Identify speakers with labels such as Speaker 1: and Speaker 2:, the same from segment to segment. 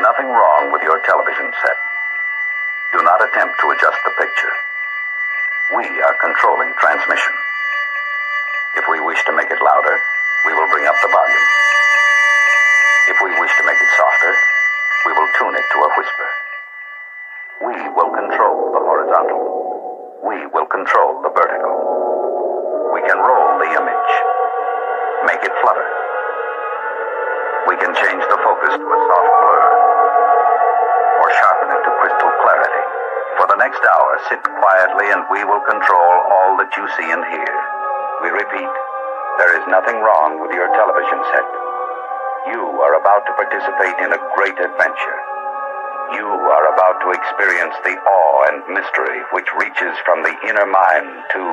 Speaker 1: nothing wrong with your television set. Do not attempt to adjust the picture. We are controlling transmission. If we wish to make it louder, we will bring up the volume. If we wish to make it softer, we will tune it to a whisper. We will control the horizontal. We will control the vertical. We can roll the image, make it flutter. We can change the focus to a soft blur, or sharpen it to crystal clarity. For the next hour, sit quietly and we will control all that you see and hear. We repeat, there is nothing wrong with your television set. You are about to participate in a great adventure. You are about to experience the awe and mystery which reaches from the inner mind to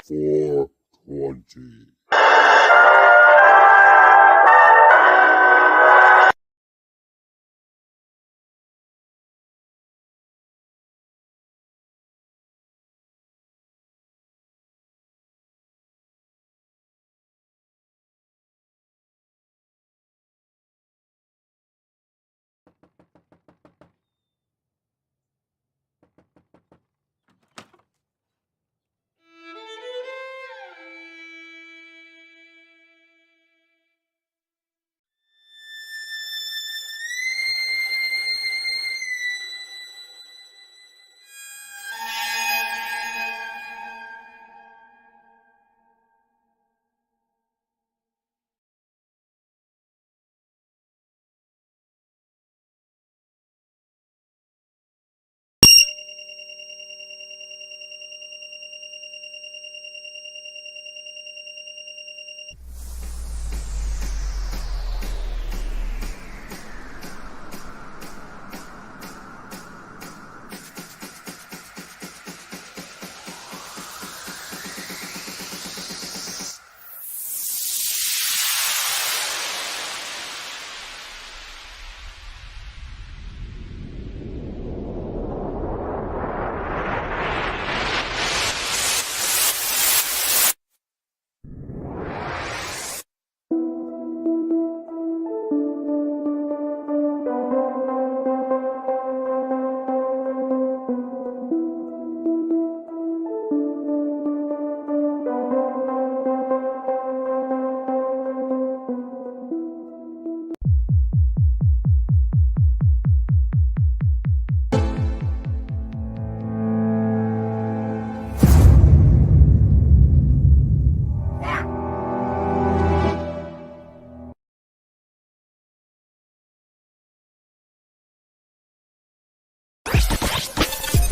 Speaker 1: 420.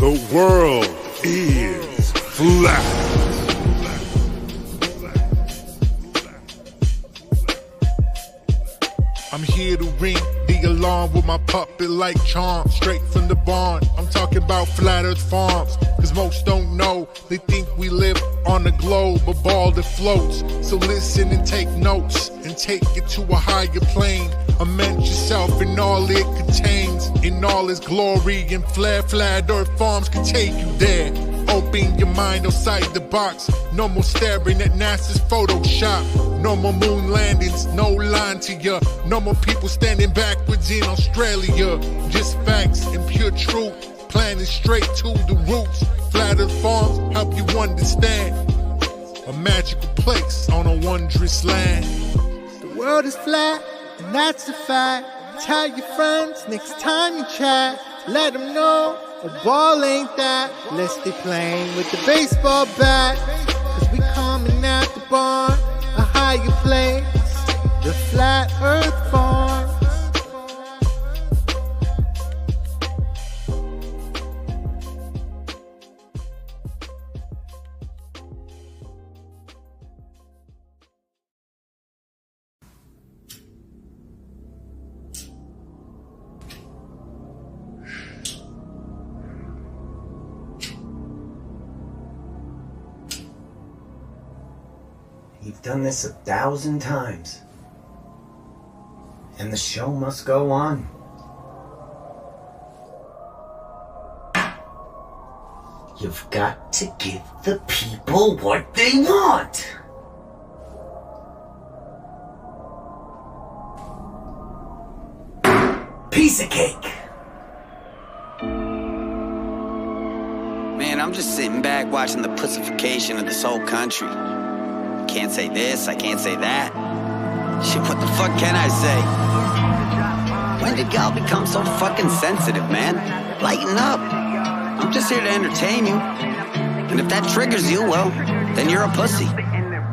Speaker 2: The world is flat. I'm here to ring the alarm with my puppet like charm, straight from the barn. I'm talking about Flat Earth Farms, cause most don't know. They think we live on a globe, a ball that floats. So listen and take notes, and take it to a higher plane. Imagine yourself in all it contains, in all its glory and flair. Flat Earth Farms can take you there. Open your mind outside the box. No more staring at NASA's Photoshop. No more moon landings, no line to ya. No more people standing backwards in Australia. Just facts and pure truth, planning straight to the roots. Flat Earth Farms help you understand. A magical place on a wondrous land.
Speaker 3: The world is flat, and that's a fact. Tell your friends next time you chat. Let them know a ball ain't that. Let's stay playing with the baseball bat. Cause we coming at the barn, a higher place. The Flat Earth Farm.
Speaker 4: You've done this 1,000 times. And the show must go on. You've got to give the people what they want. Peace piece of cake.
Speaker 5: Man, I'm just sitting back watching the pussification of this whole country. I can't say this, I can't say that. Shit, what the fuck can I say? When did y'all become so fucking sensitive, man? Lighten up. I'm just here to entertain you. And if that triggers you, well, then you're a pussy.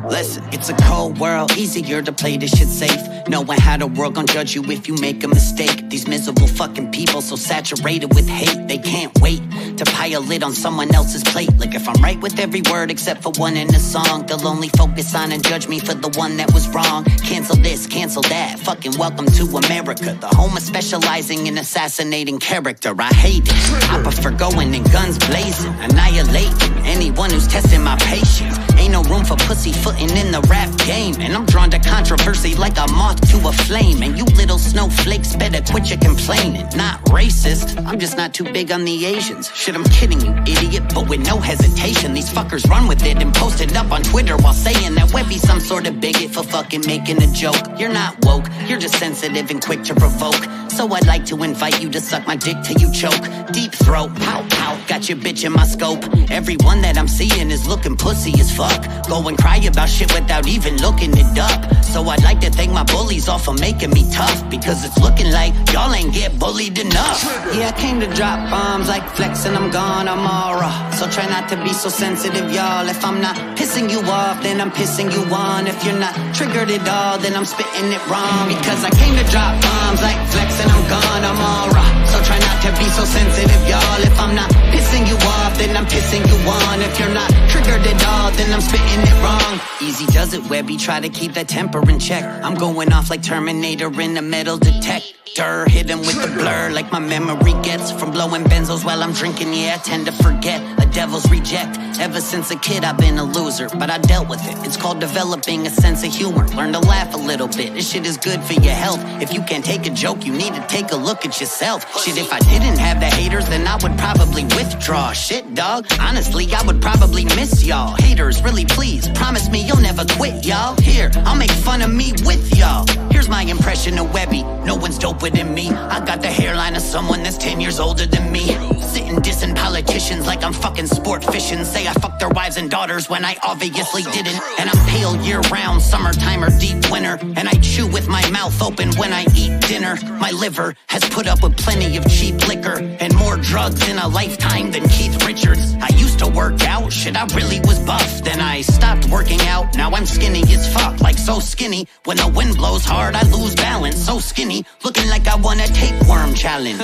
Speaker 5: Listen, it's a cold world, easier to play this shit safe. Knowing how the world gon' judge you if you make a mistake. These miserable fucking people so saturated with hate, they can't wait to pile it on someone else's plate. Like if I'm right with every word except for one in the song, they'll only focus on and judge me for the one that was wrong. Cancel this, cancel that, fucking welcome to America. The home of specializing in assassinating character. I hate it, I prefer going in guns blazing, annihilating anyone who's testing my patience. Ain't no room for pussyfooting in the rap game, and I'm drawn to controversy like a moth to a flame. And you little snowflakes better quit your complaining. Not racist, I'm just not too big on the Asians. Shit, I'm kidding you, idiot, but with no hesitation. These fuckers run with it and post it up on Twitter while saying that Webby's some sort of bigot for fucking making a joke. You're not woke, you're just sensitive and quick to provoke. So I'd like to invite you to suck my dick till you choke. Deep throat, pow pow, got your bitch in my scope. Everyone that I'm seeing is looking pussy as fuck. Go and cry about shit without even looking it up. So I'd like to thank my bullies all for making me tough, because it's looking like y'all ain't get bullied enough. Yeah, I came to drop bombs like Flex and I'm gone, I'm all raw. So try not to be so sensitive, y'all. If I'm not pissing you off, then I'm pissing you on. If you're not triggered at all, then I'm spitting it wrong. Because I came to drop bombs like Flex and I'm gone, I'm all raw. So try not to be so sensitive, y'all. If I'm not pissing you off, then I'm pissing you on. If you're not triggered at all, then I'm spitting it wrong. Easy does it, Webby, try to keep that temper in check. I'm going off like Terminator in the metal detector. Hit him with the blur like my memory gets from blowing benzos while I'm drinking. Yeah, I tend to forget, a devil's reject. Ever since a kid I've been a loser, but I dealt with it. It's called developing a sense of humor. Learn to laugh a little bit, this shit is good for your health. If you can't take a joke, you need to take a look at yourself. Shit, if I didn't have the haters, then I would probably withdraw. Shit, dog, honestly, I would probably miss y'all. Haters, really please, promise me you'll never quit, y'all. Here, I'll make fun of me with y'all. Here's my impression of Webby, no one's doper than me. I got the hairline of someone that's 10 years older than me. Sitting dissing politicians like I'm fucking sport fishing. Say I fucked their wives and daughters when I obviously didn't. And I'm pale year-round, summertime or deep winter. And I chew with my mouth open when I eat dinner. My liver has put up with plenty of cheap liquor and more drugs in a lifetime than Keith Richards. I used to work out, shit, I really was buff. Then I stopped working out, now I'm skinny as fuck. Like so skinny, when the wind blows hard I lose balance. So skinny, looking like I won a tapeworm challenge.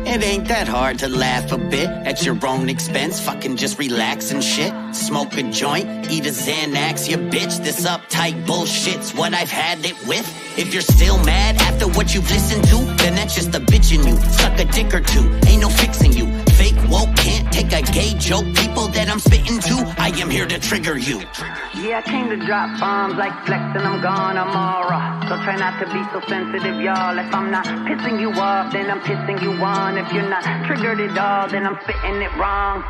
Speaker 5: It ain't that hard to laugh a bit at your own expense. Fucking just relax and shit. Smoke a joint, eat a Xanax, you bitch. This uptight bullshit's what I've had it with. If you're still mad after what you've listened to, then that's just a bitch in you. Suck a dick or two, ain't no fixing you. Fake woke can't take a gay joke. People that I'm spitting to, I am here to trigger you. Yeah, I came to drop bombs like Flex and I'm gone, I'm all raw. So try not to be so sensitive, y'all. If I'm not pissing you off, then I'm pissing you on. If you're not triggered at all, then I'm spitting it wrong.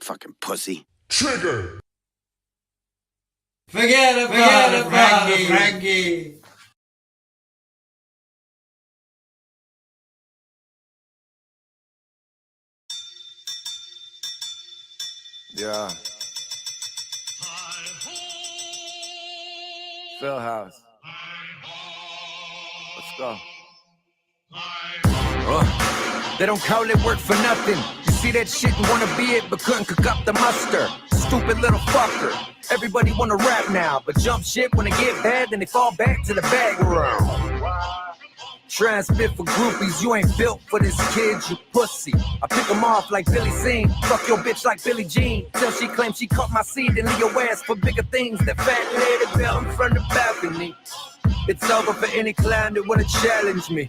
Speaker 5: Fucking pussy.
Speaker 2: Trigger.
Speaker 6: Forget about it, Frankie.
Speaker 7: Yeah. Phil House. Let's go.
Speaker 8: They don't call it work for nothing. You see that shit and wanna be it, but couldn't cook up the mustard. Stupid little fucker. Everybody wanna rap now, but jump shit when they get bad, then they fall back to the background. Transmit for groupies, you ain't built for this kid, you pussy. I pick them off like Billy Zane, fuck your bitch like Billie Jean. Till she claims she caught my seed and leave your ass for bigger things. That fat lady bell in front of the balcony. It's over for any clown that wanna challenge me.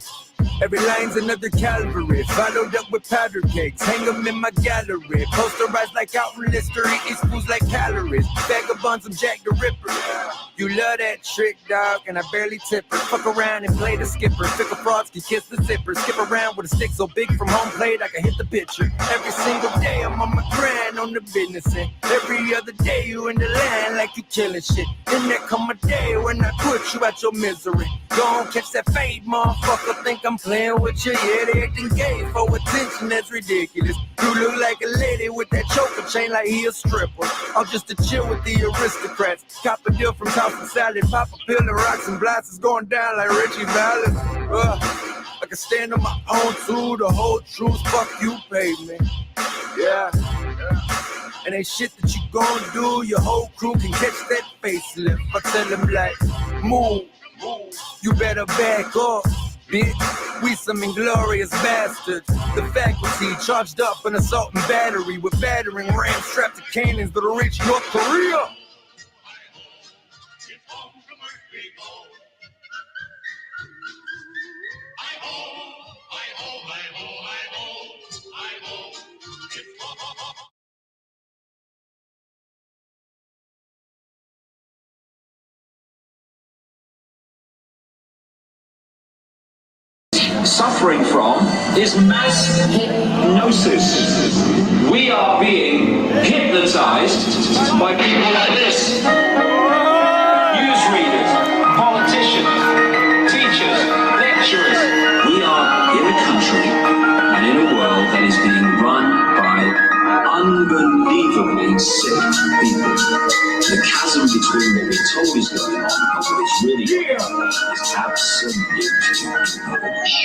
Speaker 8: Every line's another Calvary. Followed up with powder cakes. Hang them in my gallery. Posterized like out in history. Eat fools like calories. Vagabonds, I'm Jack the Ripper. You love that trick, dog, and I barely tip her. Fuck around and play the skipper. Fickle frauds can kiss the zipper. Skip around with a stick so big from home plate I can hit the pitcher. Every single day I'm on my grind on the business end. Every other day you in the land like you killing shit. Then there come a day when I put you out your misery. Go on, catch that fade, motherfucker. Think I'm playing with you. Yeah, they acting gay for attention. That's ridiculous. You look like a lady with that choker chain like he a stripper. I'm just to chill with the aristocrats. Cop a deal from House and Salad. Pop a pill and rocks and blasts is going down like Richie Valens. I can stand on my own too. The whole truth. Fuck you, pavement. Yeah. And ain't shit that you gon' do. Your whole crew can catch that facelift. I tell them like, move. You better back off, bitch. We some inglorious bastards. The faculty charged up an assault and battery with battering rams strapped to cannons that'll reach North Korea.
Speaker 9: Suffering from is mass hypnosis. We are being hypnotized by people like this. Newsreaders, politicians, teachers, lecturers. We are in a country and in a world that is being run by unbelievably sick people. The chasm between what we're told is going on and what is really going on is absolutely enormous.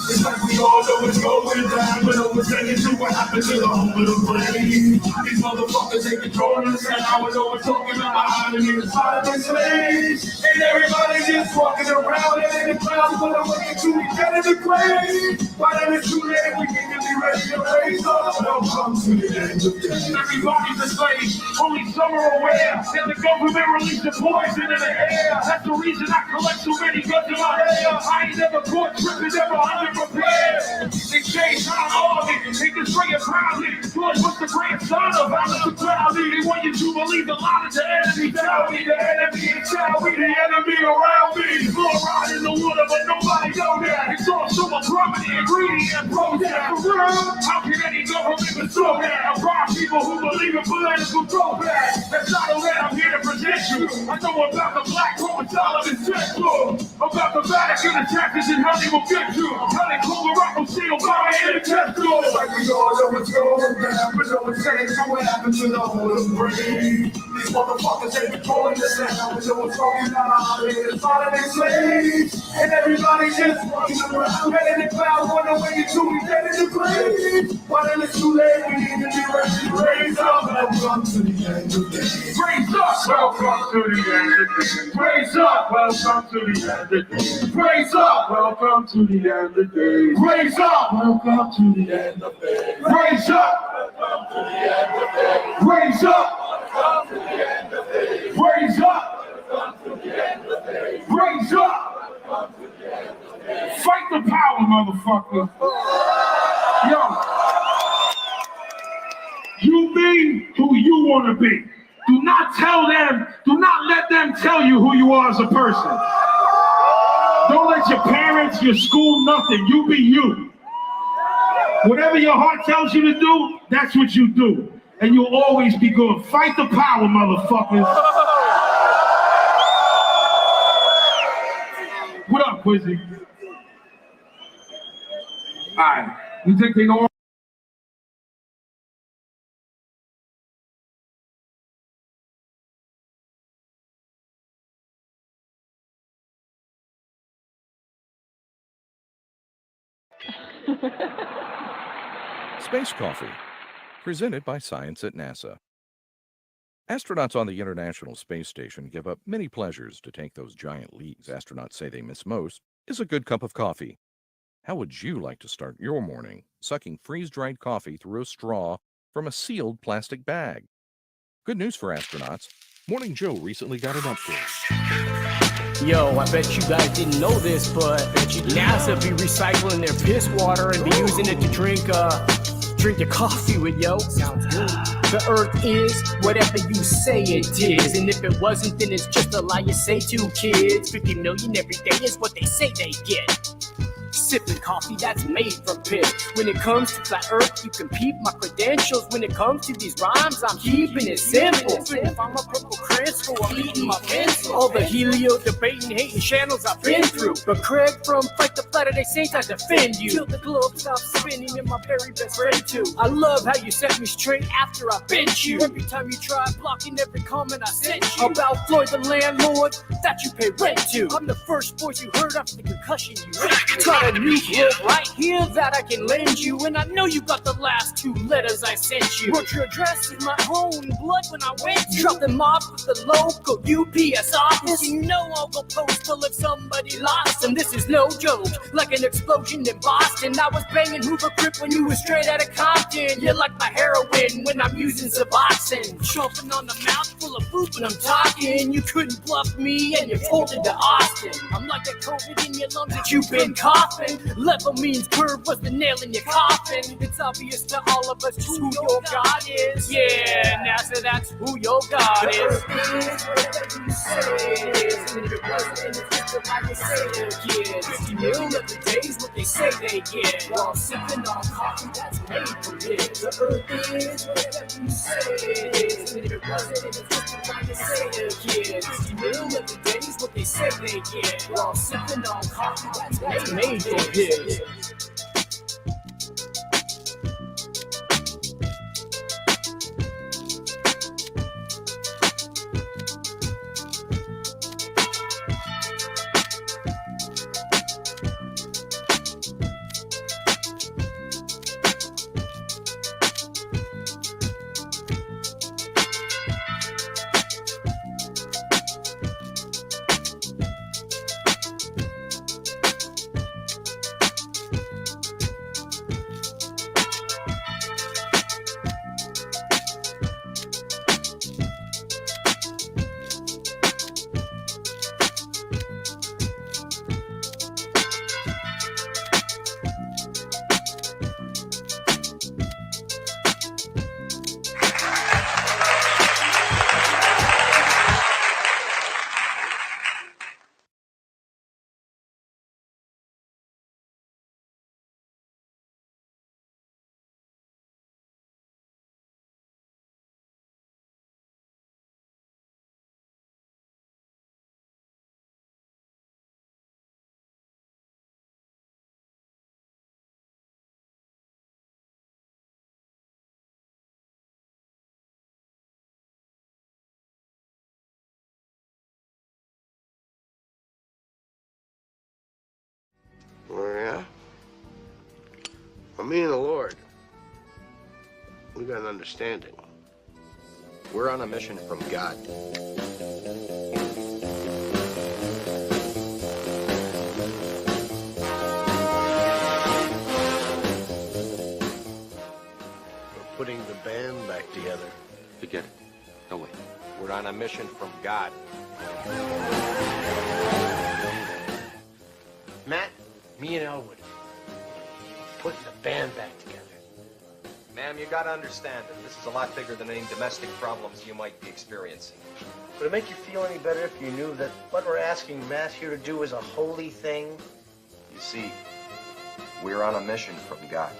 Speaker 10: It's like we all know what's going down, but no one's saying to what happened to the home of the brain. These motherfuckers ain't controlling us now, and no one's talking about hiding in the side of the slaves. And everybody just walking around and in the clouds, but I'm waiting to be dead in the grave. Why then it's too late, we need to be ready to raise up. Welcome to the end of days. Everybody's a slave, only some are aware that the government released the poison in the air. That's the reason I collect so many guns in my hair. I ain't never caught tripping, never underprepared. They chase our army, they destroy it proudly. George was the grandson of Alice Crowley. They want you to believe the lie of the enemy. Tell me the enemy, and tell me the enemy around me. Fluoride in the water, but nobody know that. It's also a prominent ingredient. Prozac, for real? How can any government control that? I rob people who believe in political throwback. That's not a way I'm here to present you. I know about the black Roman Solomon temple, about the Vatican attackers and how they will get you. How they Colorado Steel by in the test door. Like we all know what's going down, but no one's saying what happened to the whole of brain. These motherfuckers ain't controlling the sound, but no one's talking about how they get started in slaves. And everybody just walking around, head in the cloud, wondering when you two get in the grave. But then it's too late, we need to be ready to raise up. Welcome to the end of days. Raise up, welcome to the end of days. Raise up, welcome to the end of days. Raise up, welcome to the end of days. Raise up, welcome to the end of days. Raise up, welcome to the end of days. Raise up, welcome to the end of days. Raise up, welcome to the end of days. Raise up, welcome to the end of days. Fight the power, motherfucker. Yo, you be who you want to be. Do not tell them, do not let them tell you who you are as a person. Don't let your parents, your school, nothing. You be you. Whatever your heart tells you to do, that's what you do. And you'll always be good. Fight the power, motherfuckers. What up, Quizzy? All right. You think they know?
Speaker 11: Space Coffee, presented by Science at NASA. Astronauts on the International Space Station give up many pleasures to take those giant leaps astronauts say they miss most is a good cup of coffee. How would you like to start your morning sucking freeze-dried coffee through a straw from a sealed plastic bag? Good news for astronauts. Morning Joe recently got an upgrade.
Speaker 12: Yo, I bet you guys didn't know this, but NASA be recycling their piss water and be using it to drink your coffee with, yo. Sounds good. The earth is whatever you say it is, and if it wasn't, then it's just a lie you say to kids. 50 million every day is what they say they get. Sipping coffee that's made from piss. When it comes to flat earth, you can peep my credentials. When it comes to these rhymes, I'm keeping it simple. If I'm a purple crystal, I'm eating my pencil. All the helio debating, hating channels I've been through. But Craig from Fight the Latter-day Saints, I defend you. Till the globe stops spinning and my very best friend too. I love how you set me straight after I bench you. Every time you try blocking every comment I sent you. About Floyd the landlord that you pay rent to. I'm the first voice you heard after the concussion you went. Got a new book right here that I can lend you, and I know you got the last 2 letters I sent you. Wrote your address in my own blood when I went to drop them off at the local UPS office. You know I'll go postal if somebody lost them. This is no joke, like an explosion in Boston. I was banging Hoover Grip when you were straight out of Compton. You're like my heroin when I'm using Suboxone. Chomping on a mouthful of food when I'm talking. You couldn't bluff me and you folded to Austin. I'm like that COVID in your lungs that you've been coughing. Level means curve was the nail in your coffin. It's obvious to all of us who your God is. Yeah, NASA, that's who your God is. Whatever you say it is, and if it wasn't, it's just the lie you say to kids. 50 mil every day's what they say they get. While sipping on coffee that's made from it. The earth is whatever you say it is, and if it wasn't, it's just the lie you say to kids. 50 mil every day's what they say they get. While sipping on coffee that's made from it.
Speaker 13: Oh, yeah? Well, me and the Lord, we got an understanding.
Speaker 14: We're on a mission from God.
Speaker 13: We're putting the band back together.
Speaker 14: Forget it. No way. We're on a mission from God.
Speaker 13: Matt, me and Elwood, putting the band back together.
Speaker 14: Ma'am, you gotta understand that this is a lot bigger than any domestic problems you might be experiencing.
Speaker 13: Would it make you feel any better if you knew that what we're asking Matt here to do is a holy thing?
Speaker 14: You see, we're on a mission from God.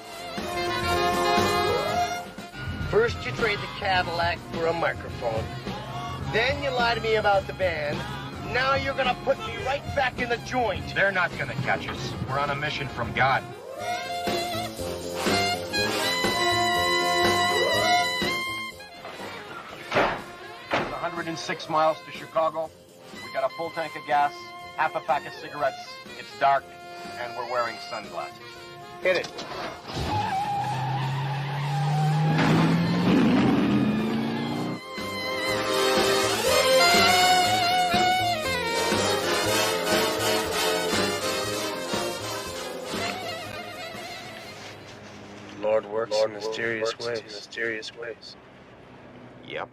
Speaker 13: First you trade the Cadillac for a microphone. Then you lie to me about the band. Now you're gonna put me right back in the joint.
Speaker 14: They're not gonna catch us. We're on a mission from God. 106 miles to Chicago. We got a full tank of gas, half a pack of cigarettes. It's dark, and we're wearing sunglasses.
Speaker 13: Hit it. Lord works in mysterious ways.
Speaker 14: Yep.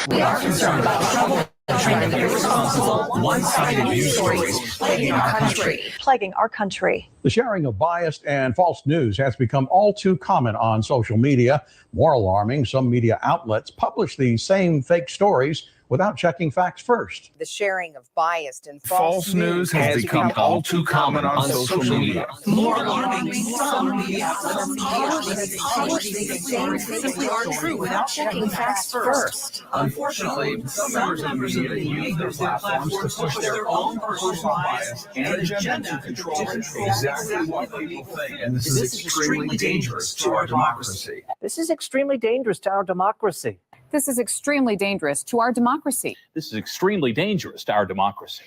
Speaker 9: We are concerned about trouble, trend of irresponsible, one-sided news stories plaguing our country.
Speaker 15: The sharing of biased and false news has become all too common on social media. More alarming, some media outlets publish these same fake stories without checking facts first.
Speaker 16: The sharing of biased and
Speaker 17: false news has become all too common on social media.
Speaker 9: More alarming, some media outlets publish these things that simply aren't true without checking facts first.
Speaker 17: Unfortunately, some members of the media use their platforms to push their own personal bias and agenda to control exactly what people think. And this is extremely dangerous to our democracy.
Speaker 18: This is extremely dangerous to our democracy.
Speaker 19: This is extremely dangerous to our democracy.
Speaker 20: This is extremely dangerous to our democracy.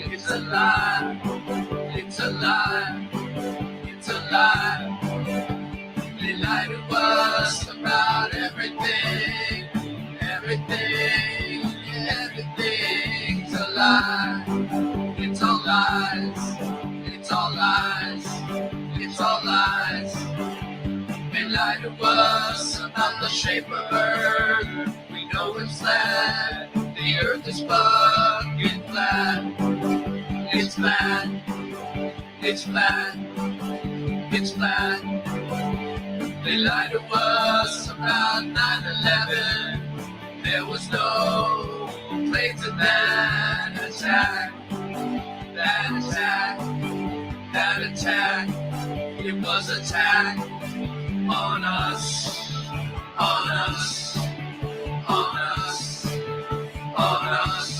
Speaker 10: It's a lie. It's a lie. It's a lie. They lie to us about everything. Everything. Everything's a lie. It's all lies. It's all lies. It's all lies. They lie to us about the shape of Earth. We know it's flat. The earth is fucking flat. It's flat. It's flat. It's flat. They lied to us about 9/11. There was no planes in that attack. That attack. That attack. It was attack on us. On us. On us. On us.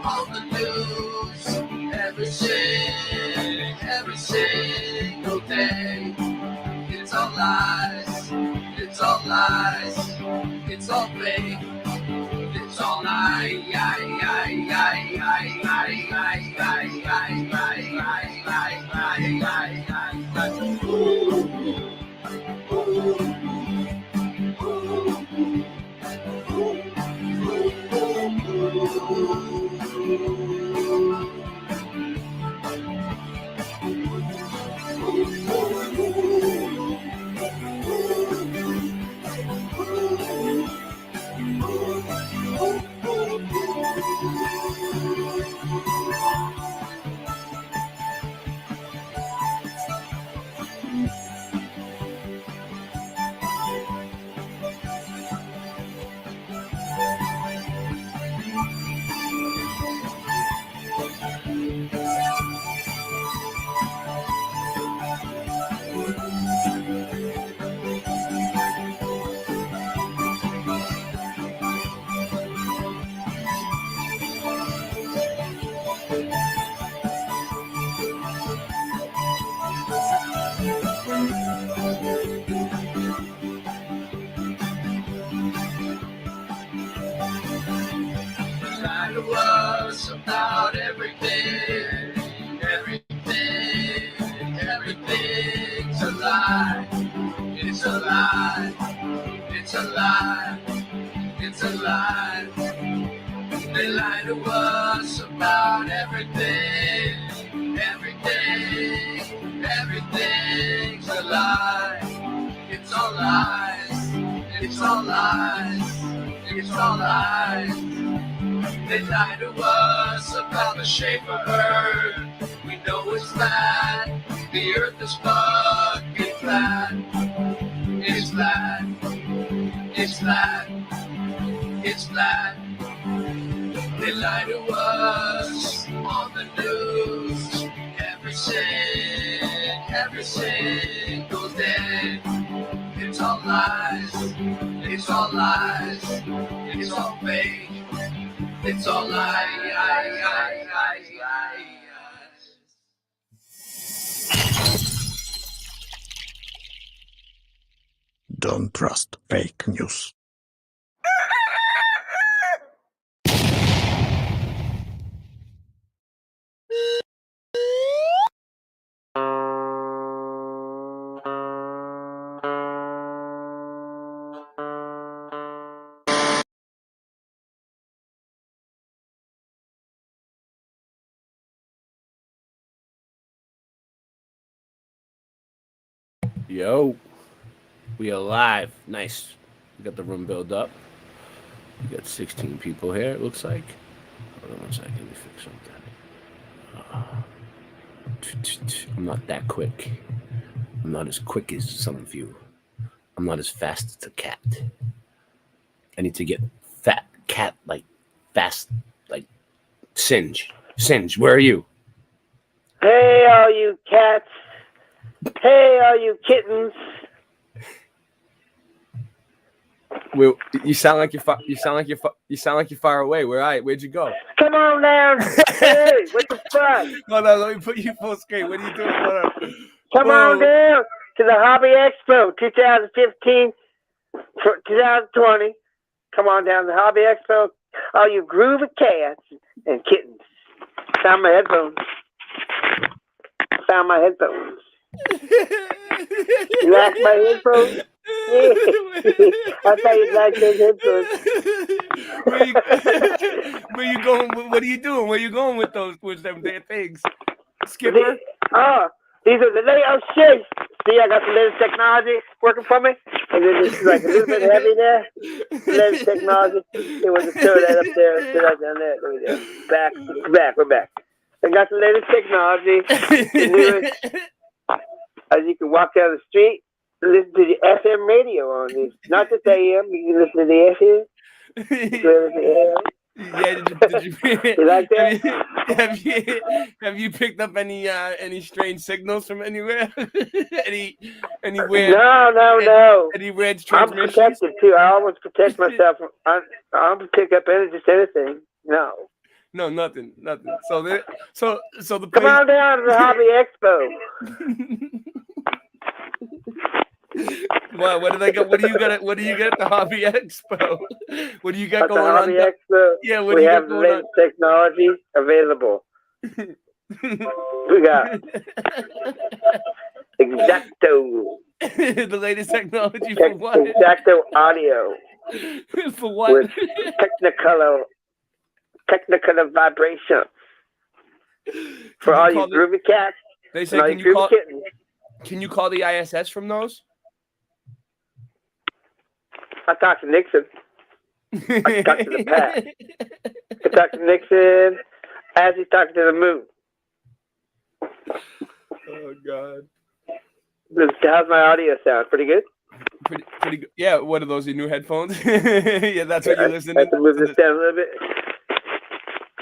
Speaker 10: On the news, every single day. It's all lies, it's all lies, it's all fake, it's all lies. Lie to us about everything, everything's a lie. It's a lie, it's a lie, it's a lie. They lie to us about everything, everything's a lie. It's all lies, it's all lies, it's all lies. They lie to us about the shape of Earth. We know it's flat. The Earth is fucking flat. It's flat. It's flat. It's flat. They lie to us on the news. every single day. It's all lies, it's all lies, it's all fake, it's all lies.
Speaker 2: Don't trust fake news.
Speaker 21: Yo, we are live. Nice. We got the room built up. We got 16 people here, it looks like. Hold on one second, let me fix something. I'm not that quick. I'm not as quick as some of you. I'm not as fast as a cat. I need to get fat cat, like fast, like Singe. Singe, where are you?
Speaker 22: Hey, all you cats. Hey, all you kittens.
Speaker 21: Well, you sound like you're far away. Where'd you go?
Speaker 22: Come on down. Hey, what the fuck?
Speaker 21: Hold on, let me put you full screen. What are you doing? Hold on.
Speaker 22: Come on down to the Hobby Expo 2015 for 2020. Come on down to the Hobby Expo. All you groovy cats and kittens. Found my headphones. You like my headphones? Yeah. I thought you'd like those headphones.
Speaker 21: Where you going? What are you doing? Where you going with them damn things? Skipper?
Speaker 22: These are the latest shit. See, I got the latest technology working for me. And then it's like a little bit heavy there. The latest technology. It was a throw that up there, throw that down there. There we go. We're back. I got the latest technology. As you can walk down the street, listen to the FM radio on this. Not just AM, you can listen to the FM.
Speaker 21: Yeah, did you
Speaker 22: you like that?
Speaker 21: Have you picked up any strange signals from anywhere? any weird?
Speaker 22: No.
Speaker 21: Any weird
Speaker 22: I'm
Speaker 21: transmissions?
Speaker 22: protected too. I always protect myself. I don't pick up anything. No.
Speaker 21: No, nothing. So the
Speaker 22: Come on down to the Hobby Expo.
Speaker 21: What do they got? What do you got at the Hobby Expo? What do you got
Speaker 22: At
Speaker 21: going
Speaker 22: the Hobby
Speaker 21: on?
Speaker 22: Expo,
Speaker 21: Yeah, what
Speaker 22: we
Speaker 21: do you
Speaker 22: have
Speaker 21: got
Speaker 22: the
Speaker 21: going on?
Speaker 22: latest technology available. We got Exacto.
Speaker 21: The latest technology for what?
Speaker 22: Exacto audio.
Speaker 21: For what?
Speaker 22: With technicolor vibration. For all you groovy cats.
Speaker 21: They
Speaker 22: and
Speaker 21: say,
Speaker 22: all you groovy kittens.
Speaker 21: can you call the ISS from those?
Speaker 22: I talked to Nixon. I talked to the past. I talked to Nixon as he's talking to the moon.
Speaker 21: Oh God.
Speaker 22: How's my audio sound? Pretty good?
Speaker 21: Pretty good. Yeah, what are those, your new headphones? Yeah, that's what you're listening to.
Speaker 22: I have to move this down a little bit.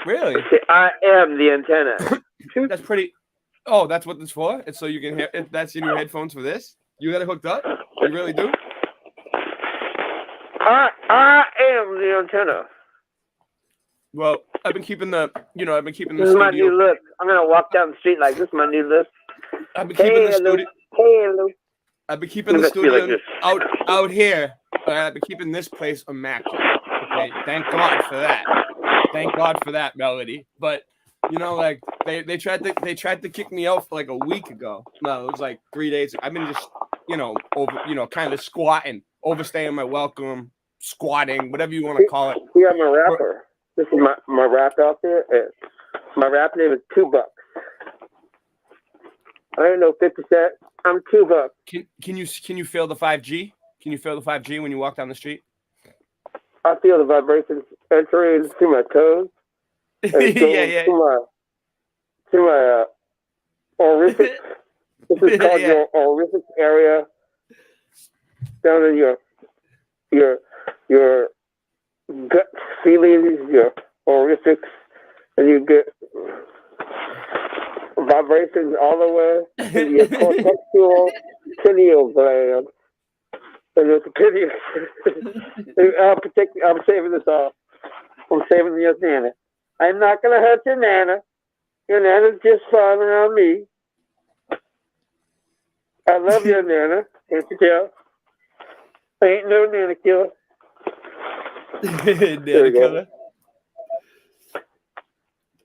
Speaker 21: Really?
Speaker 22: I am the antenna.
Speaker 21: That's pretty. Oh, that's what this for? It's so you can hear. That's your new headphones for this? You got it hooked up? You really do?
Speaker 22: I am the antenna.
Speaker 21: Well, I've been keeping the
Speaker 22: This is my new look. I'm gonna walk down the street like this is my new look.
Speaker 21: I've been keeping the studio.
Speaker 22: Hello.
Speaker 21: I've been keeping the studio out here. I've been keeping this place immaculate. Okay, thank God for that. Thank God for that, Melody. But like they tried to kick me out for like a week ago. No, it was like 3 days. I've been just over kind of squatting, overstaying my welcome, squatting, whatever you want to call it.
Speaker 22: See, I'm a rapper. This is my rap out there. My rap name is $2. I don't know 50 Cent. I'm $2.
Speaker 21: Can you feel the 5G? Can you feel the 5G when you walk down the street?
Speaker 22: I feel the vibrations entering through my toes.
Speaker 21: Yeah.
Speaker 22: To my orific. This is called your orific area. Down in your gut feelings, your orifics, and you get vibrations all the way to your cortexual pineal gland. And it's a pineal. I'm saving this all. I'm saving your nana. I'm not going to hurt your nana. Your nana's just fine around me. I love your nana. Can't you tell? I ain't no nana killer.
Speaker 21: Nana killer.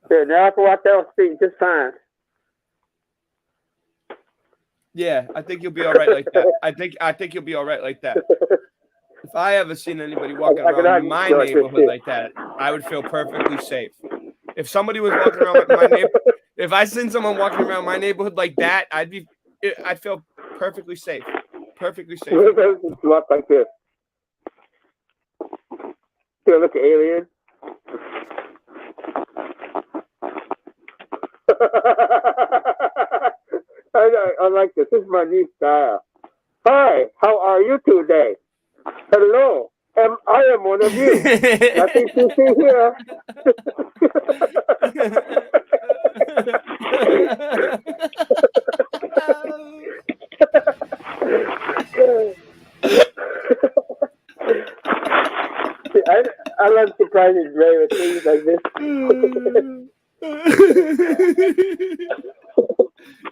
Speaker 22: So now I can walk down the street just fine.
Speaker 21: Yeah, I think you'll be all right like that. I think you'll be all right like that. If I ever seen anybody walking around my neighborhood like that, I would feel perfectly safe. If somebody was walking around my neighborhood, if I seen someone walking around my neighborhood like that, I'd feel perfectly safe. Perfectly safe.
Speaker 22: Walk like this. Feel like an alien. I like this. This is my new style. Hi, how are you today? Hello, I am one of you. Nothing to see here. I love surprising Ray with things like this.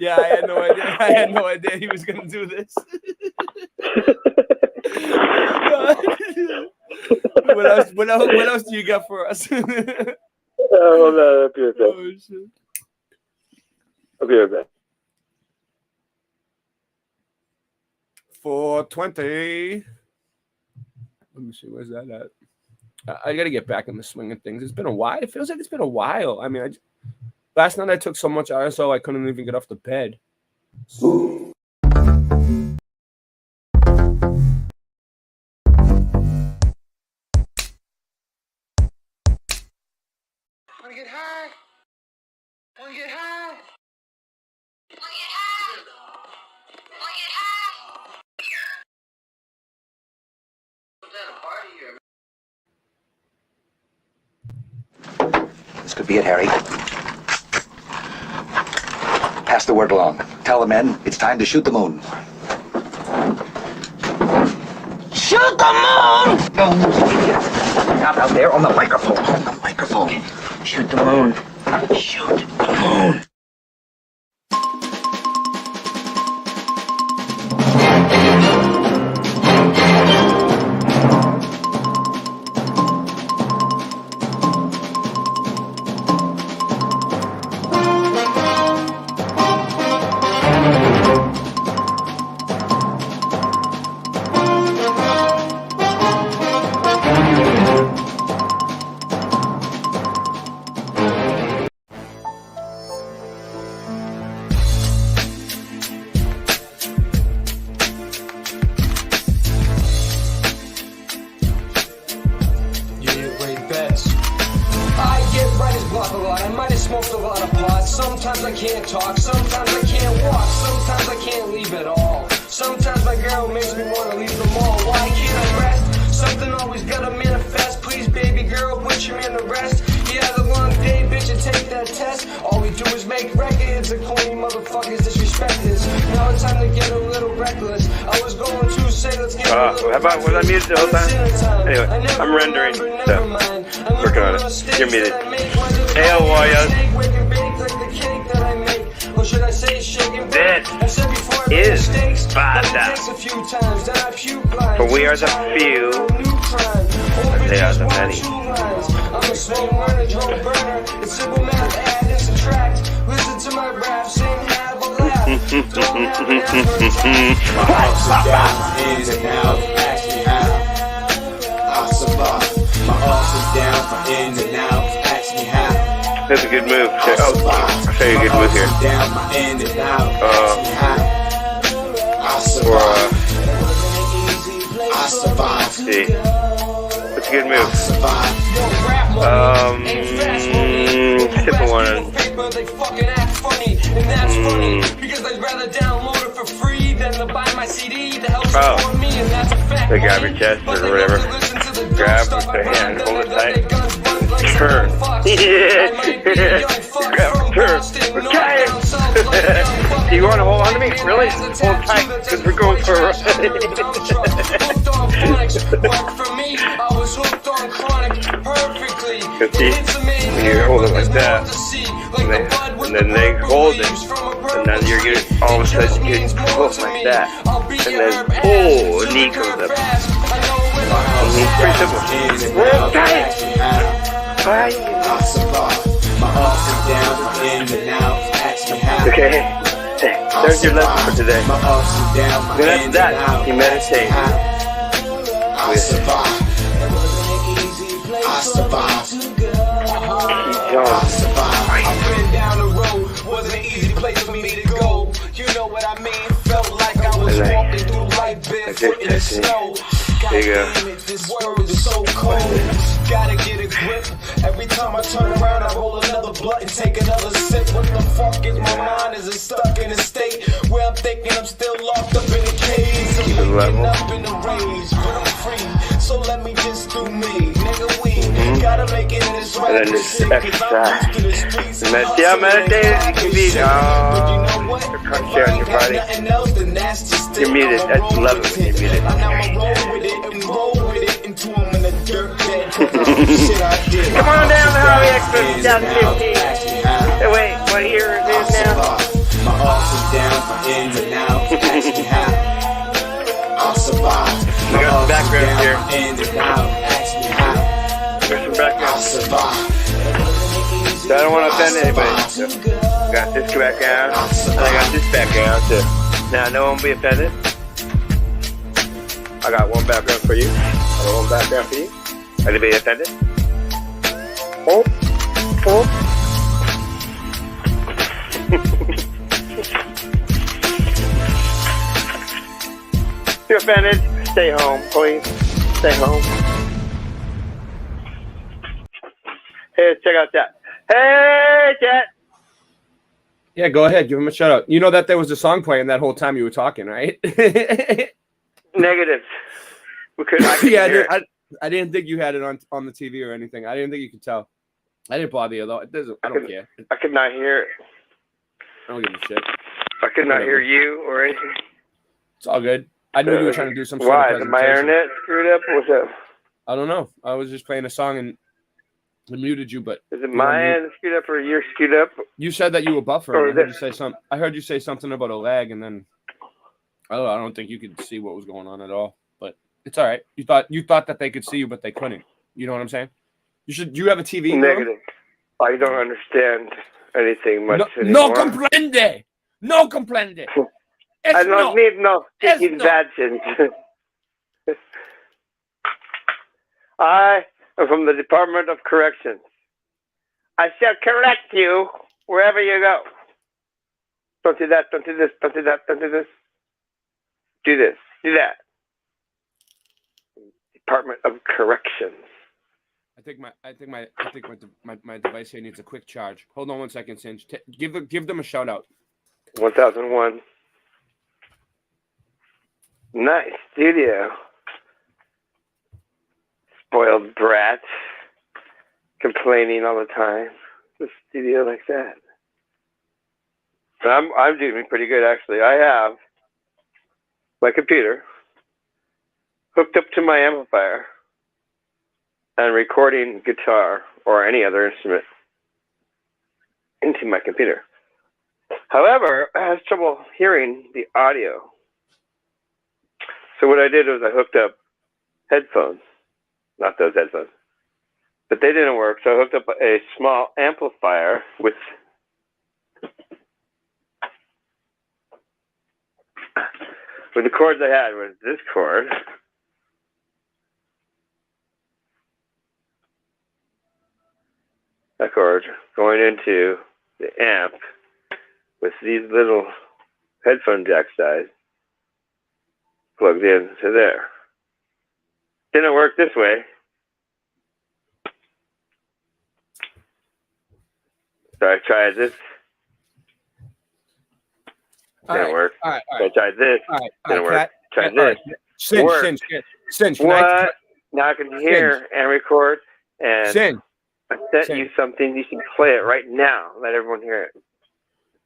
Speaker 21: Yeah, I had no idea he was gonna do this. What else do you got for us?
Speaker 22: Hold on, I'll be right back. I'll be right back.
Speaker 21: 420. Let me see, where's that at? I got to get back in the swing of things. It's been a while. It feels like it's been a while. I mean, last night I took so much ISO I couldn't even get off the bed.
Speaker 10: Wanna get high? Wanna get high?
Speaker 1: This could be it, Harry. Pass the word along. Tell the men it's time to shoot the moon. Shoot the moon! No, idiot. Not out there on the microphone. On the microphone. Shoot the moon. Shoot the moon.
Speaker 3: Sometimes I can't talk, sometimes I can't walk, sometimes I can't leave at all. Sometimes my girl makes me want to leave the mall. Why can't I rest? Something always gotta manifest. Please, baby girl, put your man to rest. He had a long day, bitch, and take that test. All we do is make records, and corny motherfuckers disrespect this. Now it's time to get a little reckless. I was going to say let's get a little
Speaker 23: how about, was I muted the whole time? Anyway, I'm rendering, so working on it. You're muted. Hey, Warriors. This is Bada. For we are the few, and they are the many.
Speaker 3: I'm a slow learner, Joe Burner. It's simple math, add and subtract. Listen to my rap, sing, have a laugh. Don't have an effort. My ups and downs, in and out, ask me how I survive. My ups and downs, my in and out, ask me how.
Speaker 23: That's a good move. I'll show you a good move here. See. That's a good move. Simple one. They grab your chest or whatever. Grab with their hand, hold it tight. Turn. Yeah. Grab, turn. Okay. me? Really? Hold tight, because we're going for a ride. When you hold it like that, and then they hold it, and then you're getting, all of a sudden you get close like that, and then, oh, a knee comes up. Pretty simple. Hold tight! Okay, there's your lesson for today. Then after that, you meditate.
Speaker 3: I've been down the road, wasn't an easy place for me to go. You know what I mean? Felt like I was walking through life barefoot in the snow.
Speaker 23: There you go.
Speaker 3: This world is so cold. Gotta get a grip. Every time I turn around, I roll another blunt and take another sip. What the fuck is my mind? Is it stuck in a state where I'm thinking I'm still locked up in a cage? I'm waking up in a rage, but I'm free. So let me just do me, nigga. We gotta make it in this
Speaker 23: And then just exercise. Meditate as you can be. You're crunch on your body. You're muted. I love it when you're muted. Come on down the Harley Express 2015. Hey, wait, what year is it now? My ups and downs, my ins and outs. Ask me how I'll survive. We got some background here. Ask me how there's some background. So I don't want to offend anybody. So got this background, and I got this background too. Now no one will be offended. I got one background for you. I got one background for you. Anybody offended? Oh. If you're offended, stay home, please. Stay home. Hey, let's check out that. Hey, Chat.
Speaker 21: Yeah, go ahead. Give him a shout out. You know that there was a song playing that whole time you were talking, right?
Speaker 23: Negative.
Speaker 21: I didn't think you had it on the TV or anything. I didn't think you could tell. I didn't bother you, though. It doesn't. I don't care.
Speaker 23: I could not hear it.
Speaker 21: I don't give a shit.
Speaker 23: I could not hear you or anything.
Speaker 21: It's all good. I knew you were trying to do some sort of
Speaker 23: Why?
Speaker 21: presentation.
Speaker 23: My internet screwed up? What's up?
Speaker 21: I don't know. I was just playing a song and I muted you, but
Speaker 23: is it my end screwed up or you're screwed up?
Speaker 21: You said that you were buffering. I heard you say something about a lag, and then I don't think you could see what was going on at all. But it's all right. You thought that they could see you, but they couldn't. You know what I'm saying? You have a TV?
Speaker 23: Negative. I don't understand anything much anymore.
Speaker 21: No comprende. No comprende.
Speaker 23: I don't need no sticky vaccines. I am from the Department of Corrections. I shall correct you wherever you go. Don't do that, don't do this, don't do that, don't do this. Do this, do that. Department of Corrections.
Speaker 21: I think my device here needs a quick charge. Hold on 1 second, Singe. Give them a shout out.
Speaker 23: 1001. Nice studio. Spoiled brat. Complaining all the time. The studio like that. But I'm doing pretty good actually. I have my computer hooked up to my amplifier and recording guitar or any other instrument into my computer. However, I have trouble hearing the audio. So what I did was I hooked up headphones, not those headphones, but they didn't work. So I hooked up a small amplifier with the cords I had was this cord. That cord going into the amp with these little headphone jack size plugged in to there. Didn't work this way. So I tried this. Didn't work.
Speaker 21: All right.
Speaker 23: So I tried this. Didn't work. Tried this.
Speaker 21: Cinch.
Speaker 23: What? Now I can hear and record. And I sent you something. You should play it right now. Let everyone hear it.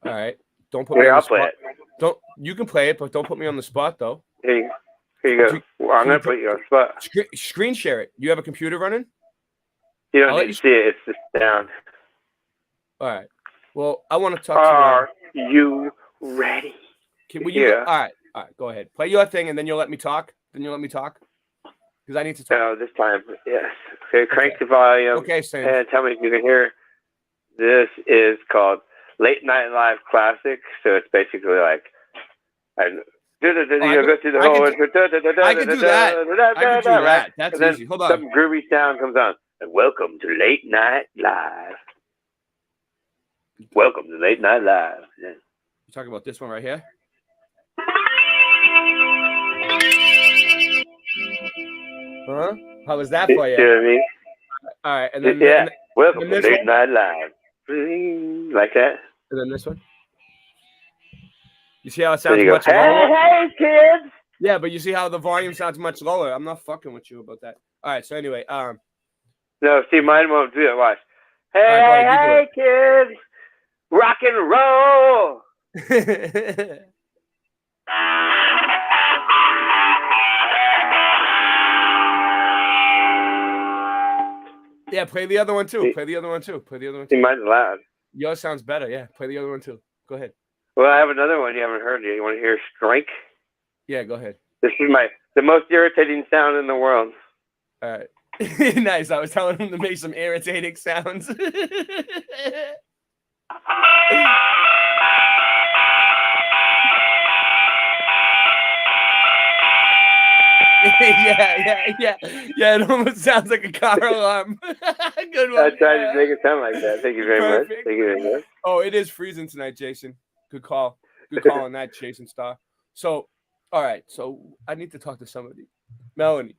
Speaker 21: All right. don't put me
Speaker 23: Here,
Speaker 21: on
Speaker 23: I'll
Speaker 21: the
Speaker 23: play
Speaker 21: spot.
Speaker 23: it.
Speaker 21: Don't you can play it, but don't put me on the spot though.
Speaker 23: Here you go. Well, I'm gonna put you on the spot.
Speaker 21: Screen share it. You have a computer running?
Speaker 23: You don't
Speaker 21: I'll let
Speaker 23: need to see it. It's just down.
Speaker 21: All right. Well, I want to talk
Speaker 23: Are
Speaker 21: to you.
Speaker 23: you ready?
Speaker 21: Will you
Speaker 23: Yeah.
Speaker 21: All right. Go ahead. Play your thing, and then you'll let me talk. Because I need to talk.
Speaker 23: No, this time, yes. Okay, crank the volume.
Speaker 21: Okay, Sam.
Speaker 23: And tell me if you can hear. This is called Late Night Live Classic. So it's basically like, go through the whole.
Speaker 21: I could do that. That's
Speaker 23: and then
Speaker 21: easy. Hold on.
Speaker 23: Some groovy sound comes on. And welcome to Late Night Live. Welcome to Late Night Live. Yeah.
Speaker 21: You talking about this one right here? Huh? How was that for you?
Speaker 23: You know what I mean?
Speaker 21: All right, and then
Speaker 23: Yeah. Welcome
Speaker 21: and
Speaker 23: to
Speaker 21: this
Speaker 23: Late
Speaker 21: one?
Speaker 23: Night Live. Like that.
Speaker 21: And then this one. You see how it sounds
Speaker 23: There you go.
Speaker 21: much lower?
Speaker 23: Hey, kids.
Speaker 21: Yeah, but you see how the volume sounds much lower. I'm not fucking with you about that. All right, so anyway,
Speaker 23: No, see, mine won't do it. Watch. Hey,
Speaker 21: All right, go ahead,
Speaker 23: kids. Rock and roll.
Speaker 21: Yeah, play the other one too.
Speaker 23: See-
Speaker 21: Play the other one too.
Speaker 23: See, mine's loud.
Speaker 21: Yours sounds better. Yeah, play the other one too. Go ahead.
Speaker 23: Well, I have another one you haven't heard yet. You want to hear Strike?
Speaker 21: Yeah, go ahead.
Speaker 23: This is the most irritating sound in the world.
Speaker 21: All right. Nice. I was telling him to make some irritating sounds. Yeah. It almost sounds like a car alarm. Good one.
Speaker 23: I tried to make it sound like that. Thank you very much.
Speaker 21: Perfect.
Speaker 23: Thank you very much.
Speaker 21: Oh, it is freezing tonight, Jason. Good call. Good call on that, Jason Star. So, all right. So I need to talk to somebody. Melanie.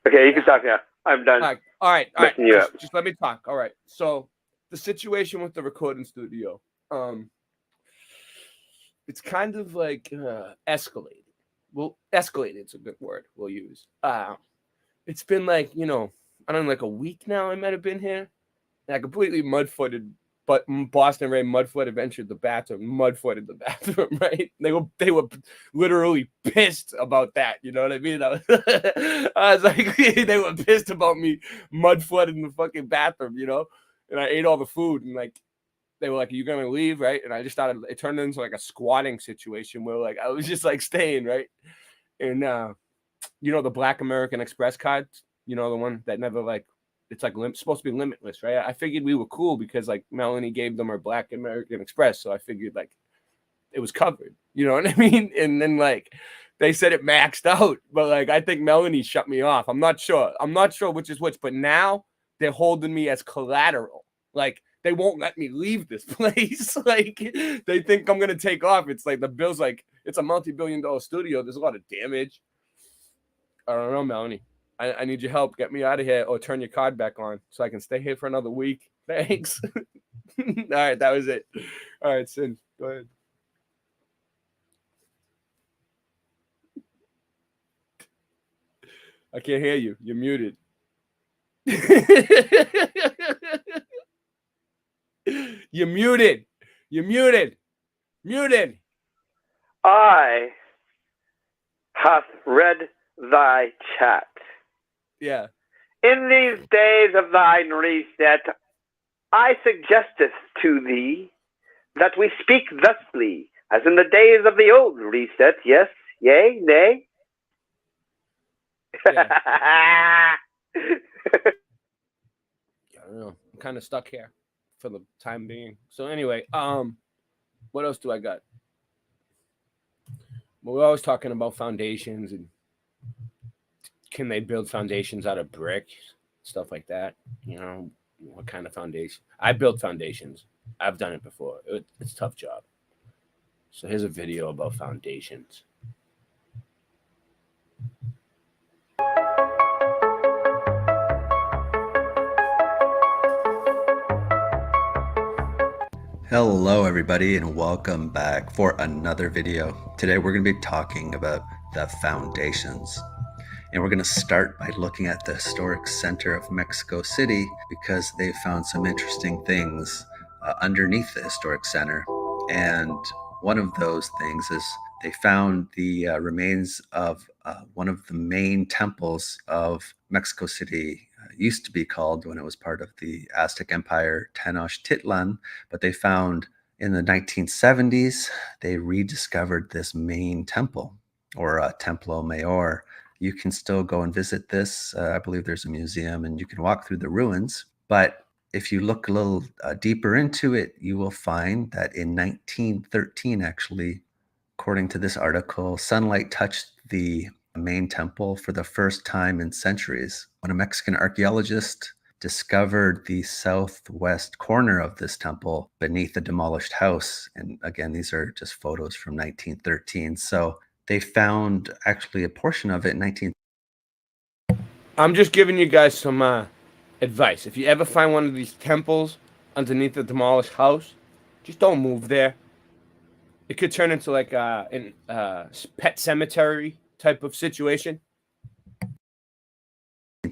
Speaker 23: Okay, you can talk now. I'm done.
Speaker 21: All right.
Speaker 23: Messing you up.
Speaker 21: Just let me talk. All right. So the situation with the recording studio, it's kind of like escalated. Well, escalated's a good word we'll use. It's been like, I don't know, like a week now I might have been here. And I completely mud-footed, but Boston Ray mud-footed entered the bathroom, right? They were literally pissed about that, you know what I mean? I was like, they were pissed about me mud-footed in the fucking bathroom, And I ate all the food, and like, they were like, "Are you gonna leave?" Right? And I just started. It turned into like a squatting situation where like I was just like staying, right? And the Black American Express cards, the one that never like it's like supposed to be limitless, right? I figured we were cool because like Melanie gave them her Black American Express, so I figured like it was covered. You know what I mean? And then like they said it maxed out, but like I think Melanie shut me off. I'm not sure which is which, but now they're holding me as collateral, like. They won't let me leave this place. Like, they think I'm going to take off. It's like the bill's like, it's a multi-billion-dollar studio. There's a lot of damage. I don't know, Melanie. I need your help. Get me out of here or turn your card back on so I can stay here for another week. Thanks. All right, that was it. All right, Sin, go ahead. I can't hear you. You're muted. You're muted. Muted.
Speaker 23: I hath read thy chat.
Speaker 21: Yeah.
Speaker 23: In these days of thine reset, I suggesteth to thee that we speak thusly, as in the days of the old reset. Yes, yea, nay.
Speaker 21: Yeah. I don't know. I'm kind of stuck here for the time being. So anyway, what else do I got? Well, we're always talking about foundations and can they build foundations out of brick, stuff like that. What kind of foundation? I built foundations. I've done it before. It's a tough job. So here's a video about foundations.
Speaker 4: Hello everybody and welcome back for another video. Today we're going to be talking about the foundations. And we're going to start by looking at the historic center of Mexico City because they found some interesting things underneath the historic center. And one of those things is they found the remains of one of the main temples of Mexico City. Used to be called, when it was part of the Aztec Empire, Tenochtitlan, but they found in the 1970s, they rediscovered this main temple, or Templo Mayor. You can still go and visit this. I believe there's a museum and you can walk through the ruins. But if you look a little deeper into it, you will find that in 1913, actually, according to this article, sunlight touched the main temple for the first time in centuries. When a Mexican archaeologist discovered the southwest corner of this temple beneath a demolished house, and again, these are just photos from 1913. So they found actually a portion of it in 19.
Speaker 21: I'm just giving you guys some advice. If you ever find one of these temples underneath a demolished house, just don't move there. It could turn into like a pet cemetery type of situation.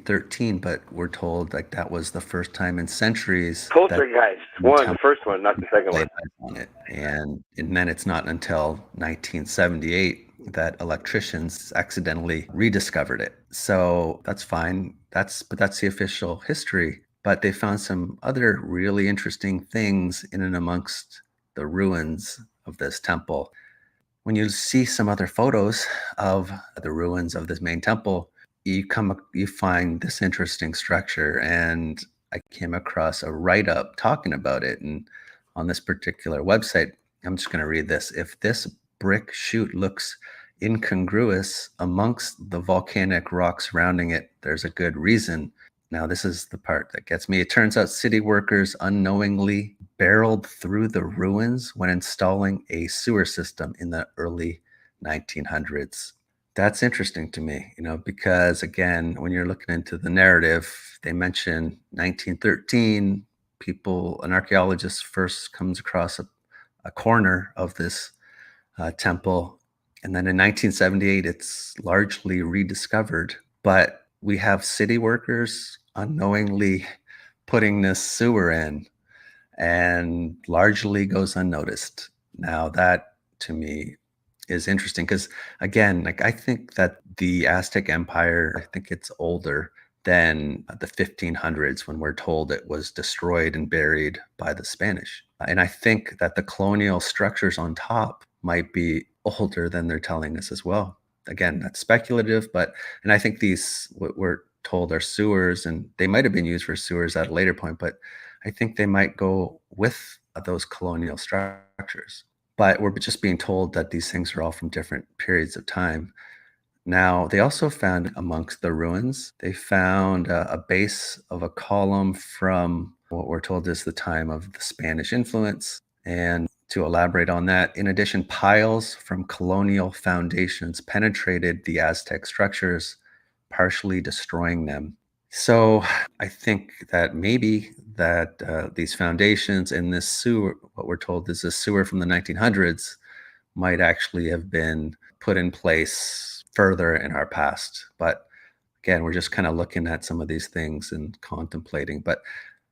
Speaker 4: 13, but we're told like that was the first time in centuries.
Speaker 23: Poltergeist, the first one, not the second one.
Speaker 4: On it. And then it's not until 1978 that electricians accidentally rediscovered it. So that's fine. But that's the official history. But they found some other really interesting things in and amongst the ruins of this temple. When you see some other photos of the ruins of this main temple, you find this interesting structure. And I came across a write-up talking about it. And on this particular website, I'm just going to read this. If this brick chute looks incongruous amongst the volcanic rock surrounding it, there's a good reason. Now, this is the part that gets me. It turns out city workers unknowingly barreled through the ruins when installing a sewer system in the early 1900s. That's interesting to me, because again, when you're looking into the narrative, they mention 1913, an archaeologist first comes across a corner of this temple. And then in 1978, it's largely rediscovered. But we have city workers unknowingly putting this sewer in, and largely goes unnoticed. Now, that to me is interesting because, again, I think that the Aztec Empire, I think it's older than the 1500s when we're told it was destroyed and buried by the Spanish. And I think that the colonial structures on top might be older than they're telling us as well. Again, that's speculative, and I think what we're told are sewers, and they might have been used for sewers at a later point, but I think they might go with those colonial structures. But we're just being told that these things are all from different periods of time. Now, they also found amongst the ruins, they found a base of a column from what we're told is the time of the Spanish influence. And to elaborate on that, in addition, piles from colonial foundations penetrated the Aztec structures, partially destroying them. So I think that maybe that these foundations and this sewer, what we're told is a sewer from the 1900s, might actually have been put in place further in our past. But again, we're just kind of looking at some of these things and contemplating. But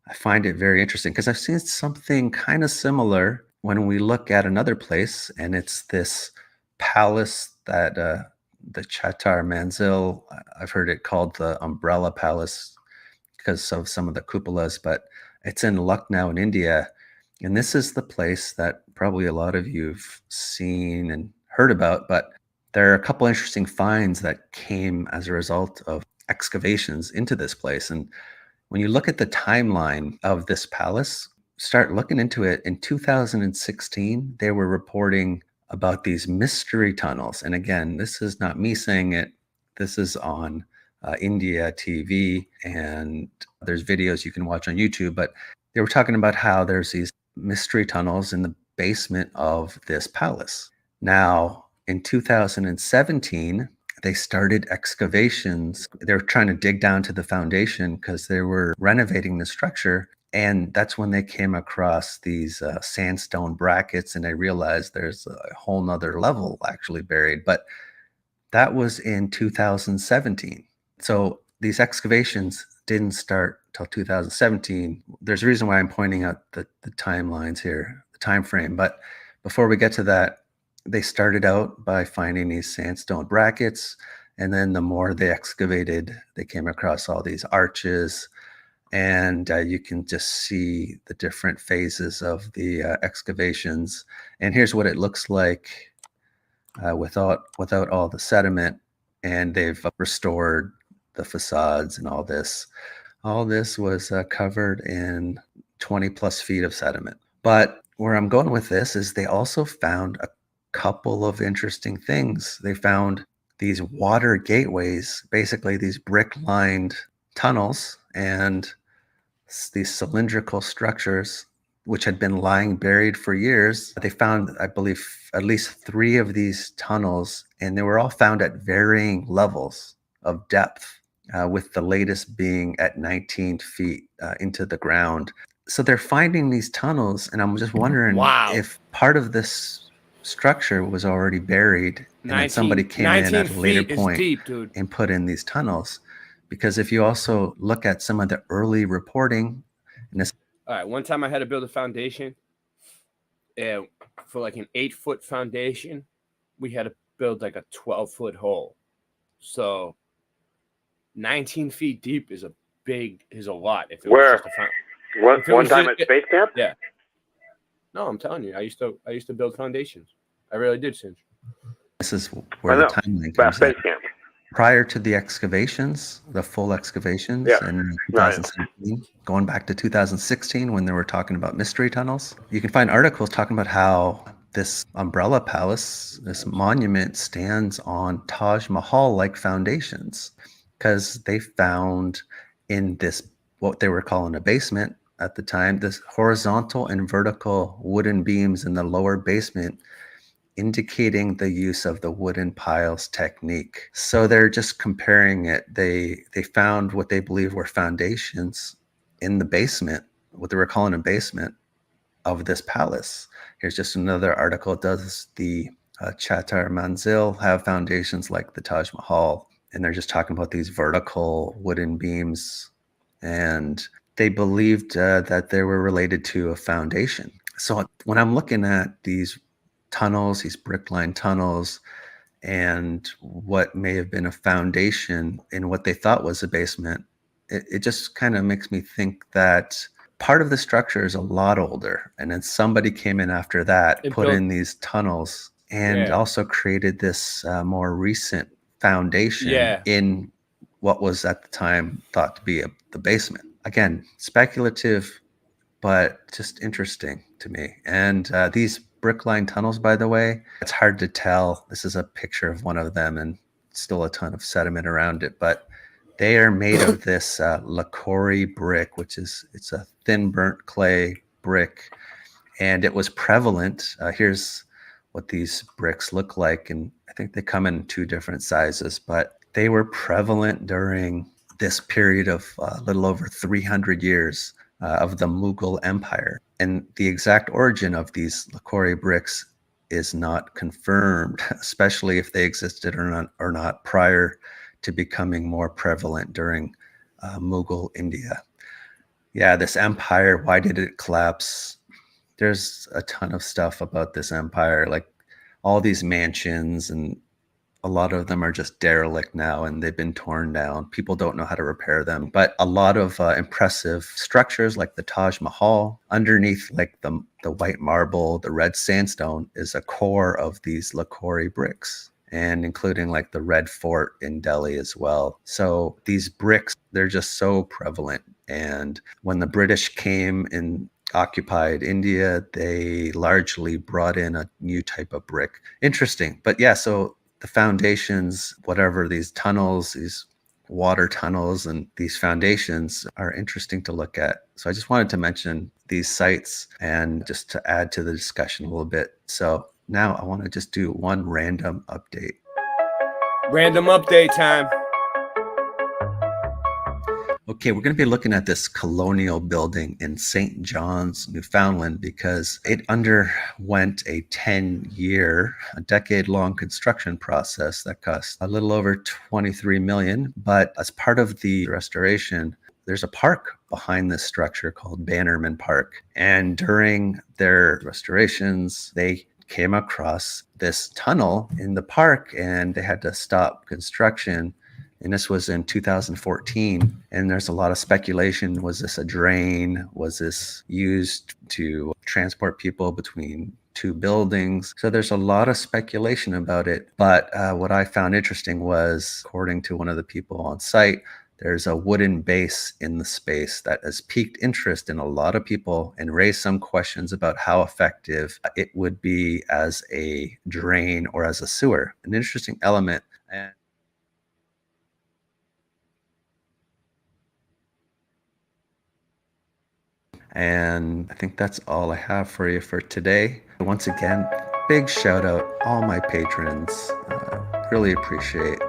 Speaker 4: I find it very interesting because I've seen something kind of similar when we look at another place, and it's this palace that the Chatar Manzil, I've heard it called the Umbrella Palace because of some of the cupolas, but it's in Lucknow in India. And this is the place that probably a lot of you've seen and heard about, but there are a couple interesting finds that came as a result of excavations into this place. And when you look at the timeline of this palace, start looking into it, in 2016, they were reporting about these mystery tunnels. And again, this is not me saying it. This is on India TV, and there's videos you can watch on YouTube. But they were talking about how there's these mystery tunnels in the basement of this palace. Now, in 2017, they started excavations. They were trying to dig down to the foundation because they were renovating the structure. And that's when they came across these sandstone brackets, and they realized there's a whole nother level actually buried. But that was in 2017. So these excavations didn't start till 2017. There's a reason why I'm pointing out the timelines here, the time frame. But before we get to that, they started out by finding these sandstone brackets, and then the more they excavated, they came across all these arches, and you can just see the different phases of the excavations. And here's what it looks like without all the sediment, and they've restored the facades and all this. All this was covered in 20 plus feet of sediment. But where I'm going with this is they also found a couple of interesting things. They found these water gateways, basically these brick-lined tunnels and these cylindrical structures which had been lying buried for years. They found, I believe, at least 3 of these tunnels, and they were all found at varying levels of depth, with the latest being at 19 feet into the ground. So they're finding these tunnels, and I'm just wondering if part of this structure was already buried and then somebody came in at a later point and put in these tunnels. Because if you also look at some of the early reporting, and this,
Speaker 21: all right, one time I had to build a foundation for like an 8-foot foundation. We had to build like a 12-foot hole. So 19 feet deep is a lot. If it was just a
Speaker 23: one time at space camp?
Speaker 21: Yeah. No, I'm telling you, I used to build foundations. I really did, Singe.
Speaker 4: This is where the timeline comes in.
Speaker 23: Camp.
Speaker 4: Prior to the excavations, the full excavations in 2017, going back to 2016 when they were talking about mystery tunnels, you can find articles talking about how this umbrella palace, this monument, stands on Taj Mahal-like foundations, because they found in this, what they were calling a basement at the time, this horizontal and vertical wooden beams in the lower basement, indicating the use of the wooden piles technique. So they're just comparing it. They found what they believe were foundations in the basement, what they were calling a basement of this palace. Here's just another article. Does the Chatar Manzil have foundations like the Taj Mahal? And they're just talking about these vertical wooden beams, and they believed that they were related to a foundation. So when I'm looking at these tunnels, these brick-lined tunnels, and what may have been a foundation in what they thought was a basement, it just kind of makes me think that part of the structure is a lot older, and then somebody came in after that, put in these tunnels, and also created this more recent foundation in what was at the time thought to be the basement. Again, speculative, but just interesting to me. And these brick-lined tunnels, by the way, it's hard to tell. This is a picture of one of them and still a ton of sediment around it, but they are made of this Lakori brick, it's a thin burnt clay brick, and it was prevalent. Here's what these bricks look like, and I think they come in 2 different sizes, but they were prevalent during this period of a little over 300 years of the Mughal Empire. And the exact origin of these Lakori bricks is not confirmed, especially if they existed or not prior to becoming more prevalent during Mughal India. Yeah, this empire, why did it collapse? There's a ton of stuff about this empire, like all these mansions, and a lot of them are just derelict now and they've been torn down. People don't know how to repair them. But a lot of impressive structures like the Taj Mahal, underneath like the white marble, the red sandstone, is a core of these Lakori bricks, and including like the Red Fort in Delhi as well. So these bricks, they're just so prevalent. And when the British came and occupied India, they largely brought in a new type of brick. Interesting. But yeah, so the foundations, whatever, these tunnels, these water tunnels, and these foundations are interesting to look at. So I just wanted to mention these sites and just to add to the discussion a little bit. So now I want to just do one random update.
Speaker 21: Random update time.
Speaker 4: Okay, we're going to be looking at this colonial building in St. John's, Newfoundland, because it underwent a 10-year, a decade-long construction process that cost a little over $23 million. But as part of the restoration, there's a park behind this structure called Bannerman Park. And during their restorations, they came across this tunnel in the park, and they had to stop construction. And this was in 2014. And there's a lot of speculation. Was this a drain? Was this used to transport people between two buildings? So there's a lot of speculation about it. But what I found interesting was, according to one of the people on site, there's a wooden base in the space that has piqued interest in a lot of people and raised some questions about how effective it would be as a drain or as a sewer. An interesting element. And I think that's all I have for you for today. Once again, big shout out all my patrons. Really appreciate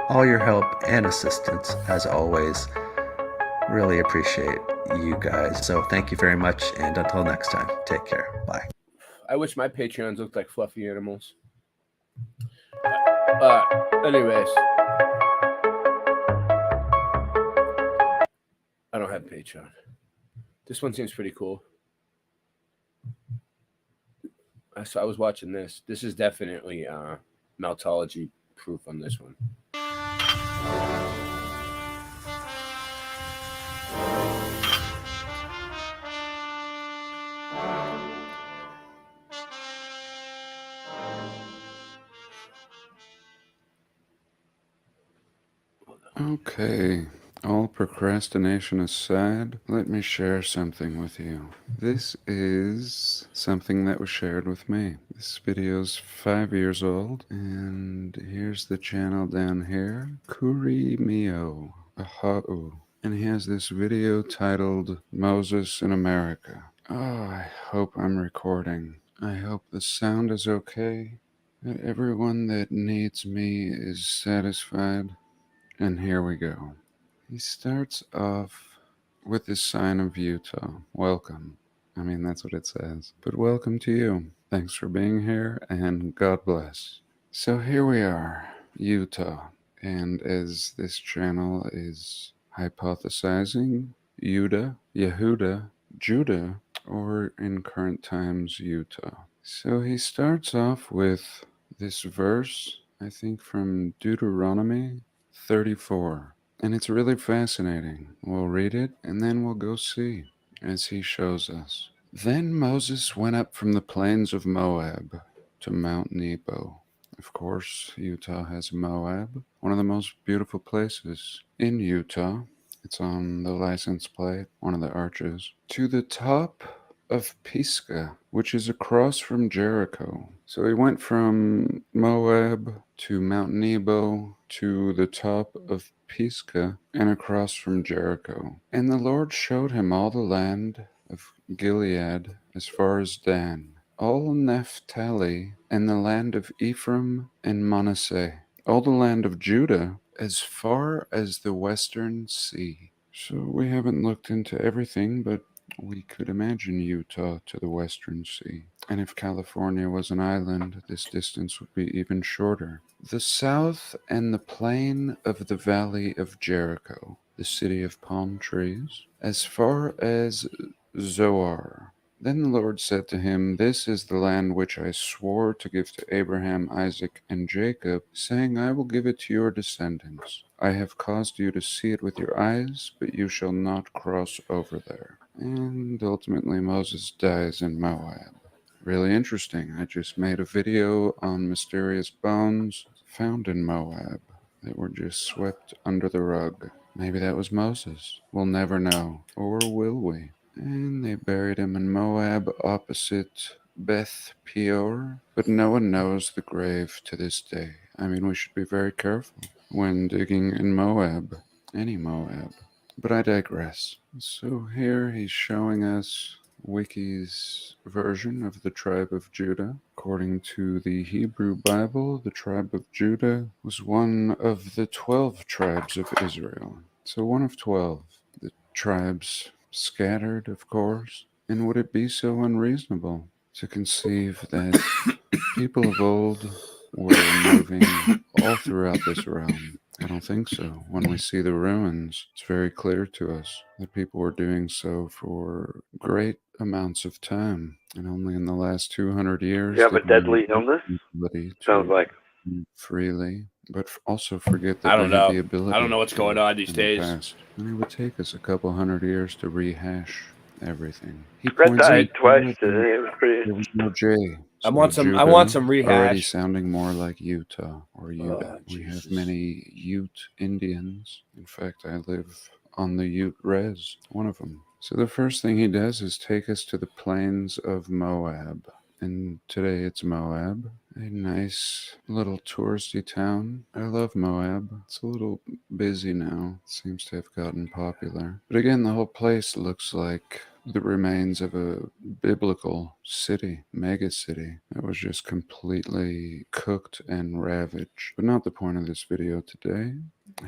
Speaker 4: all your help and assistance as always. Really appreciate you guys. So thank you very much, and until next time, take care. Bye.
Speaker 21: I wish my Patreons looked like fluffy animals. Anyways, I don't have Patreon. This one seems pretty cool. So I was watching this. This is definitely Meltology proof on this one.
Speaker 5: Okay, all procrastination aside, let me share something with you. This is something that was shared with me. This video's 5 years old, and here's the channel down here, Kuri Mio Ahau. And he has this video titled Moses in America. Oh, I hope I'm recording. I hope the sound is okay, that everyone that needs me is satisfied. And here we go. He starts off with this sign of Utah. Welcome. I mean, that's what it says. But welcome to you. Thanks for being here, and God bless. So here we are, Utah. And as this channel is hypothesizing, Yehuda, Judah, or in current times, Utah. So he starts off with this verse, I think from Deuteronomy 34. And it's really fascinating. We'll read it and then we'll go see as he shows us. Then Moses went up from the plains of Moab to Mount Nebo. Of course, Utah has Moab, one of the most beautiful places in Utah. It's on the license plate, one of the arches. To the top of Pisgah, which is across from Jericho. So he went from Moab to Mount Nebo to the top of Pisgah and across from Jericho. And the Lord showed him all the land of Gilead as far as Dan, all Naphtali, and the land of Ephraim and Manasseh, all the land of Judah as far as the western sea. So we haven't looked into everything, but we could imagine Utah to the western sea. And if California was an island, this distance would be even shorter. The south and the plain of the valley of Jericho, the city of palm trees, as far as Zoar. Then the Lord said to him, This is the land which I swore to give to Abraham, Isaac, and Jacob, saying, I will give it to your descendants. I have caused you to see it with your eyes, but you shall not cross over there. And ultimately Moses dies in Moab. Really interesting. I just made a video on mysterious bones found in Moab that were just swept under the rug. Maybe that was Moses. We'll never know. Or will we? And they buried him in Moab opposite Beth Peor. But no one knows the grave to this day. I mean, we should be very careful when digging in Moab. Any Moab. But I digress. So here he's showing us Wiki's version of the tribe of Judah. According to the Hebrew Bible, the tribe of Judah was one of the 12 tribes of Israel. So one of 12. The tribes scattered, of course. And would it be so unreasonable to conceive that people of old were moving all throughout this realm? I don't think so. When we see the ruins, it's very clear to us that people were doing so for great amounts of time. And only in the last 200 years
Speaker 23: You have a
Speaker 5: did
Speaker 23: deadly
Speaker 5: we
Speaker 23: illness?
Speaker 5: ability
Speaker 23: Sounds
Speaker 5: to
Speaker 23: like.
Speaker 5: move freely, but also forget that
Speaker 21: I don't
Speaker 5: we had
Speaker 21: know.
Speaker 5: the ability.
Speaker 21: I don't know what's going on these
Speaker 5: in the
Speaker 21: days.
Speaker 5: past. And it would take us a couple hundred years to rehash everything. He
Speaker 23: Fred
Speaker 5: points
Speaker 23: died
Speaker 5: out
Speaker 23: twice, didn't he? It was pretty.
Speaker 5: there was no J.
Speaker 21: I want some
Speaker 5: Already
Speaker 21: rehash.
Speaker 5: sounding more like Utah or Utah.
Speaker 21: Oh,
Speaker 5: We have
Speaker 21: Jesus.
Speaker 5: many Ute Indians. In fact, I live on the Ute Res, one of them. So the first thing he does is take us to the plains of Moab. And today it's Moab, a nice little touristy town. I love Moab. It's a little busy now. It seems to have gotten popular. But again, the whole place looks like the remains of a biblical city, mega city, that was just completely cooked and ravaged. But not the point of this video today.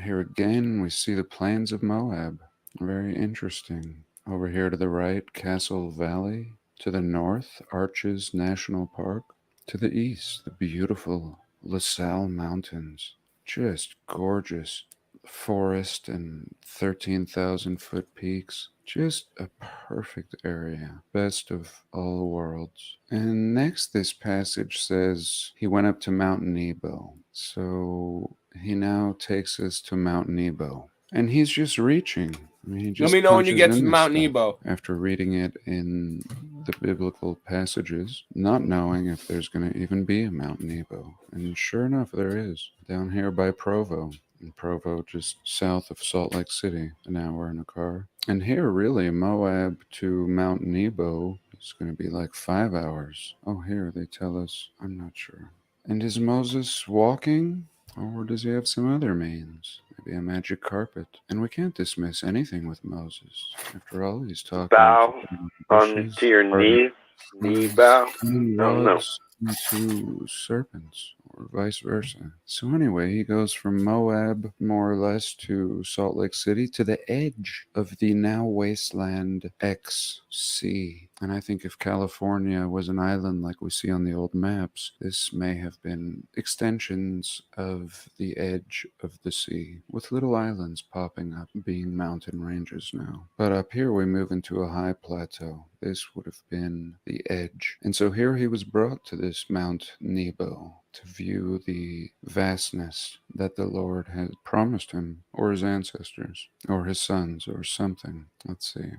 Speaker 5: Here again, we see the plains of Moab. Very interesting. Over here to the right, Castle Valley. To the north, Arches National Park. To the east, the beautiful LaSalle Mountains. Just gorgeous forest and 13,000 foot peaks. Just a perfect area. Best of all worlds. And next, this passage says he went up to Mount Nebo. So he now takes us to Mount Nebo. And he's just reaching. I mean, he just
Speaker 21: Let me know when you
Speaker 5: punches
Speaker 21: get
Speaker 5: in
Speaker 21: to
Speaker 5: this
Speaker 21: Mount
Speaker 5: stuff
Speaker 21: Nebo.
Speaker 5: after reading it in the biblical passages, not knowing if there's going to even be a Mount Nebo. And sure enough, there is. Down here by Provo. And Provo just south of Salt Lake City, an hour in a car. And here, really, Moab to Mount Nebo is going to be like 5 hours. Oh, here, they tell us. I'm not sure. And is Moses walking? Or does he have some other means? Maybe a magic carpet. And we can't dismiss anything with Moses. After all, he's talking
Speaker 23: Bow onto your knee. Knee bow. No.
Speaker 5: To serpents, or vice versa. So anyway, he goes from Moab, more or less, to Salt Lake City, to the edge of the now wasteland XC. And I think if California was an island like we see on the old maps, this may have been extensions of the edge of the sea, with little islands popping up, being mountain ranges now. But up here we move into a high plateau. This would have been the edge. And so here he was brought to this Mount Nebo to view the vastness that the Lord had promised him, or his ancestors, or his sons, or something. Let's see.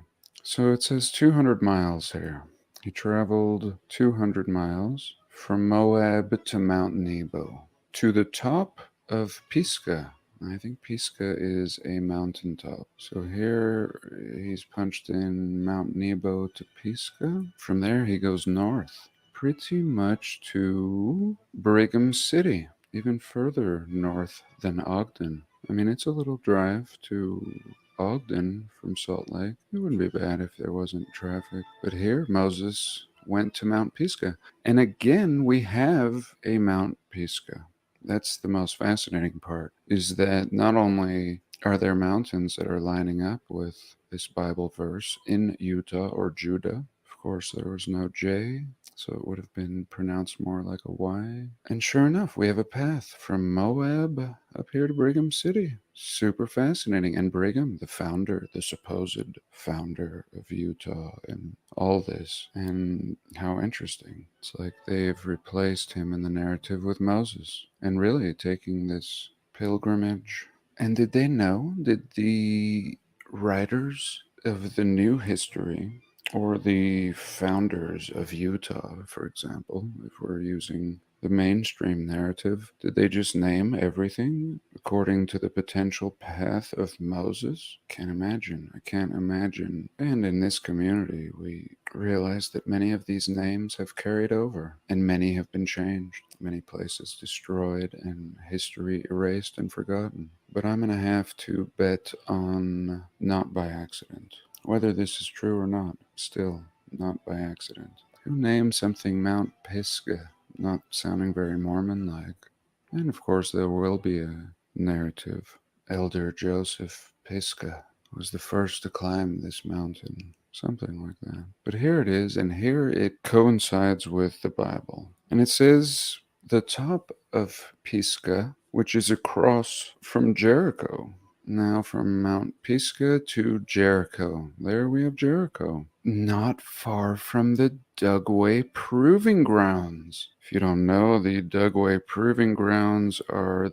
Speaker 5: So it says 200 miles here. He traveled 200 miles from Moab to Mount Nebo, to the top of Pisgah. I think Pisgah is a mountaintop. So here he's punched in Mount Nebo to Pisgah. From there he goes north, pretty much to Brigham City, even further north than Ogden. I mean, it's a little drive to Ogden from Salt Lake. It wouldn't be bad if there wasn't traffic. But here Moses went to Mount Pisgah. And again, we have a Mount Pisgah. That's the most fascinating part, is that not only are there mountains that are lining up with this Bible verse in Utah or Judah. Of course, there was no J, so it would have been pronounced more like a Y. And sure enough, we have a path from Moab up here to Brigham City. Super fascinating. And Brigham, the founder, the supposed founder of Utah and all this. And how interesting. It's like they've replaced him in the narrative with Moses. And really taking this pilgrimage. And did they know? Did the writers of the new history, or the founders of Utah, for example, if we're using the mainstream narrative, did they just name everything according to the potential path of Moses? Can't imagine. I can't imagine. And in this community, we realize that many of these names have carried over, and many have been changed. Many places destroyed, and history erased and forgotten. But I'm going to have to bet on not by accident. Whether this is true or not, still not by accident. Who named something Mount Pisgah? Not sounding very Mormon-like. And of course there will be a narrative. Elder Joseph Pisgah was the first to climb this mountain. Something like that. But here it is, and here it coincides with the Bible. And it says the top of Pisgah which is across from Jericho. Now from Mount Pisgah to Jericho. There we have Jericho. Not far from the Dugway Proving Grounds. If you don't know, the Dugway Proving Grounds are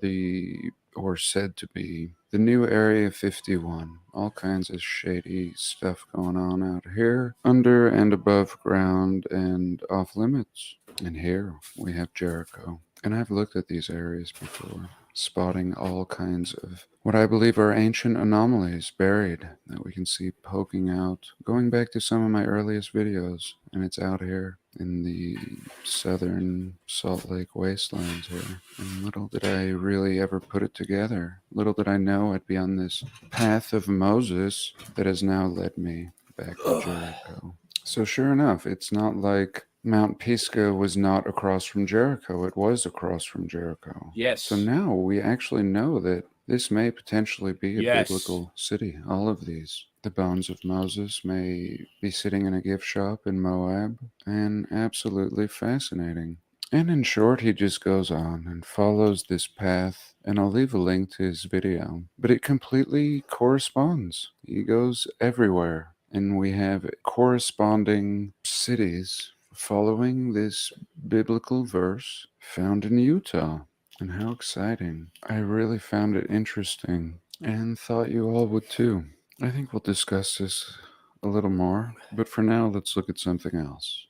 Speaker 5: or said to be, the new Area 51. All kinds of shady stuff going on out here, under and above ground and off limits. And here we have Jericho. And I've looked at these areas before, spotting all kinds of what I believe are ancient anomalies buried that we can see poking out, going back to some of my earliest videos, and it's out here in the southern Salt Lake wastelands here. And little did I really ever put it together. Little did I know I'd be on this path of Moses that has now led me back to Jericho. So sure enough, it's not like Mount Pisgah was not across from Jericho. It was across from Jericho.
Speaker 21: Yes.
Speaker 5: So now we actually know that this may potentially be a biblical city. All of these. The bones of Moses may be sitting in a gift shop in Moab. And absolutely fascinating. And in short, he just goes on and follows this path. And I'll leave a link to his video. But it completely corresponds. He goes everywhere. And we have corresponding cities following this biblical verse found in Utah. And how exciting. I really found it interesting and thought you all would too. I think we'll discuss this a little more, but for now, let's look at something else.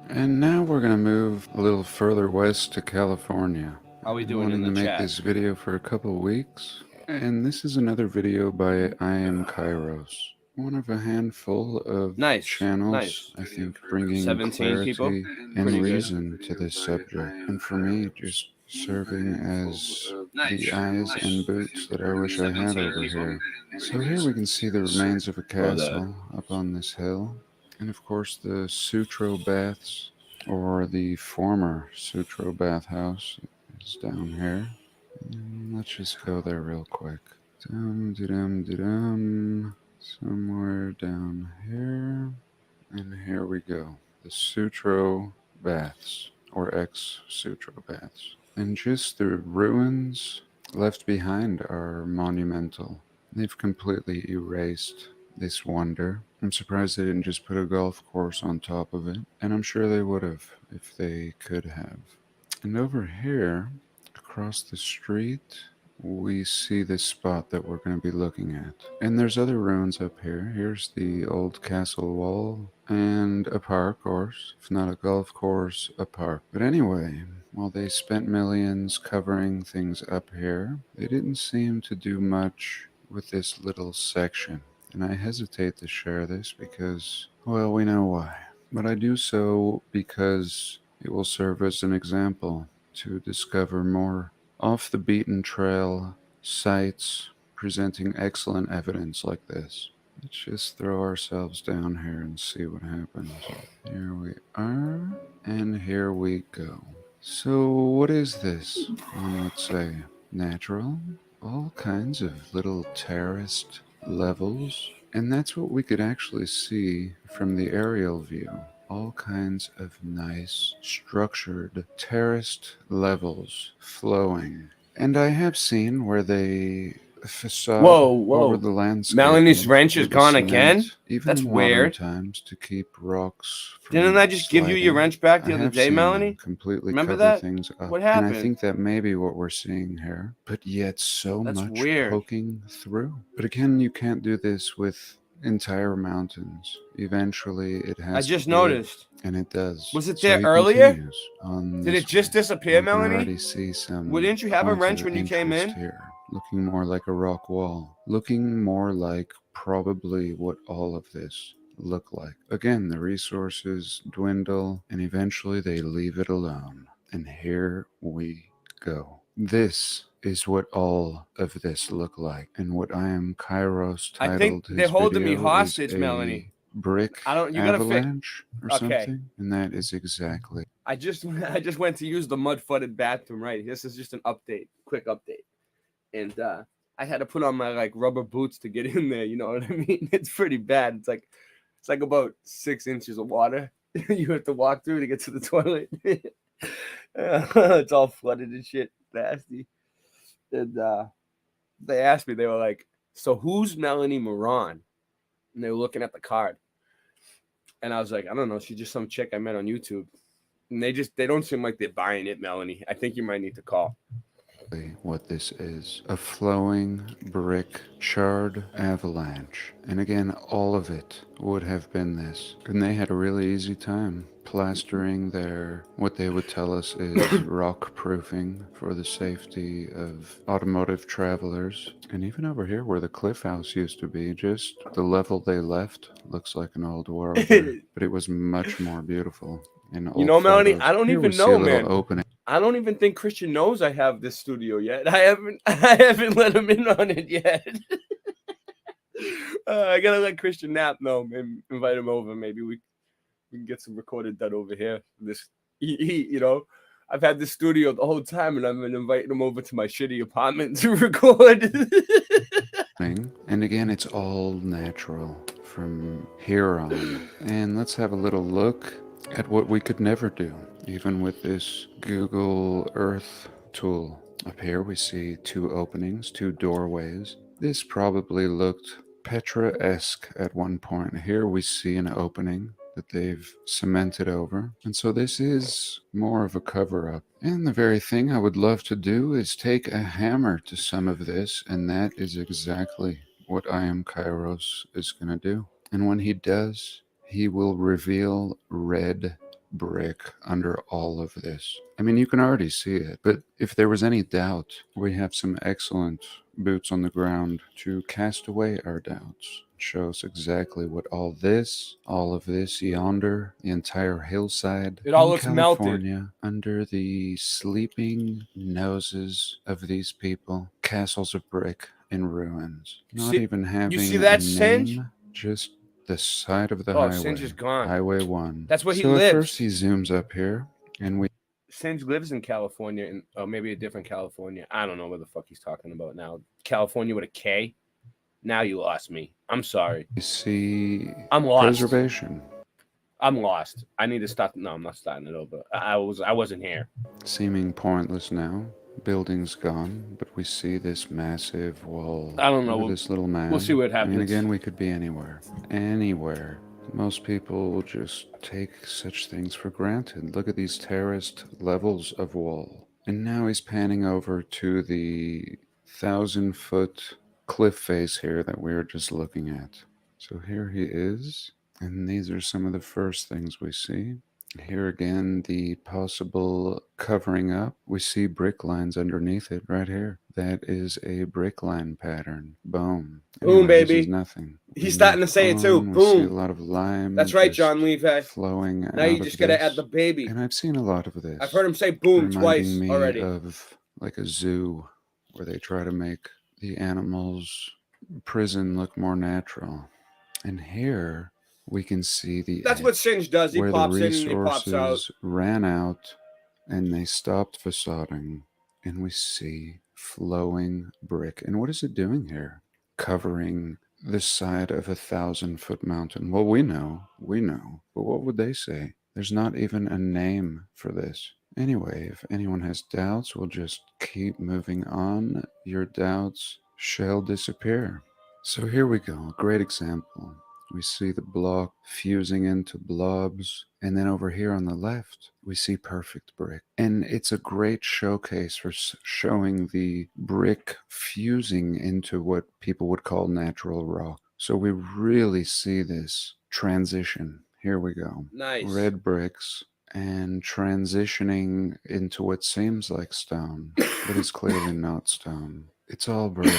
Speaker 5: And now we're going to move a little further west to California.
Speaker 21: How are we doing in the
Speaker 5: chat? I've been wanting to make this video for a couple of weeks, and this is another video by I Am Kairos. One of a handful of channels, I think, bringing
Speaker 21: 17
Speaker 5: clarity
Speaker 21: people.
Speaker 5: and
Speaker 21: Pretty
Speaker 5: reason to this subject. And for me, just serving as the eyes and boots that I wish I had over here. So here we can see the remains of a castle up on this hill. And of course the Sutro Baths, or the former Sutro Bathhouse, is down here. And let's just go there real quick. Somewhere down here, and here we go. The Sutro Baths, or ex-Sutro Baths. And just the ruins left behind are monumental. They've completely erased this wonder. I'm surprised they didn't just put a golf course on top of it, and I'm sure they would have if they could have. And over here, across the street, we see this spot that we're going to be looking at. And there's other ruins up here. Here's the old castle wall and a park course. If not a golf course, a park. But anyway, while they spent millions covering things up here, they didn't seem to do much with this little section. And I hesitate to share this because, well, we know why. But I do so because it will serve as an example to discover more off the beaten trail sites presenting excellent evidence like this. Let's just throw ourselves down here and see what happens. Here we are, and here we go. So what is this? Let's say natural, all kinds of little terraced levels, and that's what we could actually see from the aerial view. All kinds of nice, structured, terraced levels flowing. And I have seen where they facade over the landscape.
Speaker 21: Melanie's wrench is gone again?
Speaker 5: Even
Speaker 21: That's
Speaker 5: in
Speaker 21: weird.
Speaker 5: times to keep rocks from
Speaker 21: Didn't I just give you your
Speaker 5: sliding.
Speaker 21: wrench back the
Speaker 5: I
Speaker 21: other
Speaker 5: have
Speaker 21: day,
Speaker 5: seen
Speaker 21: Melanie?
Speaker 5: them completely
Speaker 21: Remember
Speaker 5: cover
Speaker 21: that?
Speaker 5: things up.
Speaker 21: What
Speaker 5: And
Speaker 21: happened?
Speaker 5: I think that may be what we're seeing here. But yet so
Speaker 21: That's
Speaker 5: much
Speaker 21: weird.
Speaker 5: poking through. But again, you can't do this with entire mountains. Eventually it has
Speaker 21: I
Speaker 5: to
Speaker 21: just
Speaker 5: be,
Speaker 21: noticed.
Speaker 5: and it does.
Speaker 21: Was it
Speaker 5: So
Speaker 21: there
Speaker 5: he
Speaker 21: earlier?
Speaker 5: continues on
Speaker 21: Did
Speaker 5: this
Speaker 21: it just
Speaker 5: way.
Speaker 21: disappear,
Speaker 5: We can
Speaker 21: Melanie?
Speaker 5: already see some
Speaker 21: Well, didn't you have a
Speaker 5: points
Speaker 21: wrench
Speaker 5: of
Speaker 21: when you came
Speaker 5: interest
Speaker 21: in?
Speaker 5: here, looking more like a rock wall, looking more like probably what all of this look like. Again, the resources dwindle and eventually they leave it alone. And here we go. This is what all of this look like, and what I Am Kairos titled
Speaker 21: I think they're
Speaker 5: his
Speaker 21: holding me
Speaker 5: video is
Speaker 21: hostage,
Speaker 5: a
Speaker 21: Melanie.
Speaker 5: brick
Speaker 21: I don't. You gotta fix.
Speaker 5: avalanche or
Speaker 21: Okay.
Speaker 5: something, and that is exactly.
Speaker 21: I just went to use the mud-flooded bathroom. Right. This is just an update, quick update, and I had to put on my like rubber boots to get in there. You know what I mean? It's pretty bad. It's like about 6 inches of water you have to walk through to get to the toilet. It's all flooded and shit, nasty. And they asked me, they were like, "So who's Melanie Moran?" And they were looking at the card, and I was like, "I don't know. She's just some chick I met on YouTube." And they don't seem like they're buying it, Melanie. I think you might need to call.
Speaker 5: What this is, a flowing brick charred avalanche. And again, all of it would have been this. And they had a really easy time plastering their, what they would tell us is rock proofing for the safety of automotive travelers. And even over here where the cliff house used to be, just the level they left looks like an old world, but it was much more beautiful.
Speaker 21: You know, Melanie, I don't even know, man.
Speaker 5: Opening.
Speaker 21: I don't even think Christian knows I have this studio yet. I haven't let him in on it yet. I gotta let Christian Knapp know and invite him over. Maybe we can get some recording done over here. You know, I've had this studio the whole time, and I've been inviting him over to my shitty apartment to record.
Speaker 5: And again, it's all natural from here on. And let's have a little look at what we could never do, even with this Google Earth tool. Up here we see two openings, two doorways. This probably looked Petra-esque at one point. Here we see an opening that they've cemented over. And so this is more of a cover-up. And the very thing I would love to do is take a hammer to some of this, and that is exactly what I Am Kairos is going to do. And when he does, he will reveal red brick under all of this. I mean, you can already see it, but if there was any doubt, we have some excellent boots on the ground to cast away our doubts. Show us exactly what all of this yonder, the entire hillside,
Speaker 21: it all
Speaker 5: in
Speaker 21: looks
Speaker 5: California,
Speaker 21: melted
Speaker 5: under the sleeping noses of these people, castles of brick in ruins, not even having
Speaker 21: you see that
Speaker 5: a
Speaker 21: Singe?
Speaker 5: name, just the side of the
Speaker 21: Oh,
Speaker 5: highway.
Speaker 21: Singe is gone.
Speaker 5: Highway 1.
Speaker 21: That's where he
Speaker 5: so
Speaker 21: lives.
Speaker 5: At first he zooms up here, and we
Speaker 21: Singe lives in California, or maybe a different California. I don't know what the fuck he's talking about now. California with a K. Now you lost me. I'm sorry.
Speaker 5: see
Speaker 21: I'm lost.
Speaker 5: preservation.
Speaker 21: I'm lost. I need to stop. No, I'm not starting it over. I wasn't here.
Speaker 5: Seeming pointless now. Building's gone, but we see this massive wall.
Speaker 21: I don't know.
Speaker 5: Look at this little man.
Speaker 21: We'll see what happens.
Speaker 5: I mean, again, we could be anywhere. Anywhere. Most people will just take such things for granted. Look at these terraced levels of wall. And now he's panning over to the 1,000-foot cliff face here that we were just looking at. So here he is. And these are some of the first things we see. Here again, the possible covering up. We see brick lines underneath it right here. That is a brick line pattern. Boom.
Speaker 21: Boom, baby.
Speaker 5: This is nothing.
Speaker 21: He's starting to say it too.
Speaker 5: We
Speaker 21: Boom.
Speaker 5: see a lot of lime.
Speaker 21: That's right,
Speaker 5: just
Speaker 21: John Levi.
Speaker 5: flowing
Speaker 21: Now
Speaker 5: out
Speaker 21: you
Speaker 5: of
Speaker 21: just gotta
Speaker 5: this.
Speaker 21: add the baby.
Speaker 5: And I've seen a lot of this.
Speaker 21: I've heard him say boom
Speaker 5: Reminding
Speaker 21: twice
Speaker 5: me
Speaker 21: already.
Speaker 5: Of like a zoo where they try to make the animals' prison look more natural. And here we can see the
Speaker 21: That's what Singe does. He
Speaker 5: where
Speaker 21: pops
Speaker 5: the
Speaker 21: in and he pops out.
Speaker 5: resources ran out and they stopped facading, and we see flowing brick. And what is it doing here? Covering the side of a 1,000-foot mountain. Well, we know, but what would they say? There's not even a name for this. Anyway, if anyone has doubts, we'll just keep moving on. Your doubts shall disappear. So here we go, a great example. We see the block fusing into blobs. And then over here on the left, we see perfect brick. And it's a great showcase for showing the brick fusing into what people would call natural rock. So we really see this transition. Here we go.
Speaker 21: Nice.
Speaker 5: Red bricks and transitioning into what seems like stone, but it's clearly not stone. It's all brick.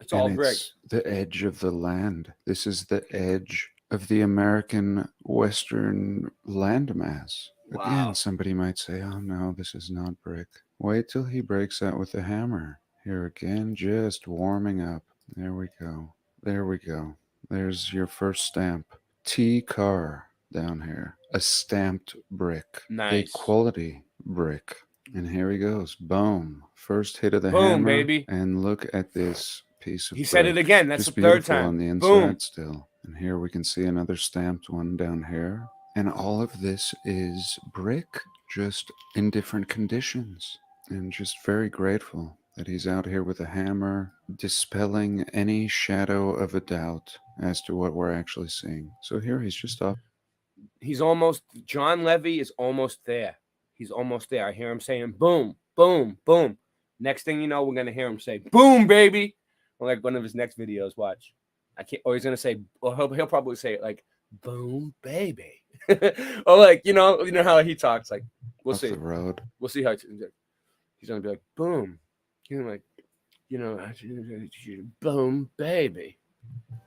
Speaker 21: It's all
Speaker 5: And
Speaker 21: brick.
Speaker 5: It's the edge of the land. This is the edge of the American Western landmass.
Speaker 21: Wow.
Speaker 5: Again, somebody might say, oh no, this is not brick. Wait till he breaks out with the hammer. Here again, just warming up. There we go. There we go. There's your first stamp. T-Car down here. A stamped brick.
Speaker 21: Nice.
Speaker 5: A quality brick. And here he goes. Boom. First hit of the
Speaker 21: Boom,
Speaker 5: hammer.
Speaker 21: baby.
Speaker 5: And look at this piece of
Speaker 21: He said
Speaker 5: brick.
Speaker 21: it again. That's
Speaker 5: Just
Speaker 21: the third
Speaker 5: beautiful
Speaker 21: time.
Speaker 5: on the inside
Speaker 21: Boom.
Speaker 5: still. And here we can see another stamped one down here. And all of this is brick just in different conditions. And just very grateful that he's out here with a hammer, dispelling any shadow of a doubt as to what we're actually seeing. So here he's just off.
Speaker 21: He's almost, John Levy is almost there. He's almost there. I hear him saying, boom, boom, boom. Next thing you know, we're going to hear him say, boom, baby. Or like one of his next videos, watch. I can't, or he's going to say, or he'll probably say it like, boom, baby. Or like, you know how he talks, like, we'll see.
Speaker 5: The road.
Speaker 21: We'll see how he's going to be like, boom. Like, boom, baby.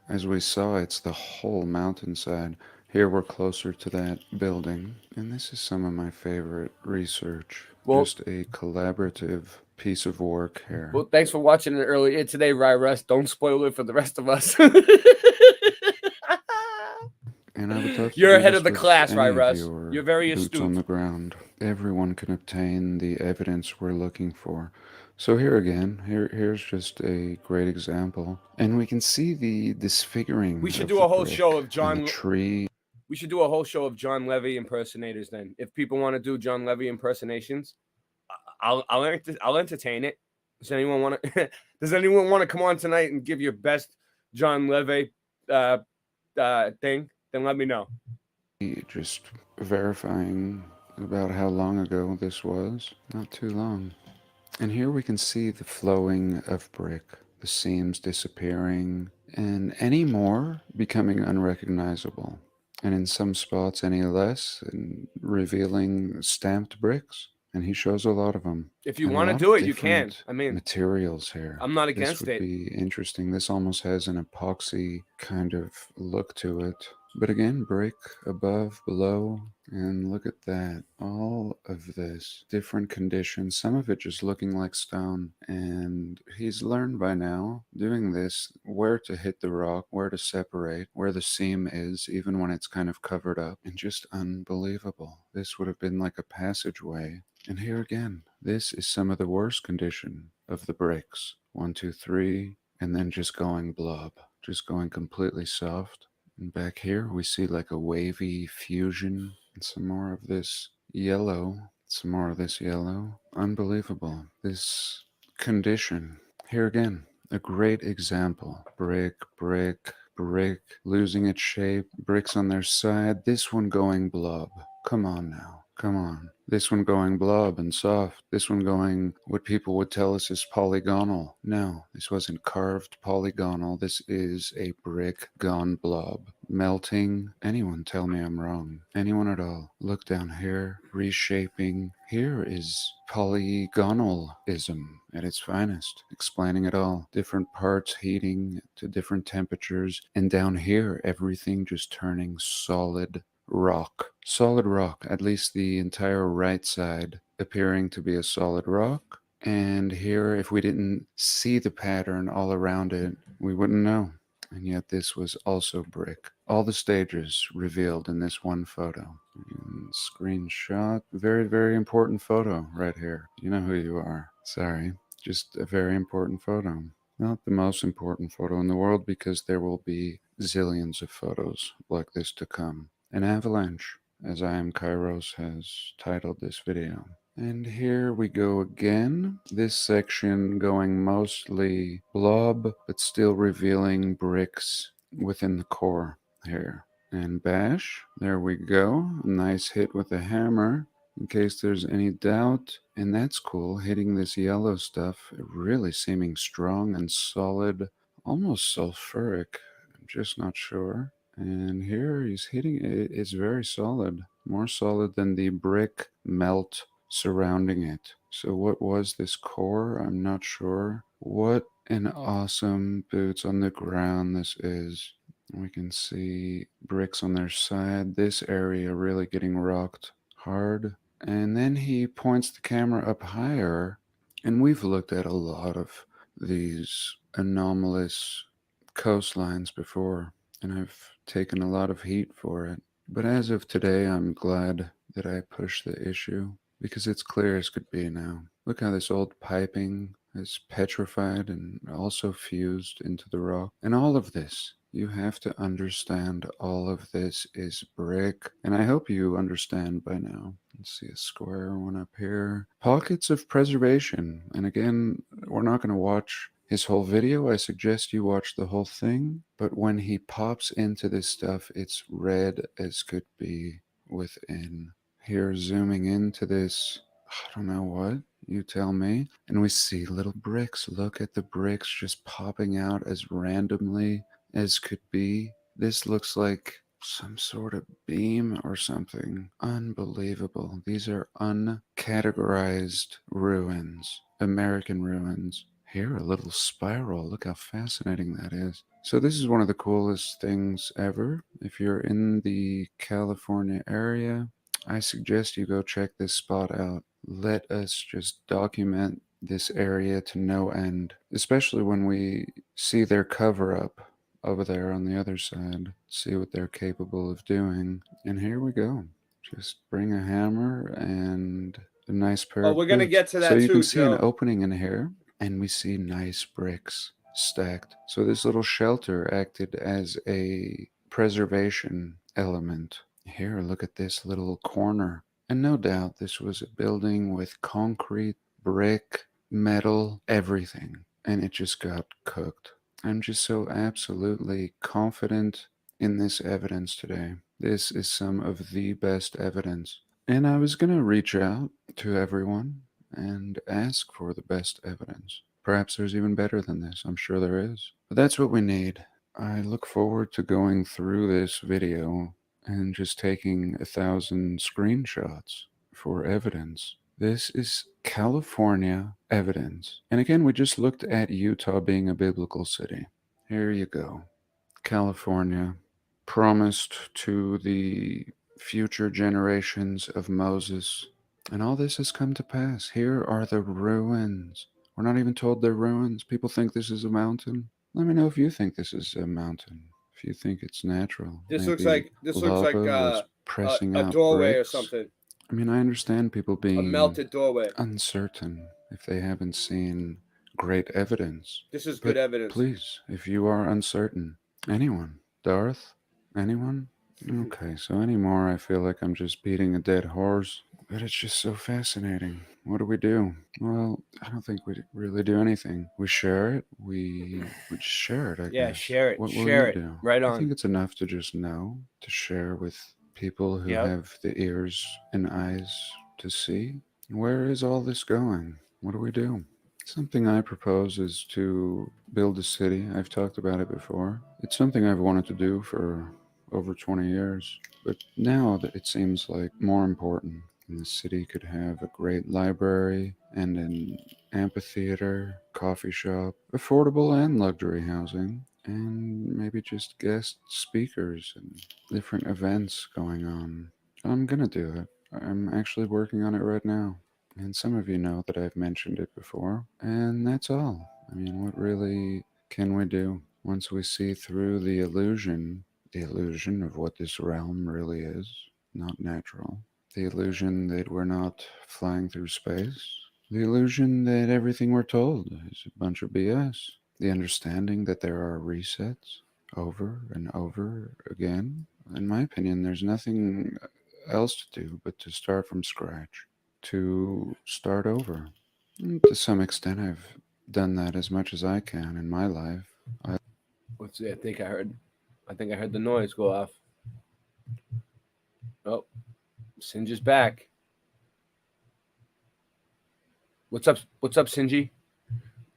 Speaker 5: As we saw, it's the whole mountainside. Here we're closer to that building, and this is some of my favorite research.
Speaker 21: Well,
Speaker 5: just a collaborative piece of work here.
Speaker 21: Well, thanks for watching it earlier today, Russ. Don't spoil it for the rest of us.
Speaker 5: And I would love to
Speaker 21: You're
Speaker 5: do
Speaker 21: ahead
Speaker 5: this
Speaker 21: of the
Speaker 5: with
Speaker 21: class,
Speaker 5: any of
Speaker 21: Russ.
Speaker 5: your
Speaker 21: You're very
Speaker 5: boots
Speaker 21: astute.
Speaker 5: on the ground. Everyone can obtain the evidence we're looking for. So here again, here's just a great example, and we can see the disfiguring.
Speaker 21: We should
Speaker 5: of
Speaker 21: do
Speaker 5: the
Speaker 21: a whole
Speaker 5: brick
Speaker 21: show of
Speaker 5: and
Speaker 21: John.
Speaker 5: the tree.
Speaker 21: We should do a whole show of John Levy impersonators. Then, if people want to do John Levy impersonations, I'll entertain it. Does anyone want to? Does anyone want to come on tonight and give your best John Levy thing? Then let me know.
Speaker 5: Just verifying about how long ago this was. Not too long. And here we can see the flowing of brick, the seams disappearing, and any more becoming unrecognizable. And in some spots, any less, and revealing stamped bricks. And he shows a lot of them.
Speaker 21: If you
Speaker 5: And a
Speaker 21: want to
Speaker 5: lot
Speaker 21: do
Speaker 5: of
Speaker 21: it, you can.
Speaker 5: different
Speaker 21: I mean,
Speaker 5: materials here.
Speaker 21: I'm not against
Speaker 5: this would
Speaker 21: it.
Speaker 5: be interesting. This almost has an epoxy kind of look to it. But again, brick above, below, and look at that. All of this, different conditions, some of it just looking like stone. And he's learned by now, doing this, where to hit the rock, where to separate, where the seam is, even when it's kind of covered up. And just unbelievable. This would have been like a passageway. And here again, this is some of the worst condition of the bricks. 1, 2, 3, and then just going blob, just going completely soft. And back here we see like a wavy fusion and some more of this yellow, some more of this yellow. Unbelievable. This condition. Here again, a great example. Brick, brick, brick, losing its shape, bricks on their side. This one going blob. Come on now. Come on. This one going blob and soft. This one going what people would tell us is polygonal. No, this wasn't carved polygonal. This is a brick gone blob. Melting. Anyone tell me I'm wrong. Anyone at all. Look down here. Reshaping. Here is polygonalism at its finest. Explaining it all. Different parts heating to different temperatures. And down here, everything just turning solid rock. Solid rock, at least the entire right side appearing to be a solid rock. And here, if we didn't see the pattern all around it, we wouldn't know. And yet this was also brick. All the stages revealed in this one photo. And screenshot. Very, very important photo right here. You know who you are. Sorry. Just a very important photo. Not the most important photo in the world, because there will be zillions of photos like this to come. An avalanche, as I Am Kairos has titled this video. And here we go again. This section going mostly blob, but still revealing bricks within the core here. And bash, there we go. A nice hit with a hammer, in case there's any doubt. And that's cool, hitting this yellow stuff, really seeming strong and solid, almost sulfuric. I'm just not sure. And here he's hitting it. It's very solid, more solid than the brick melt surrounding it. So what was this core? I'm not sure. What an awesome boots on the ground this is. We can see bricks on their side. This area really getting rocked hard. And then he points the camera up higher. And we've looked at a lot of these anomalous coastlines before. And I've taken a lot of heat for it. But as of today, I'm glad that I pushed the issue, because it's clear as could be now. Look how this old piping is petrified and also fused into the rock. And all of this, you have to understand, all of this is brick. And I hope you understand by now. Let's see a square one up here. Pockets of preservation. And again, we're not going to watch his whole video. I suggest you watch the whole thing. But when he pops into this stuff, it's red as could be within. Here, zooming into this, I don't know what, you tell me. And we see little bricks. Look at the bricks just popping out as randomly as could be. This looks like some sort of beam or something. Unbelievable. These are uncategorized ruins, American ruins. Here, a little spiral. Look how fascinating that is. So this is one of the coolest things ever. If you're in the California area, I suggest you go check this spot out. Let us just document this area to no end, especially when we see their cover-up over there on the other side, see what they're capable of doing. And here we go. Just bring a hammer and a nice pair of
Speaker 21: we're going to
Speaker 5: boots.
Speaker 21: get to that
Speaker 5: so you
Speaker 21: too,
Speaker 5: can see
Speaker 21: Joe.
Speaker 5: an opening in here, and we see nice bricks stacked. So this little shelter acted as a preservation element. Here, look at this little corner. And no doubt this was a building with concrete, brick, metal, everything. And it just got cooked. I'm just so absolutely confident in this evidence today. This is some of the best evidence. And I was going to reach out to everyone and ask for the best evidence. Perhaps there's even better than this. I'm sure there is. But that's what we need. I look forward to going through this video and just taking 1,000 screenshots for evidence. This is California evidence. And again, we just looked at Utah being a biblical city. Here you go. California, promised to the future generations of Moses. And all this has come to pass. Here are the ruins. We're not even told they're ruins. People think this is a mountain. Let me know if you think this is a mountain. If you think it's natural.
Speaker 21: This
Speaker 5: Maybe
Speaker 21: looks like
Speaker 5: pressing
Speaker 21: a
Speaker 5: out
Speaker 21: doorway
Speaker 5: bricks.
Speaker 21: or something.
Speaker 5: I mean, I understand people being
Speaker 21: A melted doorway.
Speaker 5: uncertain if they haven't seen great evidence.
Speaker 21: This is
Speaker 5: But
Speaker 21: good evidence.
Speaker 5: Please, if you are uncertain, anyone, Darth, anyone? Okay, so anymore, I feel like I'm just beating a dead horse. But it's just so fascinating. What do we do? Well, I don't think we really do anything. We share it. We just share it, I
Speaker 21: Yeah,
Speaker 5: guess.
Speaker 21: share it.
Speaker 5: What will
Speaker 21: Share
Speaker 5: you
Speaker 21: it.
Speaker 5: do?
Speaker 21: Right
Speaker 5: I
Speaker 21: on.
Speaker 5: think it's enough to just know, to share with people who
Speaker 21: Yep.
Speaker 5: have the ears and eyes to see. Where is all this going? What do we do? Something I propose is to build a city. I've talked about it before. It's something I've wanted to do for over 20 years. But now that it seems like more important. And the city could have a great library and an amphitheater, coffee shop, affordable and luxury housing, and maybe just guest speakers and different events going on. I'm gonna do it. I'm actually working on it right now. And some of you know that I've mentioned it before. And that's all. I mean, what really can we do once we see through the illusion of what this realm really is, not natural? The illusion that we're not flying through space. The illusion that everything we're told is a bunch of BS. The understanding that there are resets over and over again. In my opinion, there's nothing else to do but to start from scratch. To start over. And to some extent, I've done that as much as I can in my life.
Speaker 21: What's it? I think I heard the noise go off. Oh. Singe is back. What's up, Sinji?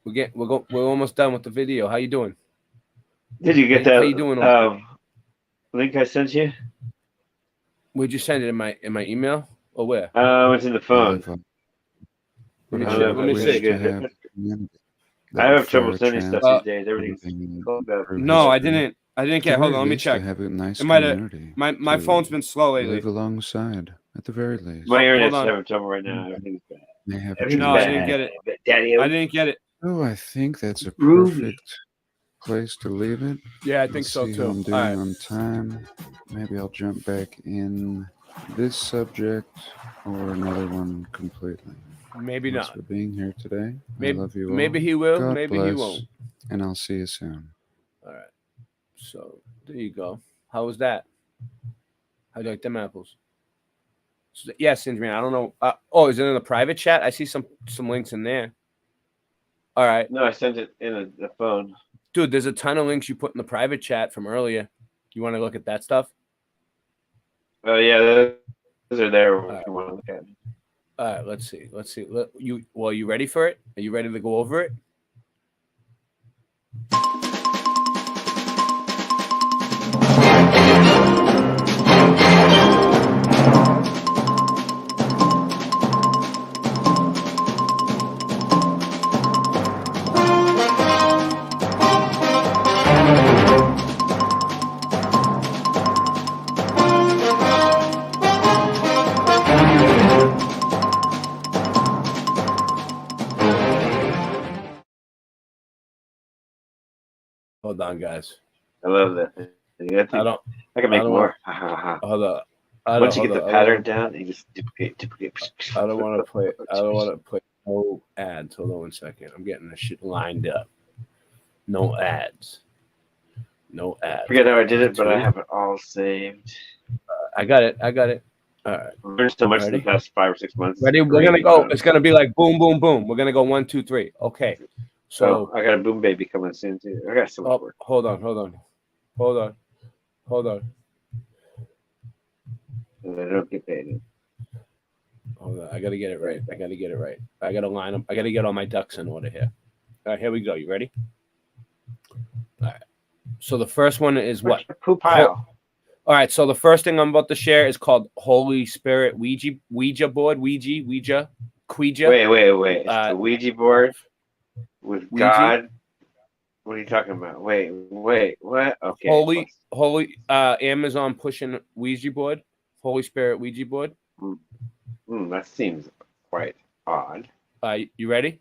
Speaker 21: We're almost done with the video. How you doing?
Speaker 23: Did you get that?
Speaker 21: How you doing?
Speaker 23: Link I sent you?
Speaker 21: Where'd you send it? In my email or where?
Speaker 23: It's in the phone.
Speaker 21: Let me see.
Speaker 23: I have trouble sending stuff these days. Everything's clogged up.
Speaker 21: No, I didn't get. Hold on, let me check.
Speaker 5: Have a nice
Speaker 21: It might
Speaker 5: community.
Speaker 21: my phone's been slow lately.
Speaker 5: Live alongside, at the very least.
Speaker 23: My internet's having trouble right now. Everything's bad.
Speaker 5: They have
Speaker 21: No, I didn't get it.
Speaker 23: Daddy,
Speaker 21: I didn't get it.
Speaker 5: Oh, I think that's a
Speaker 23: Groovy.
Speaker 5: perfect place to leave it.
Speaker 21: Yeah, I think
Speaker 5: Let's
Speaker 21: so
Speaker 5: see
Speaker 21: too.
Speaker 5: how I'm doing
Speaker 21: All right.
Speaker 5: on time. Maybe I'll jump back in this subject or another one completely.
Speaker 21: Maybe
Speaker 5: Thanks
Speaker 21: not.
Speaker 5: for being here today.
Speaker 21: Maybe,
Speaker 5: I love you all.
Speaker 21: maybe he will.
Speaker 5: God
Speaker 21: Maybe he
Speaker 5: bless,
Speaker 21: won't.
Speaker 5: And I'll see you soon.
Speaker 21: All right. So there you go. How was that? How do you like them apples? So, yes, Adrian. I don't know. Oh, is it in the private chat? I see some links in there. All right.
Speaker 23: No, I sent it in the phone.
Speaker 21: Dude, there's a ton of links you put in the private chat from earlier. You want to look at that stuff?
Speaker 23: Oh yeah, those are there. If you want to look at it.
Speaker 21: All right. Let's see. Are you ready for it? Are you ready to go over it? Hold on, guys.
Speaker 23: I love that. I can make more.
Speaker 21: Hold on.
Speaker 23: Once you get the pattern down, you just duplicate.
Speaker 21: I don't want to play. I don't want to play no ads. Hold on 1 second. I'm getting this shit lined up. No ads. No ads.
Speaker 23: Forget how I did it, but I have it all saved.
Speaker 21: I got it. All right.
Speaker 23: I've learned so much in the past 5 or 6 months.
Speaker 21: Ready? We're gonna go. It's gonna be like boom, boom, boom. We're gonna go 1, 2, 3. Okay. So
Speaker 23: I got a boom baby coming soon too. I got so much work.
Speaker 21: Hold on.
Speaker 23: And I don't get paid.
Speaker 21: Hold on. I gotta get it right. I gotta line up. I gotta get all my ducks in order here. All right, here we go. You ready? All right. So the first one is what?
Speaker 23: Poop pile.
Speaker 21: All right. So the first thing I'm about to share is called Holy Spirit Ouija board. Ouija.
Speaker 23: Wait. It's the Ouija board with
Speaker 21: Ouija?
Speaker 23: God. What are you talking about? Wait. What? Okay.
Speaker 21: Holy. Amazon pushing Ouija board. Holy Spirit Ouija board.
Speaker 23: That seems quite odd.
Speaker 21: You ready?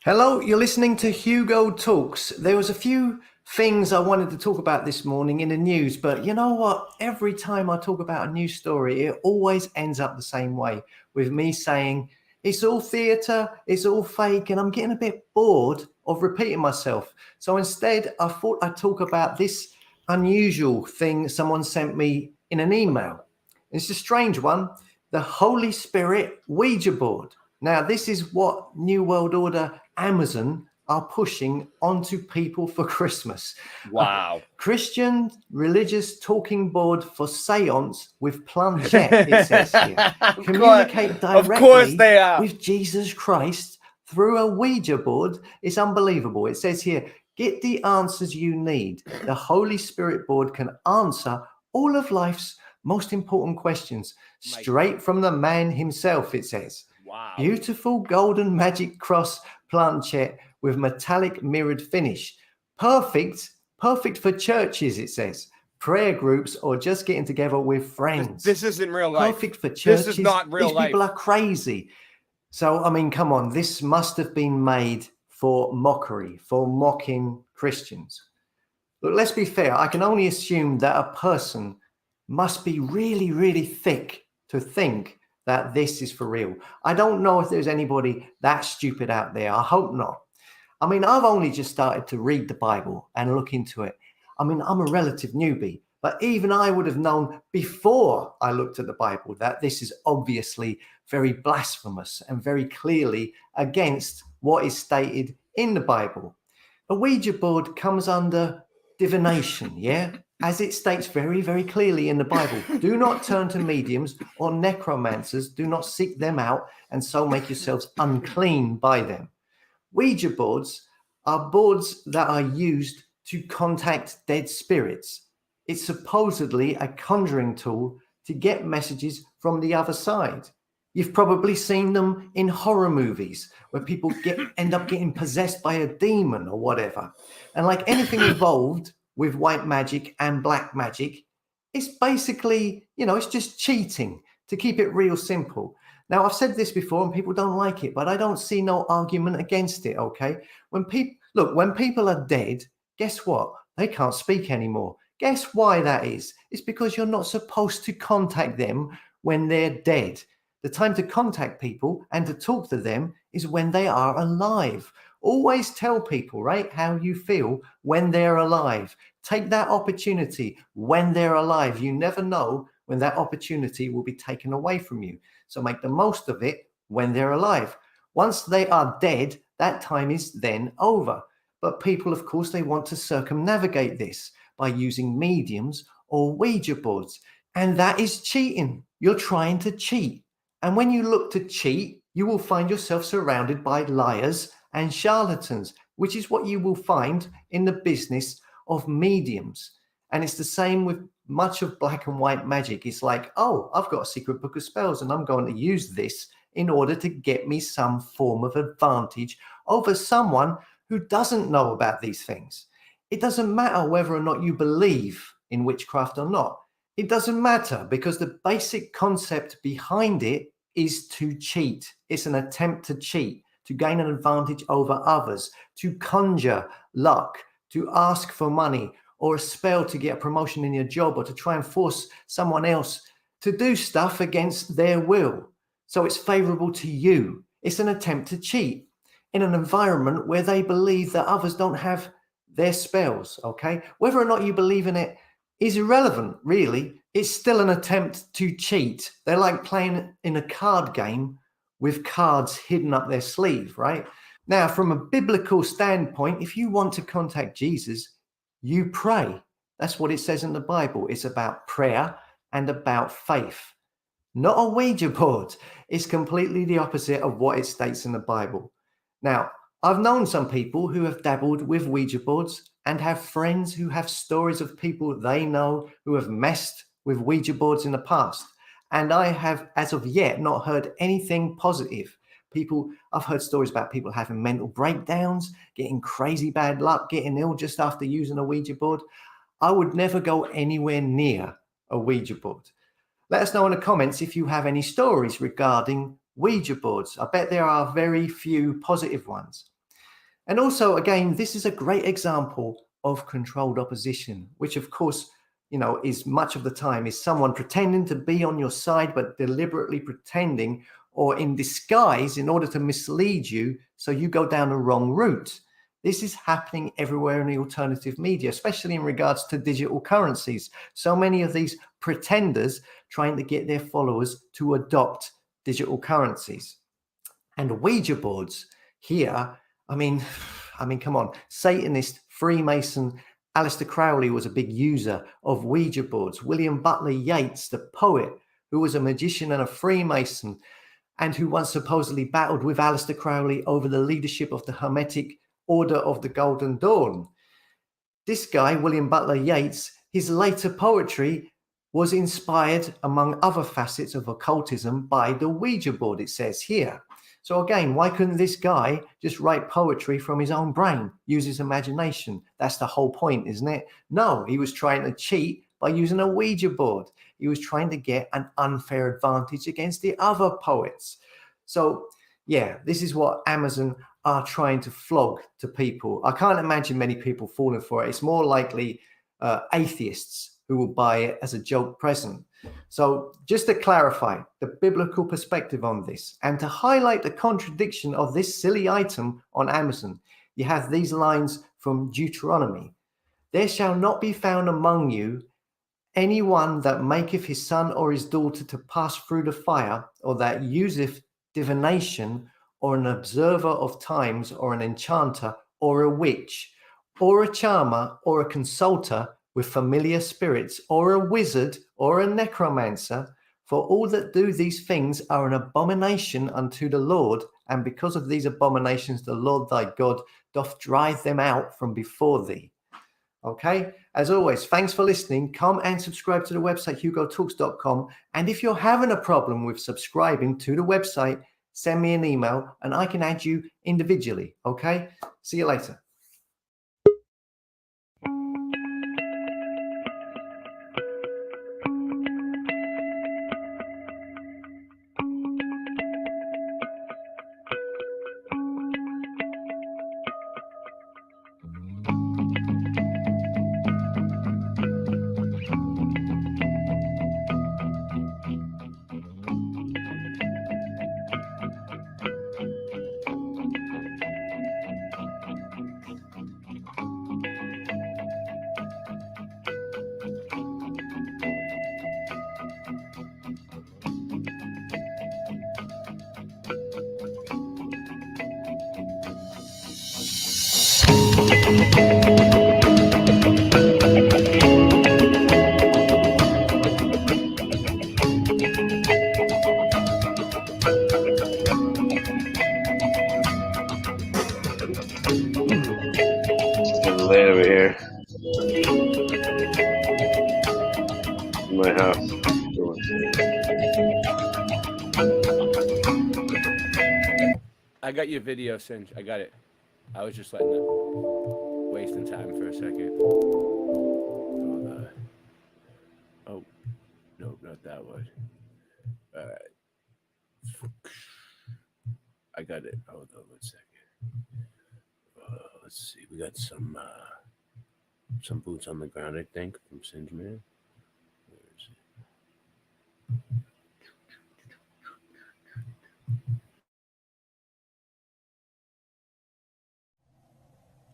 Speaker 6: Hello, you're listening to Hugo Talks. There was a few things I wanted to talk about this morning in the news, but you know what? Every time I talk about a news story, it always ends up the same way, with me saying, it's all theatre, it's all fake, and I'm getting a bit bored of repeating myself. So instead, I thought I'd talk about this unusual thing someone sent me in an email. It's a strange one, the Holy Spirit Ouija board. Now, this is what New World Order Amazon are pushing onto people for Christmas.
Speaker 21: Wow.
Speaker 6: A Christian religious talking board for seance with planchette, it says here. Communicate directly with Jesus Christ through a Ouija board. It's unbelievable. It says here, get the answers you need. The Holy Spirit board can answer all of life's most important questions straight from the man himself, it says.
Speaker 21: Wow.
Speaker 6: Beautiful golden magic cross planchette with metallic mirrored finish. Perfect for churches, it says. Prayer groups or just getting together with friends.
Speaker 21: This isn't real life.
Speaker 6: Perfect for churches.
Speaker 21: This is not real
Speaker 6: These
Speaker 21: life.
Speaker 6: people are crazy. So, I mean, come on. This must have been made for mockery, for mocking Christians. Look, let's be fair. I can only assume that a person must be really, really thick to think that this is for real. I don't know if there's anybody that stupid out there. I hope not. I mean, I've only just started to read the Bible and look into it. I mean, I'm a relative newbie, but even I would have known before I looked at the Bible that this is obviously very blasphemous and very clearly against what is stated in the Bible. A Ouija board comes under divination, yeah? As it states very, very clearly in the Bible, do not turn to mediums or necromancers. Do not seek them out and so make yourselves unclean by them. Ouija boards are boards that are used to contact dead spirits. It's supposedly a conjuring tool to get messages from the other side. You've probably seen them in horror movies where people end up getting possessed by a demon or whatever. And like anything involved with white magic and black magic, it's basically, it's just cheating, to keep it real simple. Now, I've said this before and people don't like it, but I don't see no argument against it, okay? When people are dead, guess what? They can't speak anymore. Guess why that is? It's because you're not supposed to contact them when they're dead. The time to contact people and to talk to them is when they are alive. Always tell people, right, how you feel when they're alive. Take that opportunity when they're alive. You never know when that opportunity will be taken away from you. So make the most of it when they're alive. Once they are dead, that time is then over. But people, of course, they want to circumnavigate this by using mediums or Ouija boards. And that is cheating. You're trying to cheat. And when you look to cheat, you will find yourself surrounded by liars and charlatans, which is what you will find in the business of mediums. And it's the same with much of black and white magic. It's like, oh, I've got a secret book of spells and I'm going to use this in order to get me some form of advantage over someone who doesn't know about these things. It doesn't matter whether or not you believe in witchcraft or not. It doesn't matter, because the basic concept behind it is to cheat. It's an attempt to cheat, to gain an advantage over others, to conjure luck, to ask for money or a spell to get a promotion in your job, or to try and force someone else to do stuff against their will. So it's favorable to you. It's an attempt to cheat in an environment where they believe that others don't have their spells, okay? Whether or not you believe in it is irrelevant, really. It's still an attempt to cheat. They're like playing in a card game with cards hidden up their sleeve, right? Now, from a biblical standpoint, if you want to contact Jesus, you pray. That's what it says in the Bible. It's about prayer and about faith. Not a Ouija board. It's completely the opposite of what it states in the Bible. Now, I've known some people who have dabbled with Ouija boards and have friends who have stories of people they know who have messed with Ouija boards in the past. And I have, as of yet, not heard anything positive. I've heard stories about people having mental breakdowns, getting crazy bad luck, getting ill just after using a Ouija board. I would never go anywhere near a Ouija board. Let us know in the comments if you have any stories regarding Ouija boards. I bet there are very few positive ones. And also, again, this is a great example of controlled opposition, which of course, is much of the time is someone pretending to be on your side, but deliberately pretending or in disguise in order to mislead you so you go down the wrong route. This is happening everywhere in the alternative media, especially in regards to digital currencies. So many of these pretenders trying to get their followers to adopt digital currencies. And Ouija boards here, I mean, come on. Satanist, Freemason, Aleister Crowley was a big user of Ouija boards. William Butler Yeats, the poet, who was a magician and a Freemason, and who once supposedly battled with Aleister Crowley over the leadership of the Hermetic Order of the Golden Dawn. This guy, William Butler Yeats, his later poetry was inspired, among other facets of occultism, by the Ouija board, it says here. So again, why couldn't this guy just write poetry from his own brain, use his imagination? That's the whole point, isn't it? No, he was trying to cheat by using a Ouija board. He was trying to get an unfair advantage against the other poets. So yeah, this is what Amazon are trying to flog to people. I can't imagine many people falling for it. It's more likely atheists who will buy it as a joke present. So just to clarify the biblical perspective on this and to highlight the contradiction of this silly item on Amazon, you have these lines from Deuteronomy. There shall not be found among you anyone that maketh his son or his daughter to pass through the fire, or that useth divination, or an observer of times, or an enchanter, or a witch, or a charmer, or a consulter with familiar spirits, or a wizard, or a necromancer. For all that do these things are an abomination unto the Lord, and because of these abominations the Lord thy God doth drive them out from before thee. Okay, as always, thanks for listening. Come and subscribe to the website hugotalks.com. And if you're having a problem with subscribing to the website, send me an email and I can add you individually. Okay, see you later.
Speaker 23: Late over here in my house.
Speaker 21: I got your video, Singe. I got it. I was just wasting time for a second. Oh, no, not that one. All right. I got it. Hold on 1 second. Let's see. We got some boots on the ground, I think, from Singe Man. Where is
Speaker 10: it?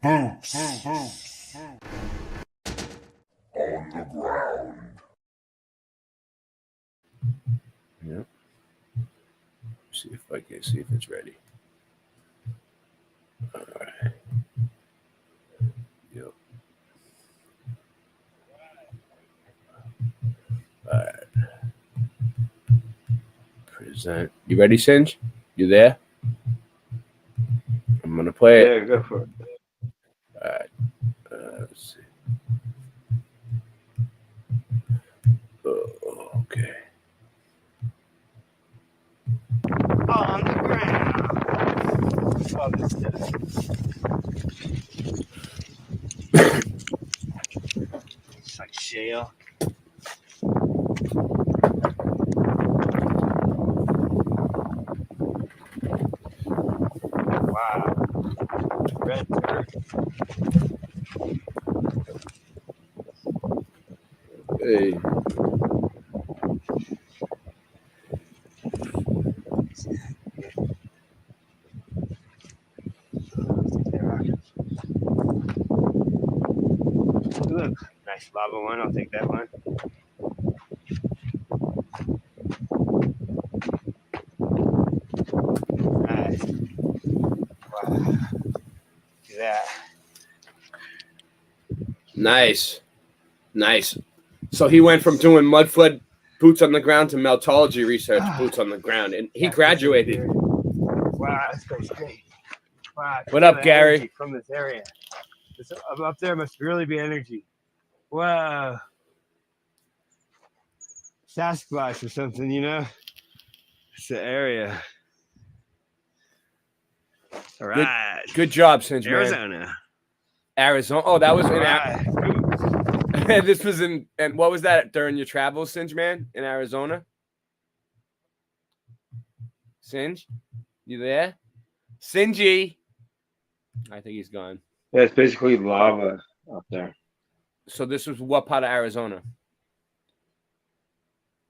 Speaker 10: Boots on the ground.
Speaker 21: Yep. See if I can see if it's ready. All right. Yep. All right. Present. You ready, Singe? You there? I'm gonna play it.
Speaker 23: Yeah, go for it.
Speaker 21: All right. Let's see. Oh, okay.
Speaker 1: On the ground. It's like shale. Wow. Red dirt.
Speaker 21: Hey.
Speaker 23: Look, nice lava one. I'll take that one. Nice. Wow. Look at that.
Speaker 21: Nice. Nice. So he went from doing mud flood boots on the ground to meltology research boots on the ground, and he graduated.
Speaker 23: Wow, that's great. Wow.
Speaker 21: What up, Gary?
Speaker 23: From this area. Up there must really be energy. Wow. Sasquatch or something, you know? It's the area. All right.
Speaker 21: Good job, Singe Man.
Speaker 23: Arizona.
Speaker 21: Arizona. Oh, that was in this was in, and what was that during your travels, Singe Man, in Arizona? Singe, you there? Singy. I think he's gone.
Speaker 23: Yeah, it's basically lava up there.
Speaker 21: So this was what part of Arizona?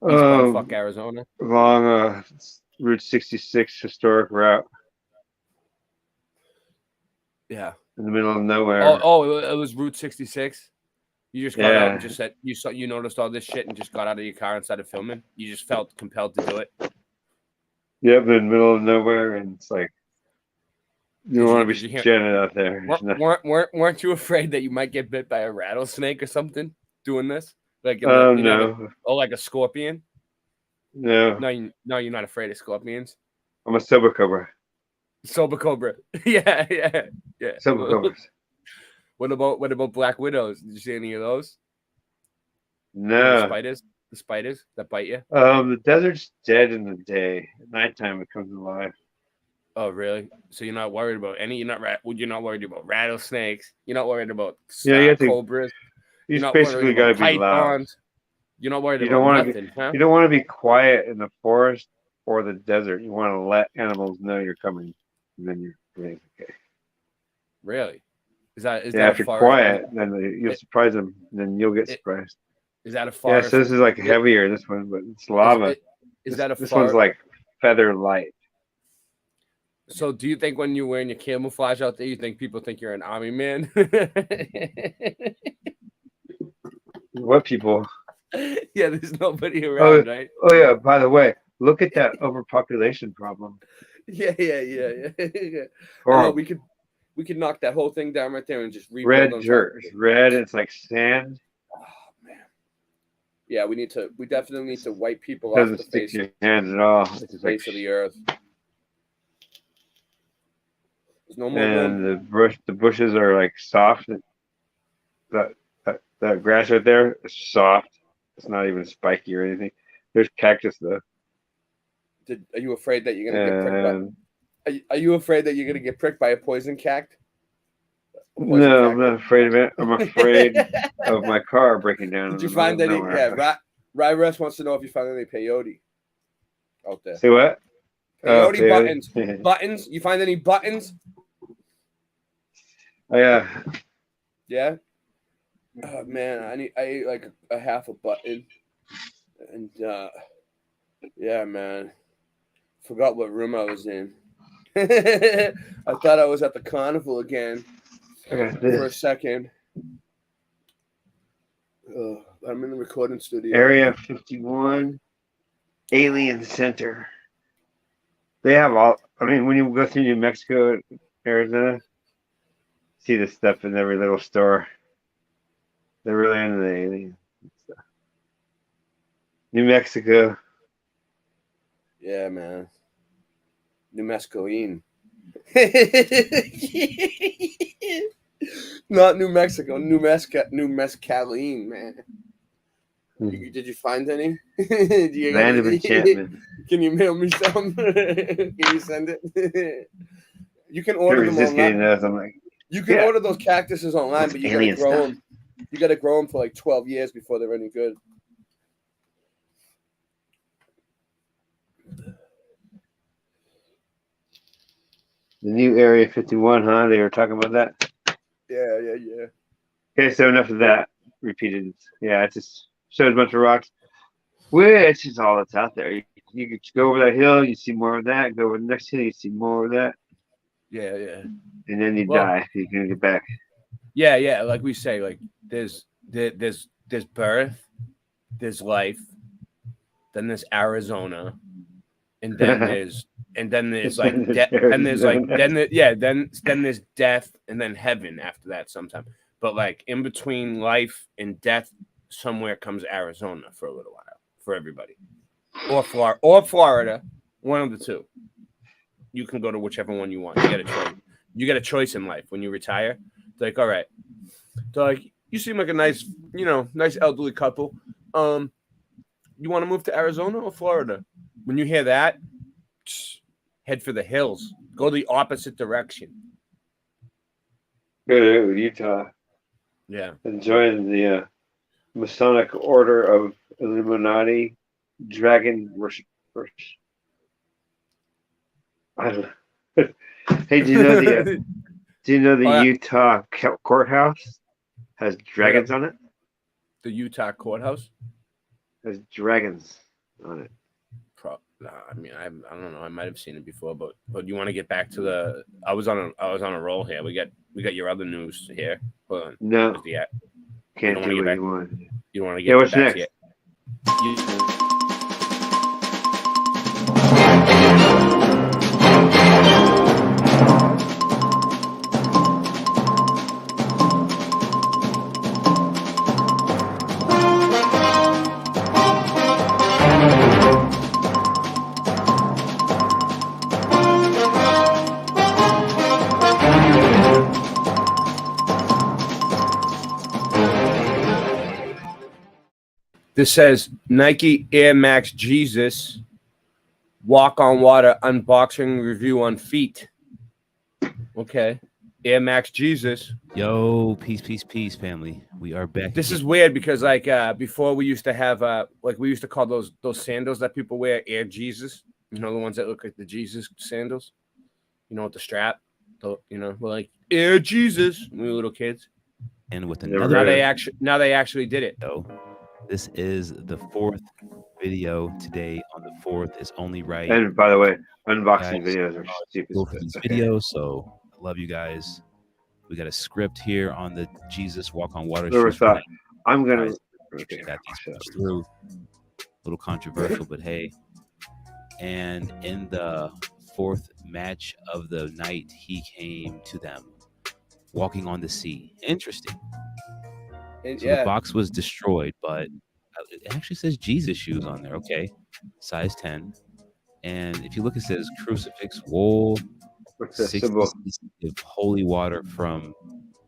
Speaker 21: Fuck Arizona.
Speaker 23: Along Route 66 historic route.
Speaker 21: Yeah.
Speaker 23: In the middle of nowhere.
Speaker 21: Oh, it was Route 66. You just got out and just said you noticed all this shit and just got out of your car and started filming. You just felt compelled to do it.
Speaker 23: Yep, in the middle of nowhere, and it's like you don't want to be jetting out there.
Speaker 21: Weren't you afraid that you might get bit by a rattlesnake or something doing this? Like
Speaker 23: no.
Speaker 21: Like a scorpion?
Speaker 23: No.
Speaker 21: No, you're not afraid of scorpions.
Speaker 23: I'm a sober cobra.
Speaker 21: Sober cobra. yeah.
Speaker 23: Sober cobras.
Speaker 21: What about black widows? Did you see any of those?
Speaker 23: No.
Speaker 21: The spiders that bite you?
Speaker 23: The desert's dead in the day. At nighttime it comes alive.
Speaker 21: Oh, really? So you're not worried about any? You're not worried about rattlesnakes. You're not worried about cobras.
Speaker 23: You basically got to be loud.
Speaker 21: You're not worried about nothing, huh?
Speaker 23: You don't want to be quiet in the forest or the desert. You want to let animals know you're coming, and then you're okay.
Speaker 21: Really? Is that
Speaker 23: if you're quiet, then you'll surprise them. Then you'll get surprised.
Speaker 21: Is that a forest?
Speaker 23: Yeah, so this is like heavier. This one, but it's lava. This one's like feather light.
Speaker 21: So, do you think when you're wearing your camouflage out there, you think people think you're an army man?
Speaker 23: What people?
Speaker 21: Yeah, there's nobody around, right?
Speaker 23: Oh yeah. By the way, look at that overpopulation problem.
Speaker 21: Yeah.
Speaker 23: Or
Speaker 21: we We could knock that whole thing down right there and just rebuild on
Speaker 23: Red dirt.
Speaker 21: top of
Speaker 23: It's
Speaker 21: it.
Speaker 23: red. It's like sand.
Speaker 21: Yeah, we definitely need to wipe people
Speaker 23: Doesn't
Speaker 21: off the
Speaker 23: stick
Speaker 21: face,
Speaker 23: to your hands at all. It's just
Speaker 21: face
Speaker 23: like,
Speaker 21: of the earth. There's no more
Speaker 23: and
Speaker 21: room.
Speaker 23: the bushes are like soft. That grass right there is soft. It's not even spiky or anything. There's cactus though.
Speaker 21: Are you afraid that you're gonna get pricked
Speaker 23: And
Speaker 21: by? Are you afraid that you're gonna get pricked by a poison cact?
Speaker 23: no, I'm not afraid of it. I'm afraid of my car breaking down.
Speaker 21: Did
Speaker 23: in
Speaker 21: you
Speaker 23: the
Speaker 21: find
Speaker 23: middle
Speaker 21: any?
Speaker 23: of nowhere.
Speaker 21: Yeah, Ryrus wants to know if you found any peyote out there.
Speaker 23: See what? Oh,
Speaker 21: Peyote buttons. Buttons. You find any buttons?
Speaker 23: Oh, yeah.
Speaker 21: Yeah. Oh, man, I ate like a half a button, and yeah, man, forgot what room I was in. I thought I was at the carnival again for a second. I'm in the recording studio.
Speaker 23: Area 51, Alien Center. They have all. I mean, when you go through New Mexico, Arizona, see this stuff in every little store. They're really into the alien stuff. New Mexico.
Speaker 21: Yeah, man. New Mescaline. Not New Mexico. New Mescaline, man. Did you find any?
Speaker 23: Land of Enchantment.
Speaker 21: Can you mail me some? Can you send it? You can order them
Speaker 23: Just getting
Speaker 21: online.
Speaker 23: those. I'm like,
Speaker 21: You can order those cactuses online, but you gotta
Speaker 23: alien
Speaker 21: grow
Speaker 23: stuff.
Speaker 21: them. You gotta grow them for like 12 years before they're any good.
Speaker 23: the new Area 51, huh? They were talking about that.
Speaker 21: Yeah.
Speaker 23: Okay, so enough of that repeated. Yeah, it just shows a bunch of rocks. Which is all that's out there. You could go over that hill, you see more of that. Go over the next hill, you see more of that.
Speaker 21: Yeah.
Speaker 23: And then you
Speaker 21: Well-
Speaker 23: die. You can get back.
Speaker 21: Yeah. Like we say, like there's birth, there's life, then there's Arizona, and then there's like then there's death, and then heaven after that sometime. But like in between life and death, somewhere comes Arizona for a little while for everybody, or Florida, one of the two. You can go to whichever one you want. You get a choice. You get a choice in life when you retire. It's like, all right, so like you seem like a nice elderly couple. You want to move to Arizona or Florida? When you hear that, head for the hills. Go the opposite direction.
Speaker 23: Go to Utah.
Speaker 21: Yeah.
Speaker 23: And join the Masonic Order of Illuminati Dragon Worshippers. I don't know. Hey, do you know the Utah courthouse has dragons on it?
Speaker 21: The Utah courthouse
Speaker 23: has dragons on it.
Speaker 21: I mean, I don't know. I might have seen it before, but you want to get back to the? I was on a roll here. We got your other news here. Hold on.
Speaker 23: No.
Speaker 21: Where's the at?
Speaker 23: Can't do what you want.
Speaker 21: You don't want to get
Speaker 23: Yeah, what's
Speaker 21: back
Speaker 23: next?
Speaker 21: This says Nike Air Max Jesus Walk on Water unboxing review on feet. Okay. Air Max Jesus.
Speaker 7: Yo, peace, family. We are back.
Speaker 21: This is weird because like before we used to have like we used to call those sandals that people wear Air Jesus. You know, the ones that look like the Jesus sandals. You know, with the strap. We're like Air Jesus when we were little kids.
Speaker 7: And with
Speaker 21: Now
Speaker 7: another
Speaker 21: they actually did it.
Speaker 7: This is the 4th video today. On the 4th is only right.
Speaker 23: And by the way, unboxing
Speaker 7: Guys,
Speaker 23: videos are stupid.
Speaker 7: go for these videos. So I love you guys. We got a script here on the Jesus Walk on Water.
Speaker 23: Never
Speaker 7: shoot.
Speaker 23: thought I'm gonna
Speaker 7: Check that through. A little controversial, but hey. And in the 4th match of the night, he came to them walking on the sea. Interesting.
Speaker 21: And,
Speaker 7: So
Speaker 21: yeah.
Speaker 7: the box was destroyed, but it actually says Jesus shoes on there. Okay, size 10. And if you look, it says crucifix, wool,
Speaker 23: What's the
Speaker 7: 60
Speaker 23: symbol?
Speaker 7: cc of holy water from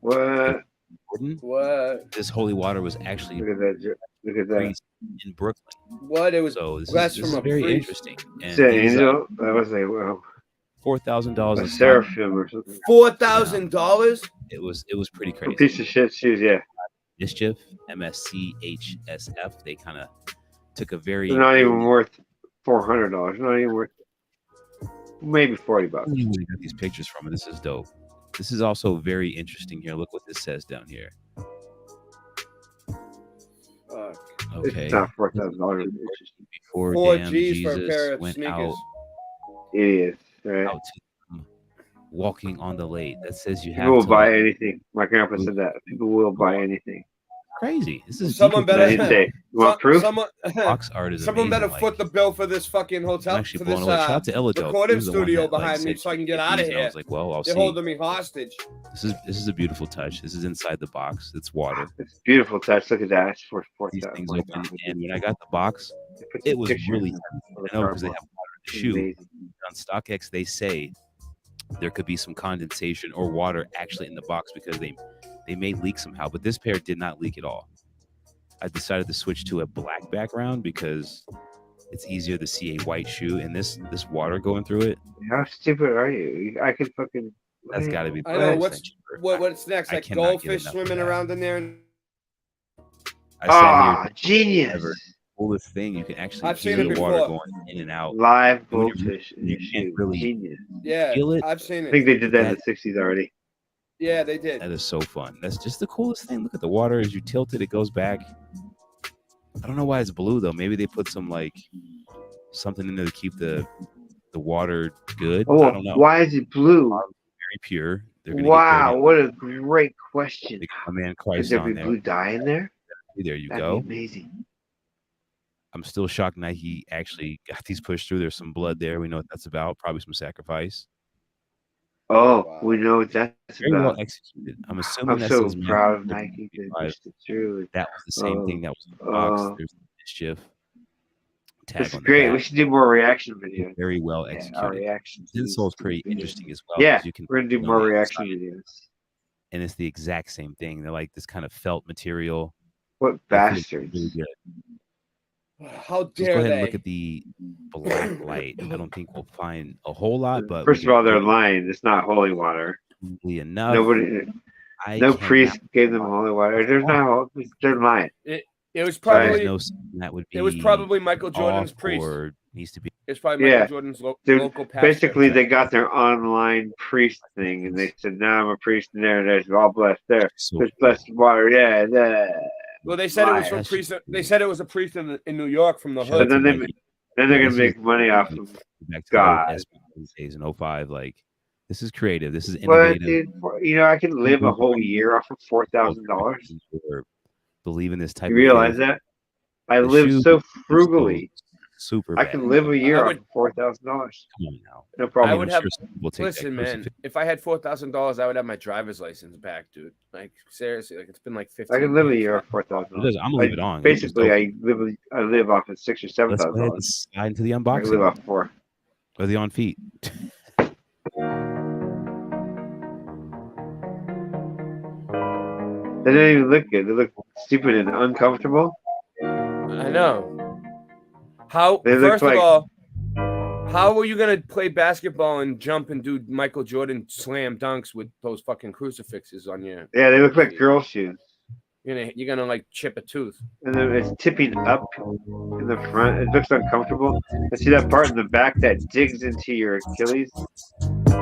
Speaker 23: What?
Speaker 7: Jordan.
Speaker 21: What?
Speaker 7: This holy water was actually
Speaker 23: Look at that. Look at that.
Speaker 7: priest in Brooklyn.
Speaker 21: What? It was
Speaker 7: So this
Speaker 21: blessed
Speaker 7: is
Speaker 21: from a
Speaker 7: very
Speaker 21: priest.
Speaker 7: interesting.
Speaker 23: Is
Speaker 7: And
Speaker 23: that
Speaker 7: these
Speaker 23: angel? That was like, well,
Speaker 7: $4,000
Speaker 23: a
Speaker 7: in stock.
Speaker 23: seraphim or something.
Speaker 21: $4,000?
Speaker 7: It was pretty
Speaker 23: A
Speaker 7: crazy.
Speaker 23: piece of shit shoes, yeah.
Speaker 7: Mischief, MSCHSF. They kind of took a very
Speaker 23: They're not even worth $400. Not even worth maybe $40.
Speaker 7: I don't know where they got these pictures from, and this is dope. This is also very interesting here. Look what this says down here. Okay.
Speaker 23: It's not $4,000.
Speaker 7: Before
Speaker 21: 4
Speaker 7: damn
Speaker 21: G's for a
Speaker 7: Jesus
Speaker 21: pair of
Speaker 7: went
Speaker 21: sneakers.
Speaker 7: out,
Speaker 23: Idiots, right?
Speaker 7: out to them, walking on the lake. That says you have
Speaker 23: People will
Speaker 7: to
Speaker 23: buy
Speaker 7: look
Speaker 23: anything. My grandpa said that. People will buy anything.
Speaker 7: crazy. This is
Speaker 21: Someone
Speaker 7: deeper
Speaker 23: I
Speaker 7: than
Speaker 23: didn't
Speaker 21: better.
Speaker 23: say, you want proof?
Speaker 21: Someone,
Speaker 7: box art is
Speaker 21: someone better
Speaker 7: amazing.
Speaker 21: foot the bill for this fucking hotel.
Speaker 7: I'm actually
Speaker 21: For
Speaker 7: blown
Speaker 21: this
Speaker 7: away. Shout out to Ella Dope. He
Speaker 21: recording
Speaker 7: was the one
Speaker 21: studio
Speaker 7: that, like,
Speaker 21: behind me,
Speaker 7: said,
Speaker 21: so I can
Speaker 7: "Get
Speaker 21: get out of
Speaker 7: these," and I
Speaker 21: here.
Speaker 7: was like, well, I'll
Speaker 21: They're
Speaker 7: see.
Speaker 21: holding me hostage.
Speaker 7: This is a beautiful touch. This is inside the box. It's water.
Speaker 23: It's a beautiful touch. Look at that. It's for
Speaker 7: These
Speaker 23: $4,000.
Speaker 7: things open, and when I got the box, it was really heavy. I know because they have water in the shoe.
Speaker 23: Amazing.
Speaker 7: On StockX, they say there could be some condensation or water actually in the box because they may leak somehow. But this pair did not leak at all. I decided to switch to a black background because it's easier to see a white shoe, and this water going through it.
Speaker 23: How stupid are you? I could fucking.
Speaker 7: That's got to be.
Speaker 21: I know.
Speaker 7: the
Speaker 21: What's next?
Speaker 7: I
Speaker 21: Like
Speaker 7: cannot get
Speaker 21: goldfish
Speaker 7: enough of
Speaker 21: swimming
Speaker 7: that.
Speaker 21: around in there. And
Speaker 7: I sat here,
Speaker 23: genius.
Speaker 7: ever. Coolest thing, you can actually
Speaker 21: I've
Speaker 7: feel
Speaker 21: seen it
Speaker 7: the water
Speaker 21: before.
Speaker 7: going in and out.
Speaker 23: Live
Speaker 7: When you're-
Speaker 23: goldfish in
Speaker 7: you
Speaker 23: your
Speaker 7: can't
Speaker 23: shoe.
Speaker 7: really
Speaker 23: Genius.
Speaker 21: yeah,
Speaker 7: feel it.
Speaker 21: I've seen
Speaker 23: I think
Speaker 21: it.
Speaker 23: they did that in
Speaker 7: That-
Speaker 23: the 60s already.
Speaker 21: Yeah, they did.
Speaker 7: That is so fun. That's just the coolest thing. Look at the water as you tilt it, it goes back. I don't know why it's blue though. Maybe they put some like something in there to keep the water good. I
Speaker 23: Oh,
Speaker 7: don't know.
Speaker 23: why is it blue?
Speaker 7: Very pure. They're gonna
Speaker 23: Wow,
Speaker 7: get
Speaker 23: what a great question.
Speaker 7: dirty. My man
Speaker 23: Is
Speaker 7: Christ
Speaker 23: there
Speaker 7: on
Speaker 23: be
Speaker 7: there.
Speaker 23: blue dye in there?
Speaker 7: There you
Speaker 23: That'd
Speaker 7: go.
Speaker 23: be amazing.
Speaker 7: I'm still shocked Nike actually got these pushed through. There's some blood there. We know what that's about. Probably some sacrifice.
Speaker 23: Oh, we know what that's
Speaker 7: Very well
Speaker 23: about.
Speaker 7: executed. I'm assuming
Speaker 23: I'm
Speaker 7: that
Speaker 23: so
Speaker 7: says
Speaker 23: proud of
Speaker 7: Manchester
Speaker 23: Nike to
Speaker 7: 55.
Speaker 23: push it through.
Speaker 7: That was the same thing that was in the box. There's the mischief tag
Speaker 23: It's
Speaker 7: on the
Speaker 23: great.
Speaker 7: back.
Speaker 23: We should do more reaction videos.
Speaker 7: Very well
Speaker 23: Yeah, our
Speaker 7: executed.
Speaker 23: reactions.
Speaker 7: This insole's pretty interesting as well. 'cause
Speaker 23: Yeah,
Speaker 7: you can
Speaker 23: we're gonna do
Speaker 7: feel
Speaker 23: more
Speaker 7: the
Speaker 23: reaction
Speaker 7: inside,
Speaker 23: videos.
Speaker 7: and it's the exact same thing. They're like this kind of felt material.
Speaker 23: What
Speaker 7: They feel
Speaker 23: bastards?
Speaker 7: really good.
Speaker 21: How
Speaker 7: Let's go
Speaker 21: dare
Speaker 7: ahead and
Speaker 21: they?
Speaker 7: look at the black light. I don't think we'll find a whole lot, but
Speaker 23: First of all, they're lying. It's not holy water.
Speaker 7: enough.
Speaker 23: Nobody,
Speaker 7: I
Speaker 23: no
Speaker 7: cannot-
Speaker 23: priest gave them holy water. There's not. They're lying.
Speaker 21: It was
Speaker 7: There's
Speaker 21: probably
Speaker 7: no sign that would be
Speaker 21: it was probably Michael Jordan's
Speaker 7: off
Speaker 21: priest.
Speaker 7: or needs to be.
Speaker 21: It's probably Michael
Speaker 23: Yeah.
Speaker 21: Jordan's
Speaker 23: They're-
Speaker 21: local pastor.
Speaker 23: basically, they got their online priest thing, and they said, "Now I'm a priest in there, and there's all blessed there. There's blessed water, yeah."
Speaker 21: Well, they said it was from
Speaker 23: Lies.
Speaker 21: priest. They said it was a priest in New York from the
Speaker 7: Shout out
Speaker 21: hood.
Speaker 23: But then
Speaker 7: to
Speaker 23: they,
Speaker 7: Nike.
Speaker 23: then they're
Speaker 7: This
Speaker 23: gonna
Speaker 7: is
Speaker 23: make money off of
Speaker 7: back to
Speaker 23: God.
Speaker 7: those days in 05. Like this is creative. This is
Speaker 23: But
Speaker 7: innovative.
Speaker 23: dude, you know, I can live a whole year off of $4,000.
Speaker 7: Or believe in this type
Speaker 23: You
Speaker 7: of
Speaker 23: realize
Speaker 7: faith.
Speaker 23: that? I
Speaker 7: The
Speaker 23: live
Speaker 7: shoe
Speaker 23: so
Speaker 7: is
Speaker 23: frugally.
Speaker 7: super
Speaker 23: I
Speaker 7: bad.
Speaker 23: can live a year
Speaker 21: I
Speaker 23: off
Speaker 21: would-
Speaker 23: of $4,000.
Speaker 7: Come on now.
Speaker 23: No
Speaker 21: I
Speaker 23: problem.
Speaker 21: would
Speaker 7: I'm
Speaker 21: have.
Speaker 7: sure some people take that
Speaker 21: Listen, man.
Speaker 7: crucifix.
Speaker 21: If I had $4,000, I would have my driver's license back, dude. Like seriously, like it's been like 15.
Speaker 23: I can live a
Speaker 21: years.
Speaker 23: year off $4,000.
Speaker 7: I'm gonna leave it on.
Speaker 23: Basically, I live off of $6,000 or
Speaker 7: Let's go ahead
Speaker 23: $7,000.
Speaker 7: and slide into the
Speaker 23: I can live
Speaker 7: unboxing.
Speaker 23: off 4.
Speaker 7: Or the on feet.
Speaker 23: They don't even look good. They look stupid and uncomfortable.
Speaker 21: I know. How?
Speaker 23: They look
Speaker 21: First
Speaker 23: like-
Speaker 21: of all, how are you gonna play basketball and jump and do Michael Jordan slam dunks with those fucking crucifixes on your?
Speaker 23: Yeah, they look like girl shoes.
Speaker 21: You're gonna like chip a tooth.
Speaker 23: And then it's tipping up in the front. It looks uncomfortable. I see that part in the back that digs into your Achilles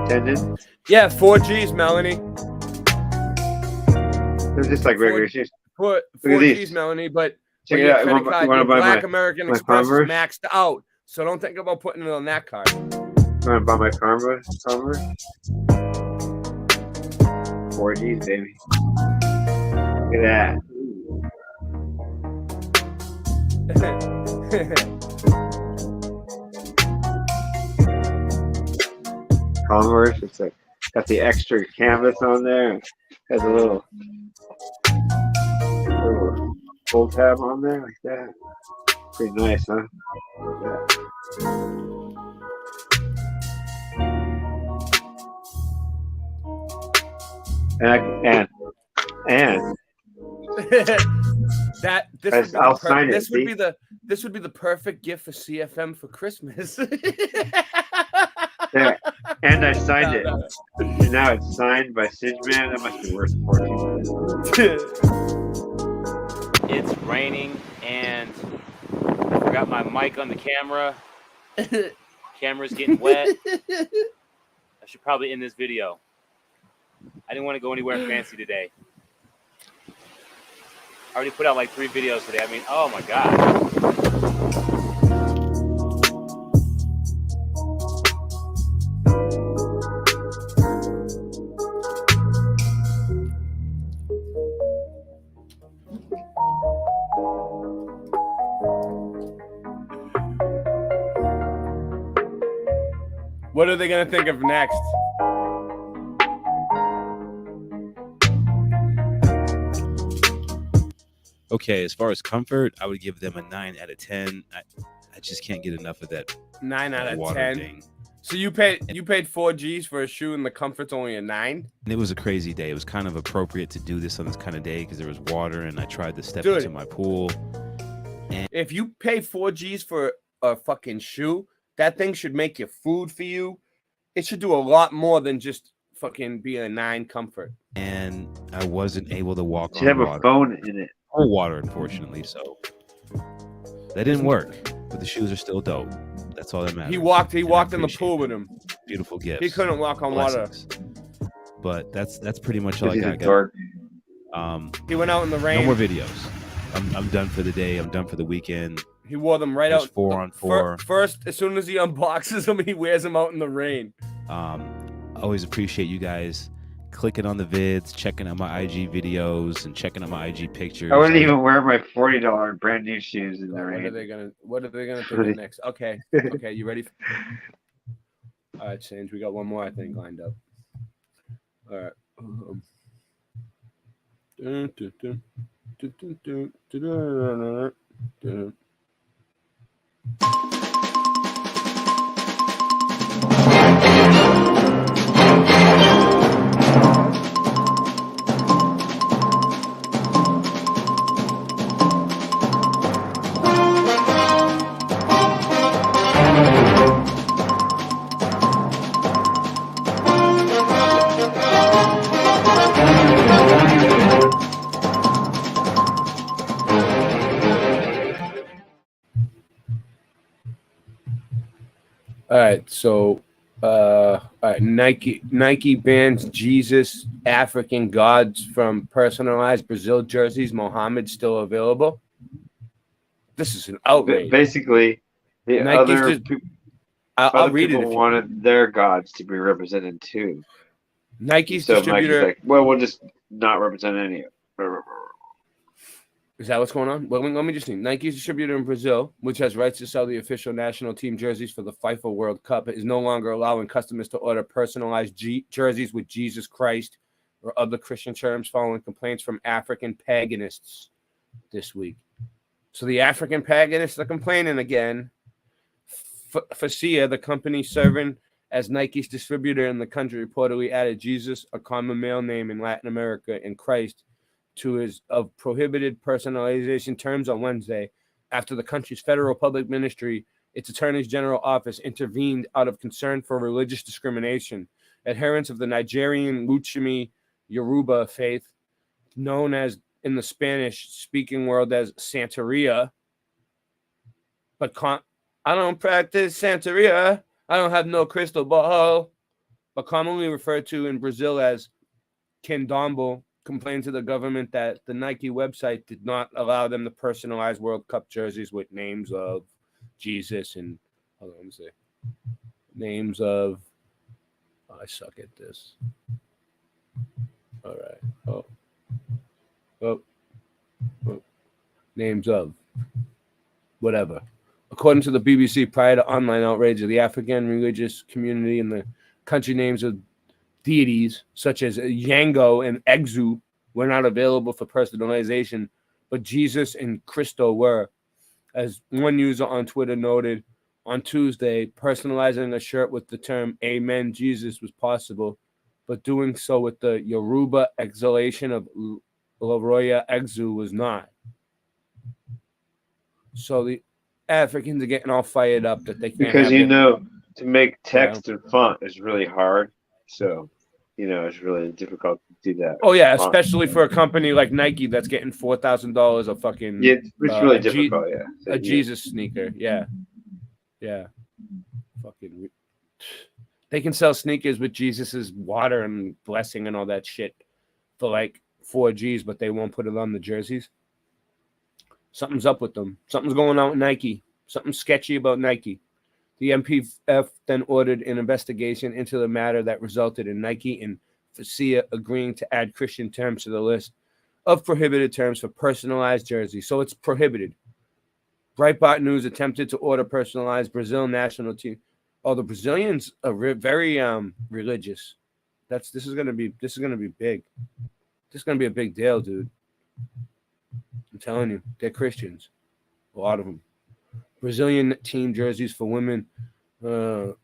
Speaker 23: tendon.
Speaker 21: Yeah, 4Gs, Melanie.
Speaker 23: They're just like regular shoes.
Speaker 21: Four
Speaker 23: Look at
Speaker 21: 4Gs,
Speaker 23: these.
Speaker 21: Melanie. But
Speaker 23: Check
Speaker 21: your
Speaker 23: it out.
Speaker 21: credit card,
Speaker 23: You wanna
Speaker 21: your
Speaker 23: buy
Speaker 21: Black
Speaker 23: my-
Speaker 21: American
Speaker 23: my
Speaker 21: Express is
Speaker 23: Converse?
Speaker 21: maxed out. So don't think about putting it on that card.
Speaker 23: I'm gonna buy my Converse. 4Gs, baby. Look at that. Converse. It's like got the extra canvas on there. Has a little full tab on there like that. Pretty nice, huh? Yeah. And
Speaker 21: that
Speaker 23: I'll sign it,
Speaker 21: this would
Speaker 23: see?
Speaker 21: be the perfect gift for CFM for Christmas.
Speaker 23: There. And I signed it. And now it's signed by Sidgeman. That must be worth $14.
Speaker 7: It's raining and I forgot my mic on the camera. Camera's getting wet. I should probably end this video. I didn't want to go anywhere fancy today. I already put out like 3 videos today. I mean, oh my God.
Speaker 21: What are they gonna think of next?
Speaker 7: Okay, as far as comfort, I would give them a 9 out of 10. I just can't get enough of that
Speaker 21: 9 out of
Speaker 7: water
Speaker 21: 10.
Speaker 7: thing.
Speaker 21: So you paid 4 G's for a shoe and the comfort's only a 9?
Speaker 7: And it was a crazy day. It was kind of appropriate to do this on this kind of day because there was water and I tried to step into my pool. And
Speaker 21: If you pay 4 G's for a fucking shoe, that thing should make your food for you. It should do a lot more than just fucking be a 9 comfort.
Speaker 7: and I wasn't able to walk
Speaker 23: Should
Speaker 7: on
Speaker 23: have a
Speaker 7: water.
Speaker 23: phone in it.
Speaker 7: Or water, unfortunately. So that didn't work. But the shoes are still dope. That's all that matters.
Speaker 21: He walked
Speaker 7: And I
Speaker 21: in the
Speaker 7: appreciate
Speaker 21: pool with
Speaker 7: them.
Speaker 21: him.
Speaker 7: Beautiful gifts.
Speaker 21: He couldn't walk on water.
Speaker 7: Blessings. But that's pretty much all I
Speaker 23: He's a
Speaker 7: got.
Speaker 23: dork.
Speaker 21: He went out in the rain.
Speaker 7: No more videos. I'm done for the day. I'm done for the weekend.
Speaker 21: He wore them right
Speaker 7: There's
Speaker 21: out.
Speaker 7: 4 on 4.
Speaker 21: First, as soon as he unboxes them, he wears them out in the rain.
Speaker 7: Always appreciate you guys clicking on the vids, checking out my IG videos, and checking out my IG pictures.
Speaker 23: I wouldn't even wear my $40 brand new shoes in the
Speaker 21: What are
Speaker 23: rain.
Speaker 21: they gonna think of next? Okay, you ready? All right, Sange, we got one more I think lined up. All right. All right, so all right, Nike bans Jesus African gods from personalized Brazil jerseys. Mohammed still available. This is an outrage.
Speaker 23: Basically, the
Speaker 21: Nike's
Speaker 23: other
Speaker 21: just-
Speaker 23: people,
Speaker 21: I'll read it.
Speaker 23: people
Speaker 21: if you-
Speaker 23: wanted their gods to be represented too.
Speaker 21: Nike's
Speaker 23: So
Speaker 21: distributor.
Speaker 23: Nike's like, well, we'll just not represent any of it.
Speaker 21: Is that what's going on? Well, let me just see. Nike's distributor in Brazil, which has rights to sell the official national team jerseys for the FIFA World Cup, is no longer allowing customers to order personalized jerseys with Jesus Christ or other Christian terms following complaints from African paganists this week. So the African paganists are complaining again. Facia, the company serving as Nike's distributor in the country, reportedly added Jesus, a common male name in Latin America, and Christ to his of prohibited personalization terms on Wednesday after the country's federal public ministry, its attorney general office, intervened out of concern for religious discrimination. Adherents of the Nigerian Luchimi Yoruba faith, known as in the Spanish-speaking world as Santeria, but I don't practice Santeria. I don't have no crystal ball, but commonly referred to in Brazil as Candomblé, complained to the government that the Nike website did not allow them to personalize World Cup jerseys with names of Jesus and hold on, let me see. Names of I suck at this. All right. Oh. Names of whatever. According to the BBC, prior to online outrage of the African religious community in the country, names of deities such as Yango and Exu were not available for personalization, but Jesus and Christo were. As one user on Twitter noted on Tuesday, personalizing a shirt with the term Amen Jesus was possible, but doing so with the Yoruba exhalation of Loroya Exu was not. So the Africans are getting all fired up that they can't
Speaker 8: because
Speaker 21: have
Speaker 8: to make text and font is really hard. So, it's really difficult to do that.
Speaker 21: Oh yeah,
Speaker 8: font.
Speaker 21: especially for a company like Nike that's getting $4,000 a fucking
Speaker 8: it's really difficult.
Speaker 21: A Jesus sneaker. Yeah. Fucking. They can sell sneakers with Jesus's water and blessing and all that shit for like $4,000, but they won't put it on the jerseys. Something's up with them. Something's going on with Nike. Something sketchy about Nike. The MPF then ordered an investigation into the matter that resulted in Nike and FASEA agreeing to add Christian terms to the list of prohibited terms for personalized jerseys. So it's prohibited. Breitbart News attempted to order personalized Brazil national team. Oh, the Brazilians are very religious. This is gonna be big. This is gonna be a big deal, dude. I'm telling you, they're Christians. A lot of them. Brazilian team jerseys for women. What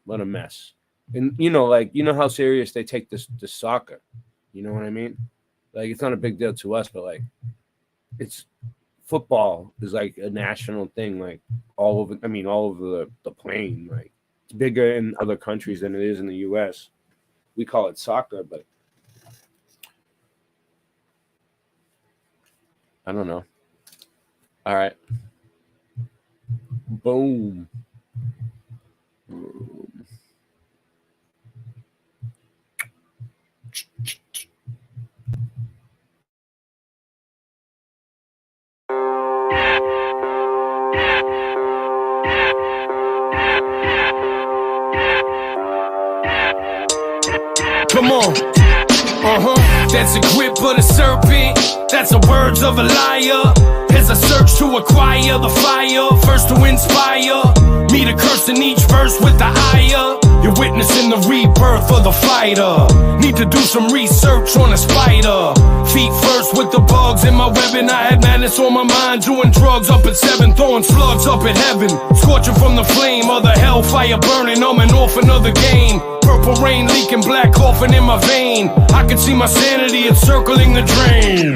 Speaker 21: a mess. And how serious they take this soccer. You know what I mean? Like, it's not a big deal to us, but like, it's football is like a national thing, like all over the plane. Like, it's bigger in other countries than it is in the US. We call it soccer, but I don't know. All right. Boom.
Speaker 10: Come on. That's a grip of the serpent. That's the words of a liar. As I search to acquire the fire, first to inspire me to curse in each verse with the ire. You're witnessing the rebirth of the fighter. Need to do some research on a spider. Feet first with the bugs in my web, and I had madness on my mind. Doing drugs up at 7, throwing slugs up at heaven. Scorching from the flame of the hellfire burning. I'm an orphan of the game. Purple rain leaking, black coffin in my vein. I can see my sanity encircling the drain.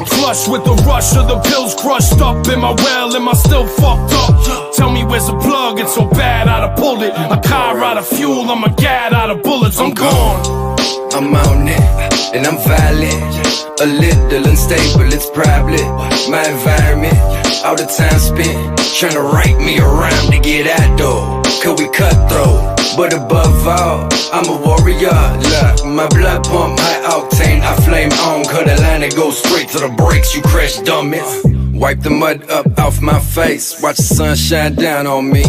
Speaker 10: Flush with the rush of the pills crushed up in my well. Am I still fucked up? Tell me where's the plug? It's so bad I'd pulled it. A car out of fuel, I'm a gad out of bullets. I'm gone.
Speaker 11: I'm on it, and I'm violent. A little unstable, it's probably my environment. All the time spent trying to write me around to get out though. Cause we cutthroat, but above all, I'm a warrior. Look, my blood pump, high octane, I flame on. Cut a line that goes straight to the brakes, you crash dummies. Wipe the mud up off my face, watch the sun shine down on me.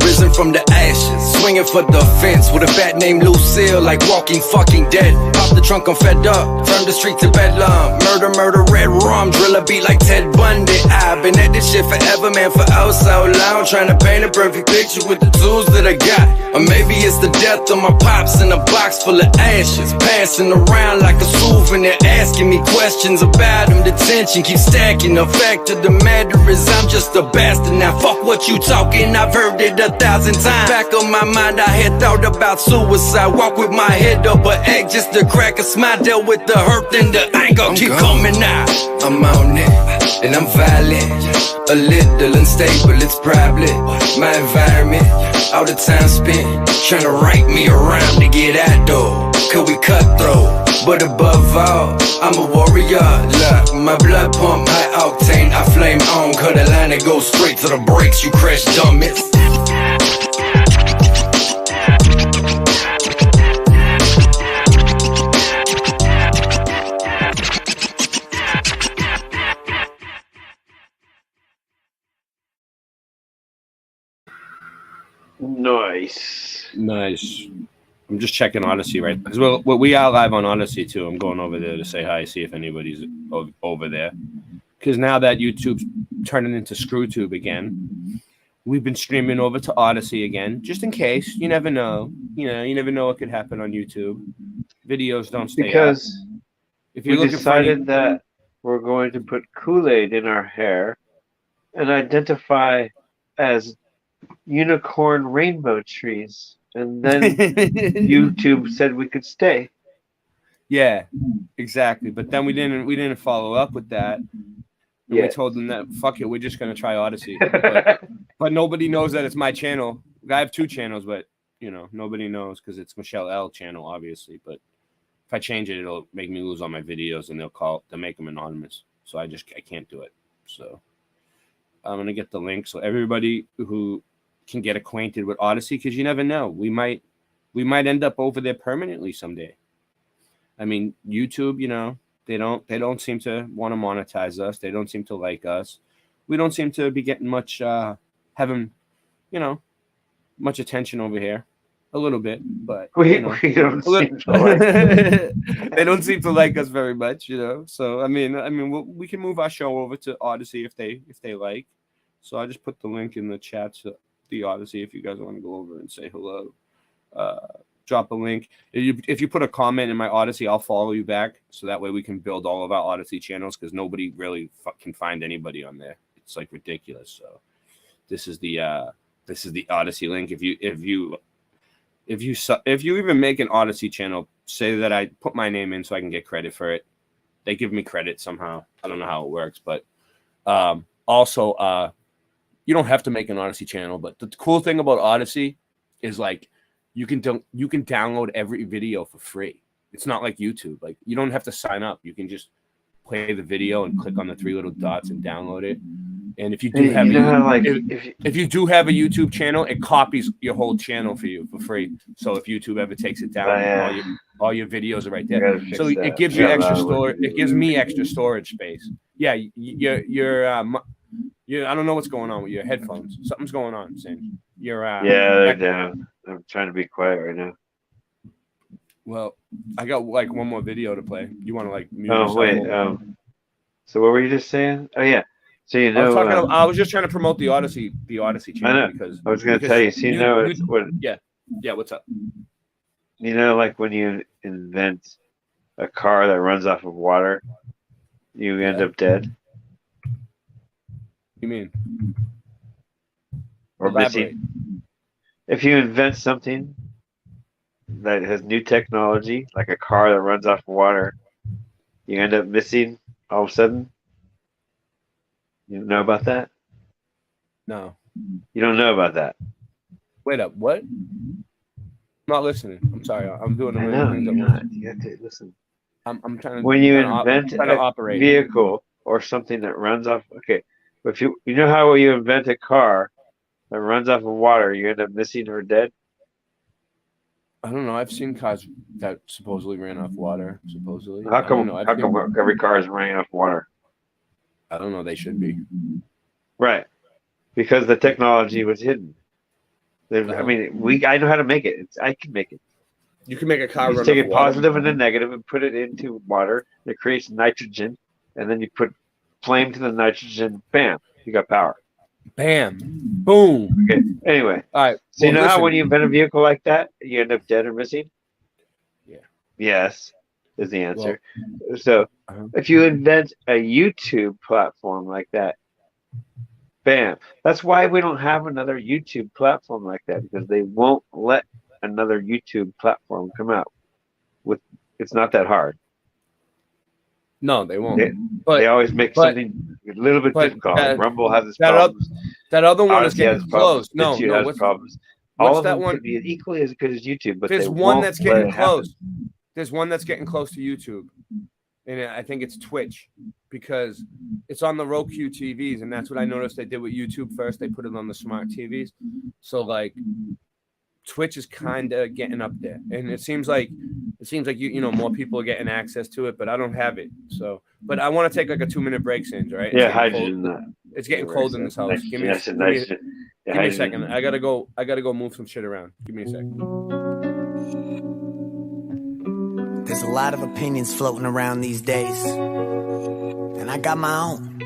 Speaker 11: Risen from the ashes, swinging for the fence with a bat named Lucille, like Walking Fucking Dead. Pop the trunk, I'm fed up, turn the street to bedlam. Murder, red rum, drill a beat like Ted Bundy. I've been at this shit forever, man, for oh so long. Trying to paint a perfect picture with the tools that I got. Or maybe it's the death of my pops in a box full of ashes, passing around like a souvenir, asking me questions about him. The tension keeps stacking. The fact of the matter is I'm just a bastard. Now fuck what you talking, I've heard it 1,000 times. Back of my mind, I had thought about suicide. Walk with my head up, but egg just to crack a smile. Deal with the hurt and the anger keep coming out. I'm on it, and I'm violent. A little unstable, it's probably my environment. All the time spent trying to write me around to get out though. Cause we cutthroat, but above all, I'm a warrior. Look, my blood pump, high octane, I flame on. Cut a line that goes straight to the brakes, you crash dummies.
Speaker 21: Nice. I'm just checking Odyssey right because we are live on Odyssey too. I'm going over there to say hi, see if anybody's over there. Because now that YouTube's turning into ScrewTube again, we've been streaming over to Odyssey again, just in case. You never know. you never know what could happen on YouTube. Videos don't stay
Speaker 8: Because
Speaker 21: up. If
Speaker 8: we
Speaker 21: you're looking
Speaker 8: decided that we're going to put Kool-Aid in our hair and identify as unicorn rainbow trees, and then YouTube said we could stay.
Speaker 21: Yeah, exactly. But then we didn't follow up with that. And we told them that fuck it, we're just gonna try Odyssey. But nobody knows that it's my channel. I have 2 channels, but nobody knows because it's Michelle L channel, obviously. But if I change it, it'll make me lose all my videos, and they'll make them anonymous. So I can't do it. So I'm gonna get the link so everybody who can get acquainted with Odyssey, because you never know, we might end up over there permanently someday. I mean, YouTube, they don't seem to want to monetize us. They don't seem to like us. We don't seem to be getting much having much attention over here. A little bit, but
Speaker 8: we don't seem to like
Speaker 21: they don't seem to like us very much, So I mean, we can move our show over to Odyssey if they like. So I just put the link in the chat to the Odyssey if you guys want to go over and say hello. Drop a link. If you put a comment in my Odyssey, I'll follow you back, so that way we can build all of our Odyssey channels, because nobody really can find anybody on there. It's like ridiculous. So this is the Odyssey link. If you even make an Odyssey channel, say that I put my name in so I can get credit for it. They give me credit somehow. I don't know how it works, but also you don't have to make an Odyssey channel. But the cool thing about Odyssey is like you can download every video for free. It's not like YouTube. Like you don't have to sign up. You can just play the video and click on the 3 little dots and download it. And if you do have if you do have a YouTube channel, it copies your whole channel for you for free. So if YouTube ever takes it down, all your videos are right there. So it gives you extra storage. It gives me extra storage space. Yeah, you're I don't know what's going on with your headphones. Something's going on, Sam.
Speaker 8: they're down. I'm trying to be quiet right now.
Speaker 21: Well, I got like one more video to play. You want to like mute
Speaker 8: yourself? Wait. So what were you just saying? Oh yeah. So
Speaker 21: I was just trying to promote the Odyssey channel because
Speaker 8: I was going to tell you. So
Speaker 21: yeah. What's up?
Speaker 8: Like when you invent a car that runs off of water, you end up dead.
Speaker 21: You mean?
Speaker 8: Or missing. If you invent something that has new technology, like a car that runs off of water, you end up missing all of a sudden. You know about that?
Speaker 21: No.
Speaker 8: You don't know about that?
Speaker 21: Wait up. What? I'm not listening. I'm sorry. I'm doing
Speaker 8: I know, you have to listen.
Speaker 21: I'm trying to.
Speaker 8: When you invent a vehicle or something that runs off, okay. If you know how you invent a car that runs off of water, you end up missing or dead?
Speaker 21: I don't know. I've seen cars that supposedly ran off water. Supposedly.
Speaker 8: How come every car is running off water?
Speaker 21: I don't know. They should be.
Speaker 8: Right. Because the technology was hidden. I mean, I know how to make it. I can make it.
Speaker 21: You can make a car.
Speaker 8: You take a positive and a negative and put it into water. It creates nitrogen, and then you put flame to the nitrogen. Bam! You got power.
Speaker 21: Bam! Boom!
Speaker 8: Okay. Anyway.
Speaker 21: All right.
Speaker 8: So you know how when you invent a vehicle like that, you end up dead or missing?
Speaker 21: Yeah.
Speaker 8: Yes, is the answer. So if you invent a YouTube platform like that, bam! That's why we don't have another YouTube platform like that, because they won't let another YouTube platform come out. It's not that hard.
Speaker 21: No, they won't.
Speaker 8: They always make something a little bit difficult. Rumble has its problems.
Speaker 21: That other one is
Speaker 8: Odyssey
Speaker 21: getting close. No,
Speaker 8: has problems. All of them could be equally as good as YouTube, but
Speaker 21: there's one that's getting close. There's one that's getting close to YouTube, and I think it's Twitch, because it's on the Roku TVs, and that's what I noticed they did with YouTube first. They put it on the smart TVs, so like Twitch is kind of getting up there, and it seems like you know more people are getting access to it, but I don't have it. So, but I want to take like a 2-minute break, Singe, right?
Speaker 8: Yeah, hydrogen.
Speaker 21: It's getting cold in this house. Give me a second. I gotta go move some shit around. Give me a second.
Speaker 12: There's a lot of opinions floating around these days, and I got my own.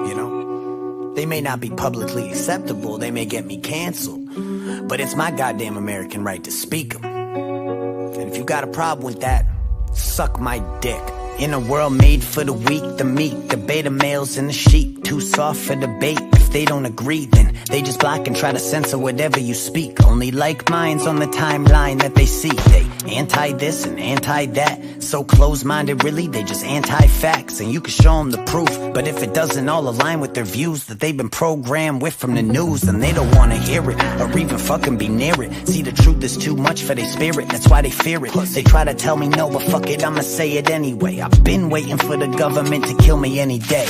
Speaker 12: You know, they may not be publicly acceptable. They may get me canceled. but it's my goddamn American right to speak them. And if you got a problem with that, suck my dick. In a world made for the weak, the meek, the beta males and the sheep, too soft for debate. If they don't agree, then they just block and try to censor whatever you speak. Only like minds on the timeline that they see. They anti this and anti that. So close-minded, really, they just anti-facts. And you can show them the proof, but if it doesn't all align with their views that they've been programmed with from the news, then they don't want to hear it, or even fucking be near it. See, the truth is too much for their spirit, that's why they fear it. They try to tell me no, but fuck it, I'ma say it anyway. I've been waiting for the government to kill me any day.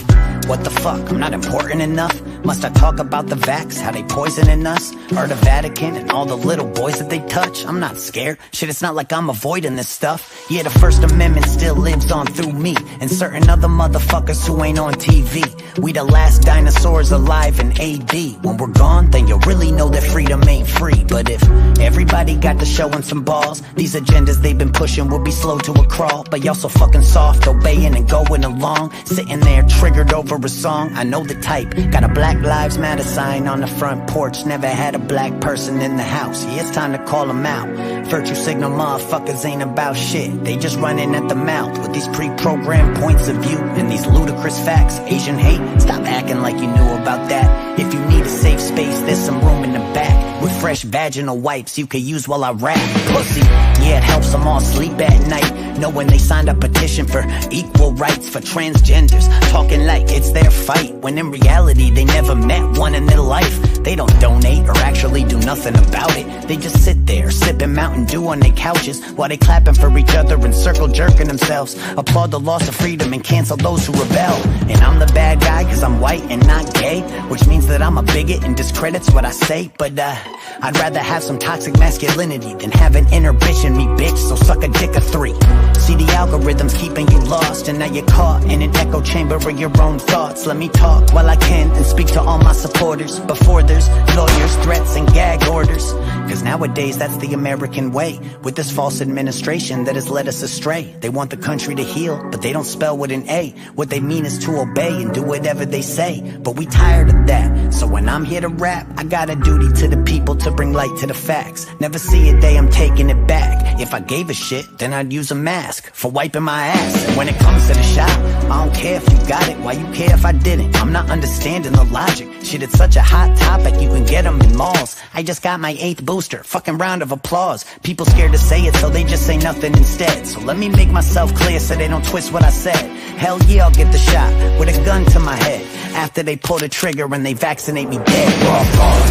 Speaker 12: What the fuck, I'm not important enough? Must I talk about the vax, how they poisoning us? Or the Vatican and all the little boys that they touch? I'm not scared, shit, it's not like I'm avoiding this stuff. Yeah, the First Amendment still lives on through me and certain other motherfuckers who ain't on TV. We the last dinosaurs alive in AD. When we're gone, then you'll really know that freedom ain't free. But if everybody got to showing some balls, these agendas they've been pushing will be slow to a crawl. But y'all so fucking soft, obeying and going along, sitting there triggered over a song. I know the type, got a Black Lives Matter sign on the front porch, never had a black person in the house. Yeah, it's time to call them out. Virtue signal motherfuckers ain't about shit, they just running at the mouth with these pre-programmed points of view and these ludicrous facts. Asian hate, stop acting like you knew about that. If you need a safe space, there's some room in the back with fresh vaginal wipes you can use while I rap. Pussy, yeah, it helps them all sleep at night, knowing they signed a petition for equal rights for transgenders, talking like it's their fight, when in reality they never met one in their life. They don't donate or actually do nothing about it. They just sit there sipping Mountain Dew on their couches while they clapping for each other and circle jerking themselves. Applaud the loss of freedom and cancel those who rebel. And I'm the bad guy cause I'm white and not gay, which means that I'm a bigot and discredits what I say. But I'd rather have some toxic masculinity than have an inner bitch in me, bitch, so suck a dick of 3. See, the algorithm's keeping you lost, and now you're caught in an echo chamber of your own thoughts. Let me talk while I can and speak to all my supporters before there's lawyers, threats, and gag orders. Cause nowadays that's the American way, with this false administration that has led us astray. They want the country to heal, but they don't spell with an A. What they mean is to obey and do whatever they say, but we tired of that. So when I'm here to rap, I got a duty to the people to bring light to the facts. Never see a day I'm taking it back. If I gave a shit, then I'd use a mask for wiping my ass. And when it comes to the shop, I don't care if you got it, why you care if I didn't? I'm not understanding the logic. Shit, it's such a hot topic, you can get them in malls. I just got my 8th booster, fucking round of applause. People scared to say it, so they just say nothing instead. So let me make myself clear so they don't twist what I said. Hell yeah, I'll get the shot with a gun to my head after they pull the trigger and they vaccinate me dead. Raw thoughts.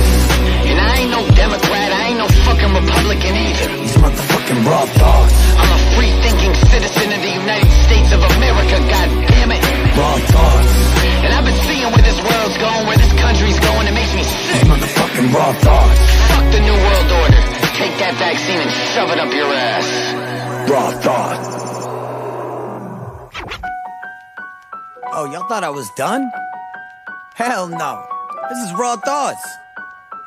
Speaker 11: And I ain't no Democrat, I ain't no fucking Republican either.
Speaker 12: These motherfucking raw thoughts.
Speaker 11: I'm a free-thinking citizen of the United States of America, god damn it.
Speaker 12: Raw thoughts.
Speaker 11: And I've been seeing where this world's going, where this country's going, it makes me sick.
Speaker 12: These motherfucking raw thoughts.
Speaker 11: Fuck the New World Order. Take that vaccine and shove it up your ass.
Speaker 12: Raw thoughts. Oh, y'all thought I was done? Hell no. This is Raw Thoughts.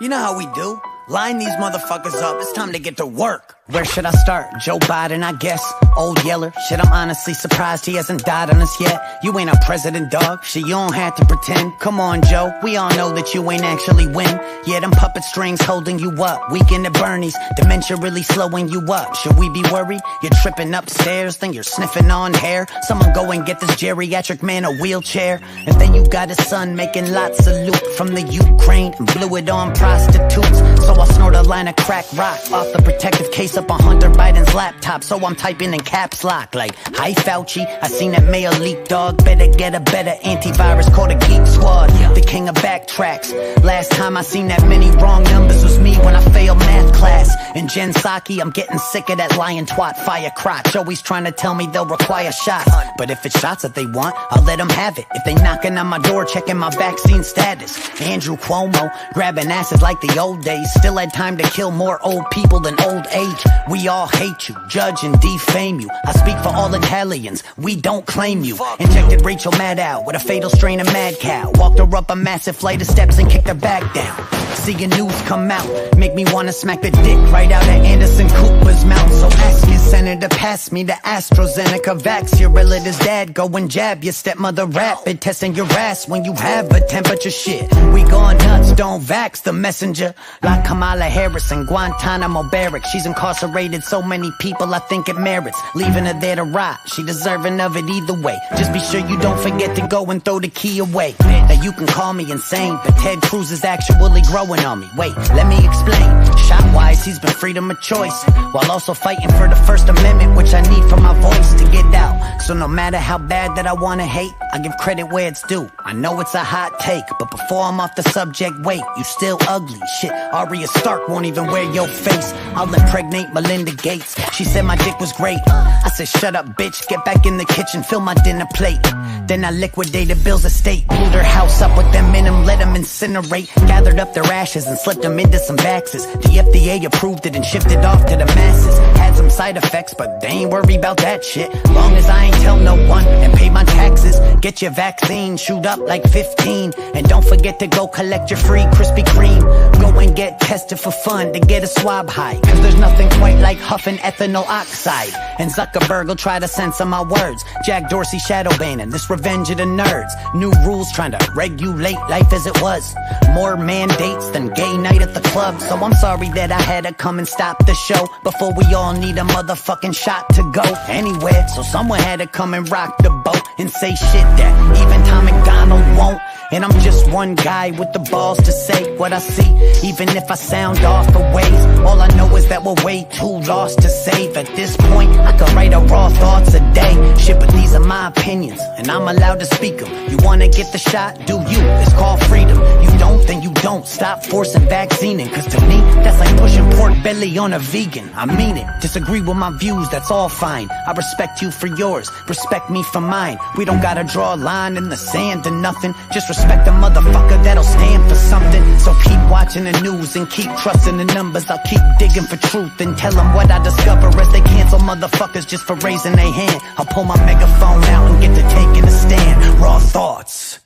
Speaker 12: You know how we do. Line these motherfuckers up. It's time to get to work. Where should I start? Joe Biden, I guess. Old Yeller. Shit, I'm honestly surprised he hasn't died on us yet. You ain't a president, dog. Shit, you don't have to pretend. Come on, Joe. We all know that you ain't actually win. Yeah, them puppet strings holding you up. Weekend at Bernie's. Dementia really slowing you up. Should we be worried? You're tripping upstairs, then you're sniffing on hair. Someone go and get this geriatric man a wheelchair. And then you got his son making lots of loot from the Ukraine and blew it on prostitutes. So I snort a line of crack rock off the protective case up on Hunter Biden's laptop. So I'm typing in caps lock like, hi Fauci, I seen that mail leak, dog. Better get a better antivirus called a Geek Squad. The king of backtracks. Last time I seen that many wrong numbers was me when I failed math class. And Jen Psaki, I'm getting sick of that lying twat fire crotch. Always trying to tell me they'll require shots. But if it's shots that they want, I'll let them have it. If they knocking on my door checking my vaccine status. Andrew Cuomo, grabbing asses like the old days. Still had time to kill more old people than old age. We all hate you, judge and defame you. I speak for all Italians, we don't claim you. Injected Rachel Maddow with a fatal strain of mad cow. Walked her up a massive flight of steps and kicked her back down. Seeing news come out, make me wanna smack the dick right out of Anderson Cooper's mouth. So ask your senator, pass me the AstraZeneca vax. Your relative's dad, go and jab your stepmother rapid, testing your ass when you have a temperature. Shit, we gone nuts, don't vax the messenger. Like Kamala Harris in Guantanamo barrack. She's incarcerated so many people, I think it merits leaving her there to rot. She deserving of it either way. Just be sure you don't forget to go and throw the key away. Now you can call me insane, but Ted Cruz is actually growing on me. Wait, let me explain. Shot-wise, he's been freedom of choice, while also fighting for the First Amendment, which I need for my voice to get out. So no matter how bad that I wanna hate, I give credit where it's due. I know it's a hot take, but before I'm off the subject, wait, you still ugly. Shit, Arya Stark won't even wear your face. I'll impregnate Melinda Gates. She said my dick was great. I said, shut up, bitch, get back in the kitchen, fill my dinner plate. Then I liquidated Bill's estate, blew their house up with them in them, let them incinerate. Gathered up their ashes and slipped them into some vaxes. The FDA approved it and shipped it off to the masses. Had some side effects, but they ain't worried about that shit. Long as I ain't tell no one and pay my taxes. Get your vaccine, shoot up like 15. And don't forget to go collect your free Krispy Kreme. Go and get tested for fun to get a swab high. Cause there's nothing quite like huffing ethanol oxide. And Zuckerberg will try to censor my words. Jack Dorsey shadow banning, this revenge of the nerds. New rules trying to regulate life as it was. More mandates than gay night at the club. So I'm sorry that I had to come and stop the show before we all need a motherfucking shot to go anywhere. So someone had to come and rock the boat and say shit that even Tom McDonald won't. And I'm just one guy with the balls to say what I see, even if I sound off a ways. All I know is that we're way too lost to save. At this point, I could write a raw thoughts a day. Shit, but these are my opinions, and I'm allowed to speak them. You wanna get the shot? Do you? It's called freedom. You don't, then you don't. Stop forcing vaccinating, cause to me, that's like pushing pork belly on a vegan. I mean it. Disagree with my views, that's all fine. I respect you for yours, respect me for mine. We don't gotta draw a line in the sand or nothing. Just respect a motherfucker that'll stand for something. So keep watching the news and keep trusting the numbers. I'll keep digging for truth and tell them what I discover as they cancel motherfuckers just for raising their hand. I'll pull my megaphone out and get to taking a stand. Raw thoughts.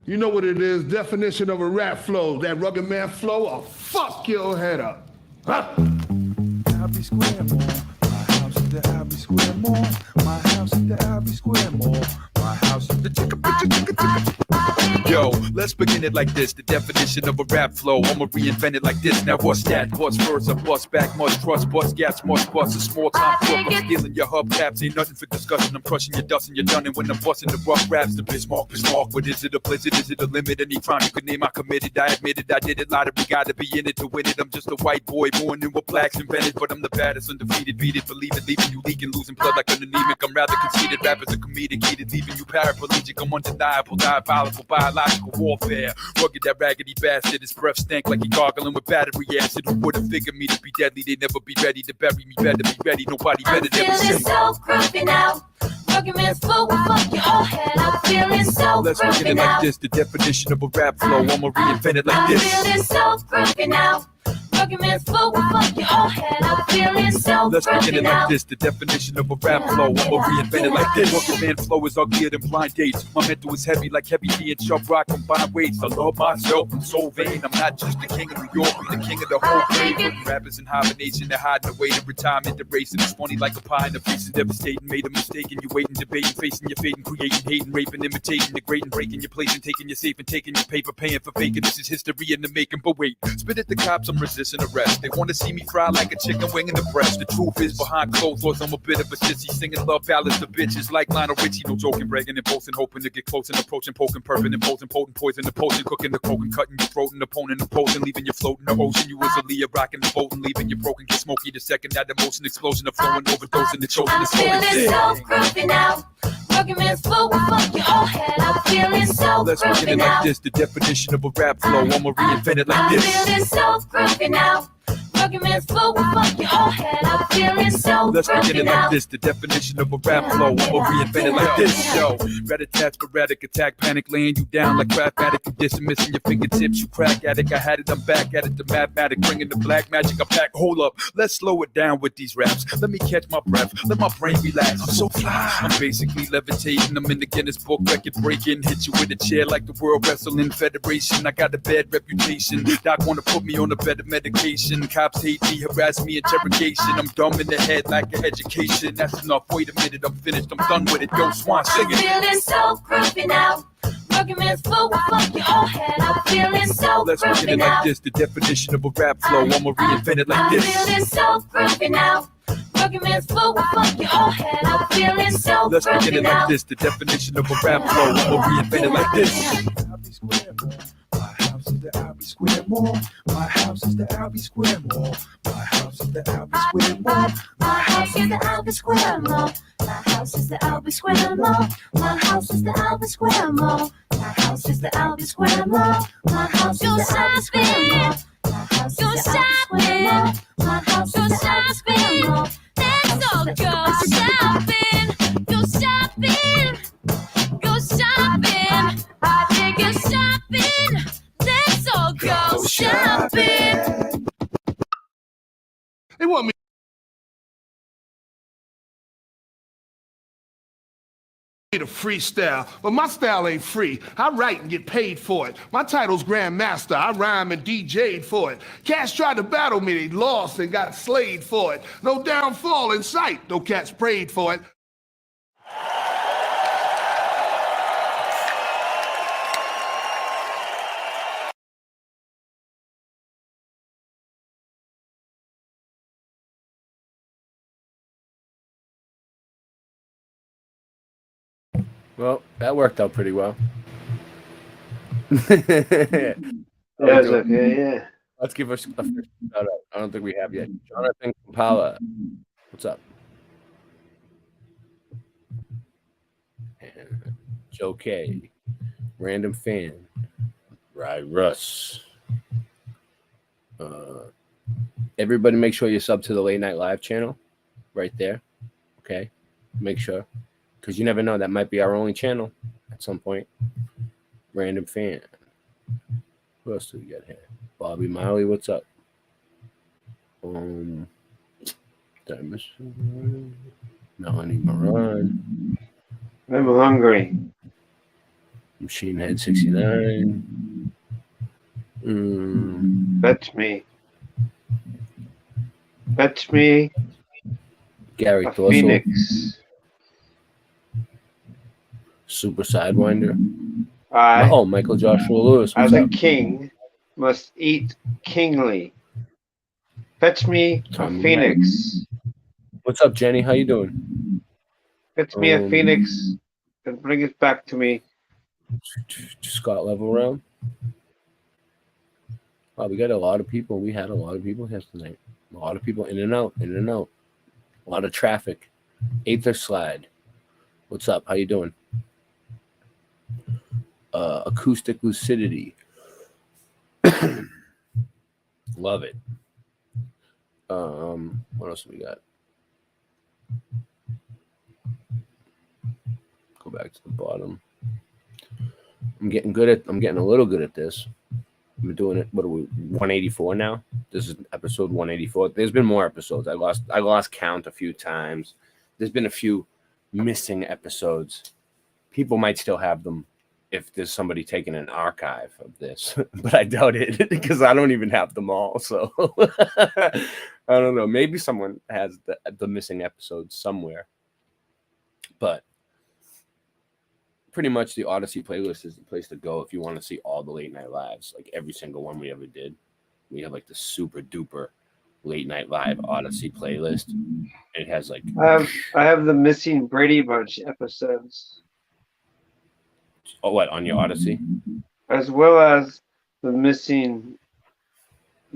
Speaker 2: You know what it is, definition of a rap flow, that rugged man flow, I'll fuck your head up. Huh?
Speaker 10: Abbey Square Mall, my house is the Abbey Square Mall, my house is the Abbey Square Mall, my house is the chicka.
Speaker 13: Yo, let's begin it like this. The definition of a rap flow, I'ma reinvent it like this. Now what's that? Bust verse, I bust back, must trust, bust gas, must bust a small time crook. I'm stealing your hubcaps, ain't nothing for discussion. I'm crushing your dust and you're done. And when I'm busting the rough raps, the Bismarck. What is it, a blizzard? Is it a limit? Any crime you could name, I committed. I admit it, I did it. Lottery, gotta be in it to win it. I'm just a white boy born in what blacks invented, but I'm the baddest, undefeated. Beat it, believe it, leaving you leaking, losing blood like an anemic. I'm rather conceited, rappers are comedic, heated, leaving you paraplegic. I'm undeniable, diabolical, biological warfare. Rugged, that raggedy bastard, his breath stank like he gargling with battery acid. Who would have figured me to be deadly? They never be ready to bury me. Better be ready, nobody better than me.
Speaker 14: I'm feeling so groovy now. Rugged man's flow will fuck your whole head. I'm feeling so
Speaker 13: Let's begin it like this. The definition of a rap flow, I'ma reinvent it like this.
Speaker 14: I'm feeling so groovy now. Rugged man's flow will fuck your whole head. I'm feeling so
Speaker 13: Let's begin
Speaker 14: groovy
Speaker 13: it
Speaker 14: now.
Speaker 13: like this. The definition of a rap flow, I'ma reinvent it like this. Rugged man flow is uglier than blind dates. My mental is heavy like heavy D and sharp rock combined weights. I love myself, I'm so vain. I'm not just the king of New York, I'm the king of the whole game. Rappers in hibernation, they're hiding away to retirement. The racing is funny like a pie in the face is devastating. Made a mistake and you waiting, debating, facing your fate and creating, hating, raping, imitating, degrading, breaking your place and taking your safe and taking your paper, paying for faking. This is history in the making. But wait, spit at the cops, I'm resisting arrest. They want to see me fry like a chicken wing in the breast. The truth is behind closed doors, I'm a bit of a sissy, singing love ballads to bitches like Lionel Richie. No joking, bragging and boasting, hoping to get close and approaching, poking, perping, imposing, potent poison, the potion, cooking the coke and cutting your throat and opponent opposing, leaving you floating the ocean. You was a Leah rocking the boat and leaving you broken, get smoky the second that emotion explosion of flowing, overdosing the chosen.
Speaker 14: I'm feeling so groovy now. Rugged man's flow will fuck your whole head. I'm feeling so
Speaker 13: Let's begin
Speaker 14: groovy
Speaker 13: it
Speaker 14: now.
Speaker 13: like this. The definition of a rap flow, I'ma reinvent it like
Speaker 14: I'm
Speaker 13: this.
Speaker 14: feeling so groovy now. Working man's flow will fuck your whole head. I'm feeling so
Speaker 13: Let's begin it
Speaker 14: broken
Speaker 13: like
Speaker 14: out.
Speaker 13: this. The definition of a rap flow. I'ma reinvent it like this. Yo, rat-a-tat, sporadic attack, panic, laying you down like Craftmatic. Condition missing your fingertips, you crack addict. I had it, I'm back at it. The mathematic, bringing the black magic. I'm back. Hold up, let's slow it down with these raps. Let me catch my breath. Let my brain relax. I'm so fly. I'm basically levitating. I'm in the Guinness Book, record breaking. Hit you with a chair like the World Wrestling Federation. I got a bad reputation. Doc wanna put me on a better medication. Cops hate me, harass me, interrogation. I'm dumb in the head, lack of education. That's enough. Wait a minute, I'm finished. I'm done with it. Yo, Swan, sing
Speaker 14: I'm
Speaker 13: it.
Speaker 14: feeling so groovy now. Working man's flow will fuck your whole head. I'm feeling so
Speaker 13: Let's begin
Speaker 14: groovy
Speaker 13: it
Speaker 14: now.
Speaker 13: like this. The definition of a rap flow. I'ma reinvent it like
Speaker 14: I'm
Speaker 13: this.
Speaker 14: feeling so groovy now. Working man's flow will fuck your whole head. I'm feeling so
Speaker 13: Let's begin
Speaker 14: groovy
Speaker 13: it
Speaker 14: now.
Speaker 13: like this. The definition of a rap flow. I'ma reinvent it like this.
Speaker 10: Square Mall. My house is the Albee Square Mall. My house is the Albee Square Mall.
Speaker 14: My house is the Albee Square Mall. My house is the Albee Square Mall. My house is the Albee Square Mall. My house is the Albee Square Mall. My house is the Albee Square Mall. My house is the Albee Square Mall. My house is the Albee Square Mall. Let's all go shopping. Go shopping. Go shopping. I think you're shopping. Let's all go shopping.
Speaker 2: They want me to freestyle, but my style ain't free. I write and get paid for it. My title's Grandmaster. I rhyme and DJ'd for it. Cats tried to battle me, they lost and got slayed for it. No downfall in sight, no cats prayed for it.
Speaker 21: Well, that worked out pretty well.
Speaker 8: That's okay, yeah.
Speaker 21: Let's give us a first shout out. I don't think we have yet. Jonathan Kampala. What's up? And Joe K. Random fan. Rye Russ. Everybody make sure you sub to the Late Night Live channel right there. Okay? Make sure. Because you never know. That might be our only channel at some point. Random fan. Who else do we got here? Bobby Miley, what's up? Did I miss someone? Melanie Moran.
Speaker 8: I'm hungry.
Speaker 21: Machine Head 69.
Speaker 8: That's me. That's me.
Speaker 21: Gary
Speaker 8: A
Speaker 21: Thorson.
Speaker 8: Phoenix.
Speaker 21: Super Sidewinder.
Speaker 8: I,
Speaker 21: Oh, Michael Joshua Lewis.
Speaker 8: as
Speaker 21: What's
Speaker 8: a
Speaker 21: up?
Speaker 8: king, must eat kingly. Fetch me a
Speaker 21: Tommy
Speaker 8: phoenix.
Speaker 21: What's up, Jenny? How you doing?
Speaker 8: Fetch me a phoenix and bring it back to me.
Speaker 21: Scott Level Round. Wow, we got a lot of people. We had a lot of people here tonight. A lot of people in and out, in and out. A lot of traffic. Aether Slide. What's up? How you doing? Acoustic Lucidity. Love it. What else we got? Go back to the bottom. I'm getting a little good at this. I'm doing it. What are we? 184 now. This is episode 184. There's been more episodes. I lost count a few times. There's been a few missing episodes. People might still have them if there's somebody taking an archive of this, but I doubt it because I don't even have them all. So I don't know. Maybe someone has the missing episodes somewhere, but pretty much the Odyssey playlist is the place to go if you want to see all the Late Night Lives, like every single one we ever did. We have like the super duper Late Night Live Odyssey playlist. It has like
Speaker 8: I have the missing Brady Bunch episodes,
Speaker 21: what on your Odyssey,
Speaker 8: as well as the missing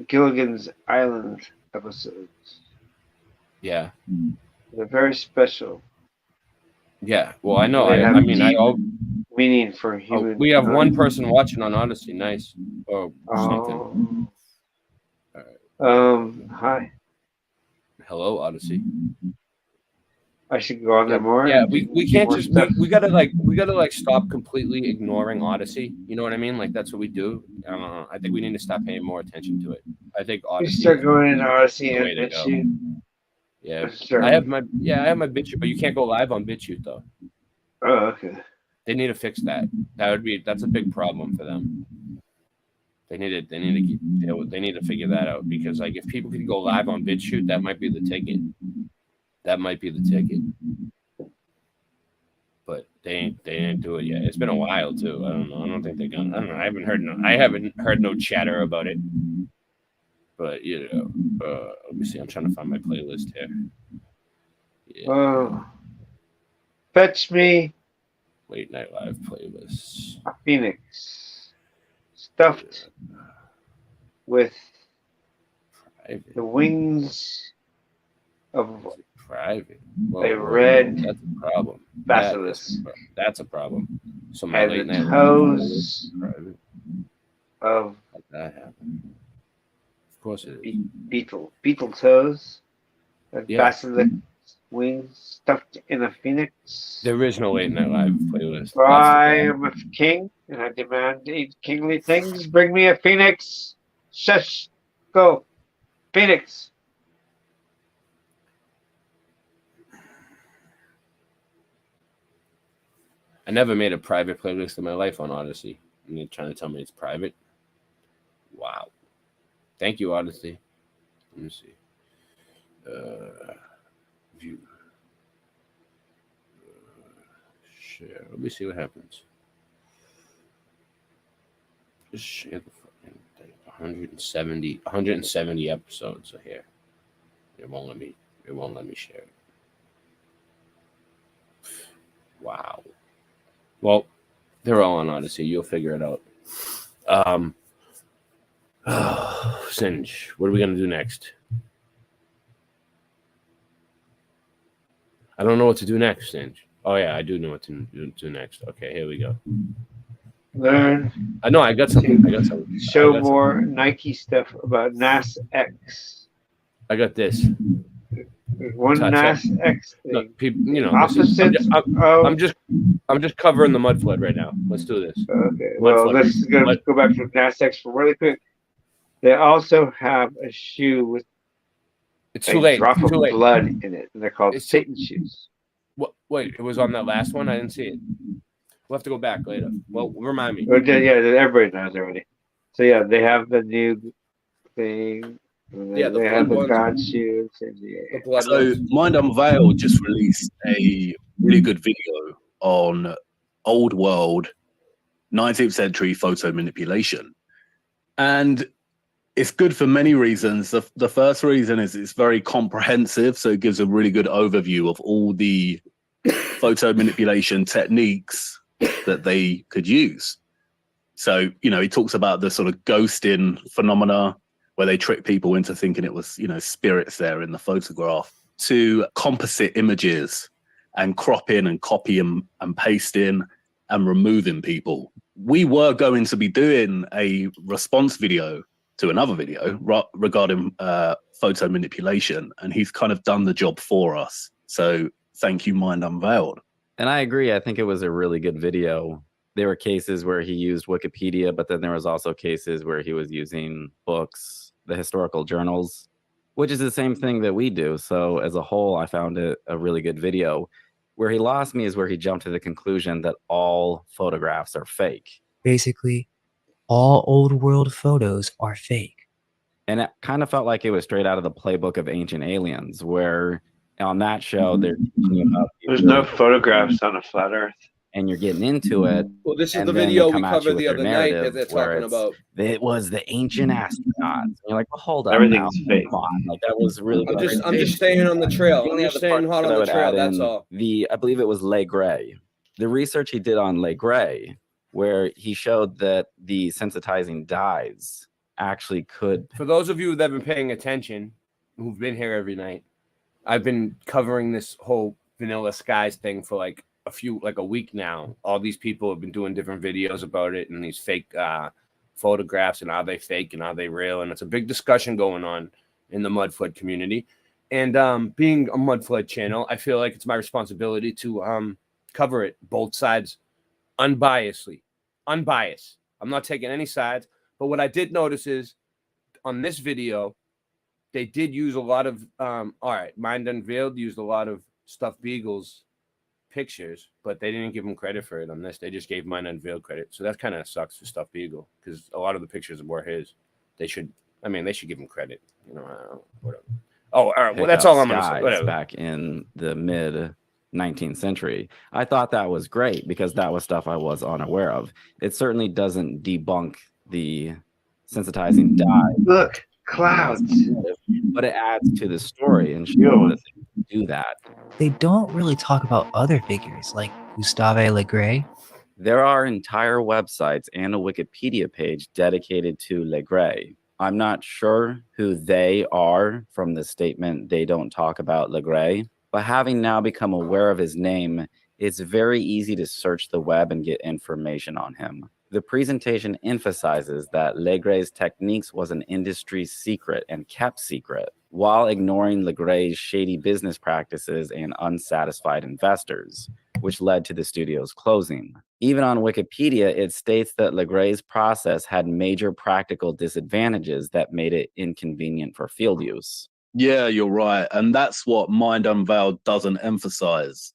Speaker 8: Gilligan's Island episodes.
Speaker 21: Yeah,
Speaker 8: they're very special.
Speaker 21: Yeah, well, I know.
Speaker 8: They have
Speaker 21: I
Speaker 8: deep meaning for human.
Speaker 21: we have one person watching on Odyssey. Nice. Or something.
Speaker 8: Hi.
Speaker 21: Hello, Odyssey.
Speaker 8: I should go on there more.
Speaker 21: Yeah, we can't
Speaker 8: more
Speaker 21: just
Speaker 8: stuff.
Speaker 21: we gotta stop completely ignoring Odyssey. You know what I mean? Like that's what we do. I don't know. I think we need to stop paying more attention to it. I think
Speaker 8: We
Speaker 21: Odyssey.
Speaker 8: start
Speaker 21: is
Speaker 8: going in Odyssey
Speaker 21: the
Speaker 8: and
Speaker 21: way to go.
Speaker 8: BitChute.
Speaker 21: Yeah,
Speaker 8: Sure.
Speaker 21: I have my BitChute, but you can't go live on BitChute though.
Speaker 8: Oh, okay.
Speaker 21: They need to fix that. That's a big problem for them. They need to figure that out because like if people could go live on BitChute, that might be the ticket. That might be the ticket. But they ain't do it yet. It's been a while too. I don't know. I don't think they're gonna. I don't know. I haven't heard no chatter about it. But you know, let me see. I'm trying to find my playlist here. Yeah.
Speaker 8: Fetch me
Speaker 21: Late Night Live playlists.
Speaker 8: a phoenix stuffed with the wings of
Speaker 21: private.
Speaker 8: a red
Speaker 21: That's a problem.
Speaker 8: basilisk.
Speaker 21: That's a problem. So my
Speaker 8: And
Speaker 21: late
Speaker 8: the
Speaker 21: night
Speaker 8: toes
Speaker 21: private.
Speaker 8: of
Speaker 21: How'd that happen? Of course it is.
Speaker 8: beetle toes, and
Speaker 21: Yeah.
Speaker 8: basilisk wings stuffed in a phoenix.
Speaker 21: There is no Late Night Live playlist.
Speaker 8: For I am a king, and I demand to eat kingly things. Bring me a phoenix. Shush. Go. Phoenix.
Speaker 21: I never made a private playlist in my life on Odyssey. And you're trying to tell me it's private? Wow. Thank you, Odyssey. Let me see. View. Share. Let me see what happens. Just share the fucking thing. 170 episodes. So here. It won't let me share it. Wow. Well, they're all on Odyssey. You'll figure it out. Singe, what are we gonna do next? I don't know what to do next, Singe. Oh yeah, I do know what to do next. Okay, here we go.
Speaker 8: Learn.
Speaker 21: I know I got something.
Speaker 8: Show more Nike stuff about NAS X.
Speaker 21: I got this.
Speaker 8: One
Speaker 21: Touch
Speaker 8: NAS
Speaker 21: it.
Speaker 8: X thing.
Speaker 21: Look, people, you know,
Speaker 8: Opposites.
Speaker 21: I'm just covering the mud flood right now. Let's do this.
Speaker 8: Okay.
Speaker 21: Mud
Speaker 8: Well,
Speaker 21: flood.
Speaker 8: let's go back to NAS X for really quick. They also have a shoe with
Speaker 21: It's
Speaker 8: a
Speaker 21: too late.
Speaker 8: drop
Speaker 21: Too
Speaker 8: of
Speaker 21: late.
Speaker 8: blood in it, and they're called
Speaker 21: It's
Speaker 8: Satan shoes.
Speaker 21: What? Wait, it was on that last one. I didn't see it. We'll have to go back later. Well, remind me.
Speaker 8: Yeah, everybody knows already. So yeah, they have the new thing. And
Speaker 21: Yeah,
Speaker 8: they have the God shoes. And
Speaker 9: So Mind Unveiled just released a really good video on old world 19th century photo manipulation. And it's good for many reasons. The first reason is it's very comprehensive. So it gives a really good overview of all the photo manipulation techniques that they could use. So, you know, he talks about the sort of ghosting phenomena where they trick people into thinking it was, you know, spirits there in the photograph, to composite images and cropping and copying and pasting and removing people. We were going to be doing a response video to another video regarding photo manipulation, and he's kind of done the job for us. So thank you, Mind Unveiled.
Speaker 15: And I agree. I think it was a really good video. There were cases where he used Wikipedia, but then there was also cases where he was using books, the historical journals, which is the same thing that we do. So as a whole, I found it a really good video. Where he lost me is where he jumped to the conclusion that all photographs are fake.
Speaker 16: Basically, all old world photos are fake.
Speaker 15: And it kind of felt like it was straight out of the playbook of Ancient Aliens, where on that show, they're teaching you about
Speaker 8: There's no photographs on a flat Earth.
Speaker 15: And you're getting into it.
Speaker 21: Well, this is
Speaker 15: and
Speaker 21: the
Speaker 15: then
Speaker 21: video
Speaker 15: they
Speaker 21: we
Speaker 15: come at you
Speaker 21: covered
Speaker 15: with
Speaker 21: the
Speaker 15: their
Speaker 21: other night that
Speaker 15: narrative
Speaker 21: they're
Speaker 15: where
Speaker 21: talking
Speaker 15: it's,
Speaker 21: about.
Speaker 15: It was the ancient astronauts. And you're like, well, hold on.
Speaker 8: Everything's
Speaker 15: now.
Speaker 8: fake.
Speaker 15: Come on. Like, that was really
Speaker 21: I'm
Speaker 15: good.
Speaker 21: just staying on the trail.
Speaker 15: The
Speaker 21: I'm
Speaker 15: only
Speaker 21: just
Speaker 15: other
Speaker 21: staying
Speaker 15: part
Speaker 21: hot
Speaker 15: that I
Speaker 21: on the
Speaker 15: would
Speaker 21: trail.
Speaker 15: add
Speaker 21: That's
Speaker 15: in,
Speaker 21: all.
Speaker 15: I believe it was Le Gray. The research he did on Le Gray, where he showed that the sensitizing dyes actually could.
Speaker 21: For those of you that have been paying attention, who've been here every night, I've been covering this whole Vanilla Skies thing for like a week now. All these people have been doing different videos about it, and these fake photographs and are they fake and are they real? And it's a big discussion going on in the mud flood community. And being a mud flood channel, I feel like it's my responsibility to cover it both sides unbiasedly. Unbiased. I'm not taking any sides. But what I did notice is on this video, they did use a lot of all right, Mind Unveiled used a lot of Stuffed Beagle's pictures, but they didn't give him credit for it on this. They just gave Mind Unveiled credit. So that kind of sucks for Stuffed Beagle because a lot of the pictures were his. They should give him credit. You know, whatever. Oh, all right. Well, that's all I'm going to say. Whatever.
Speaker 15: Back in the mid 19th century, I thought that was great because that was stuff I was unaware of. It certainly doesn't debunk the sensitizing dye.
Speaker 8: Look, clouds.
Speaker 15: But it adds to the story and shows that they do that.
Speaker 16: They don't really talk about other figures like Gustave Le Gray.
Speaker 15: There are entire websites and a Wikipedia page dedicated to Le Gray. I'm not sure who they are from the statement they don't talk about Le Gray, but having now become aware of his name, it's very easy to search the web and get information on him. The presentation emphasizes that Le Gray's techniques was an industry secret and kept secret, while ignoring Le Gray's shady business practices and unsatisfied investors, which led to the studio's closing. Even on Wikipedia, it states that Le Gray's process had major practical disadvantages that made it inconvenient for field use.
Speaker 9: Yeah, you're right. And that's what Mind Unveiled doesn't emphasize,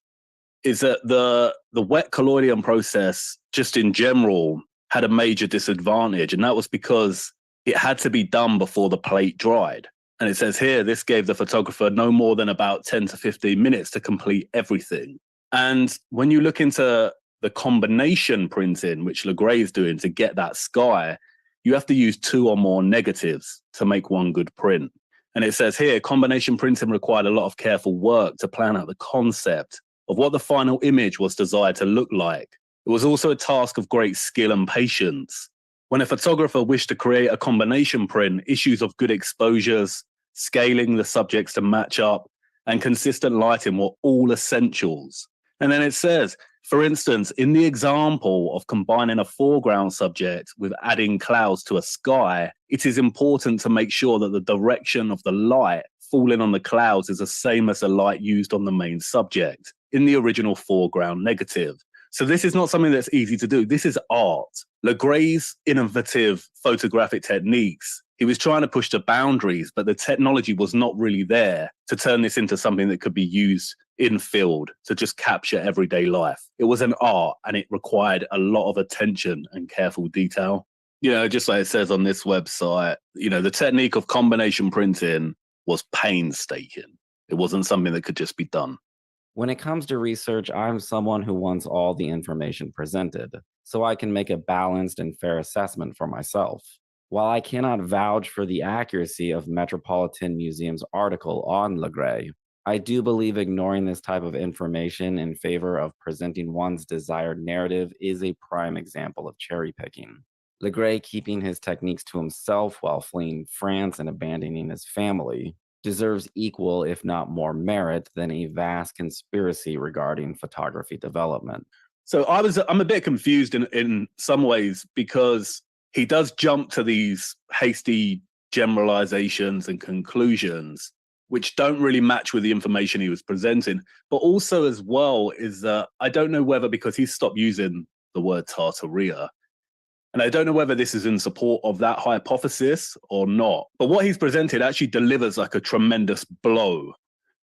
Speaker 9: is that the wet collodion process, just in general, had a major disadvantage. And that was because it had to be done before the plate dried. And it says here, this gave the photographer no more than about 10 to 15 minutes to complete everything. And when you look into the combination printing, which Le Gray is doing to get that sky, you have to use 2 or more negatives to make one good print. And it says here, combination printing required a lot of careful work to plan out the concept of what the final image was desired to look like. It was also a task of great skill and patience. When a photographer wished to create a combination print, issues of good exposures, scaling the subjects to match up, and consistent lighting were all essentials. And then it says, for instance, in the example of combining a foreground subject with adding clouds to a sky, it is important to make sure that the direction of the light falling on the clouds is the same as the light used on the main subject in the original foreground negative. So this is not something that's easy to do. This is art. Le Gray's innovative photographic techniques, he was trying to push the boundaries, but the technology was not really there to turn this into something that could be used in field to just capture everyday life. It was an art and it required a lot of attention and careful detail. You know, just like it says on this website, you know, the technique of combination printing was painstaking. It wasn't something that could just be done.
Speaker 15: When it comes to research, I'm someone who wants all the information presented, so I can make a balanced and fair assessment for myself. While I cannot vouch for the accuracy of Metropolitan Museum's article on Le Gray, I do believe ignoring this type of information in favor of presenting one's desired narrative is a prime example of cherry picking. Le Gray keeping his techniques to himself while fleeing France and abandoning his family deserves equal, if not more, merit than a vast conspiracy regarding photography development.
Speaker 9: So I'm a bit confused in some ways because he does jump to these hasty generalizations and conclusions, which don't really match with the information he was presenting. But also as well is that I don't know whether because he stopped using the word Tartaria, and I don't know whether this is in support of that hypothesis or not. But what he's presented actually delivers like a tremendous blow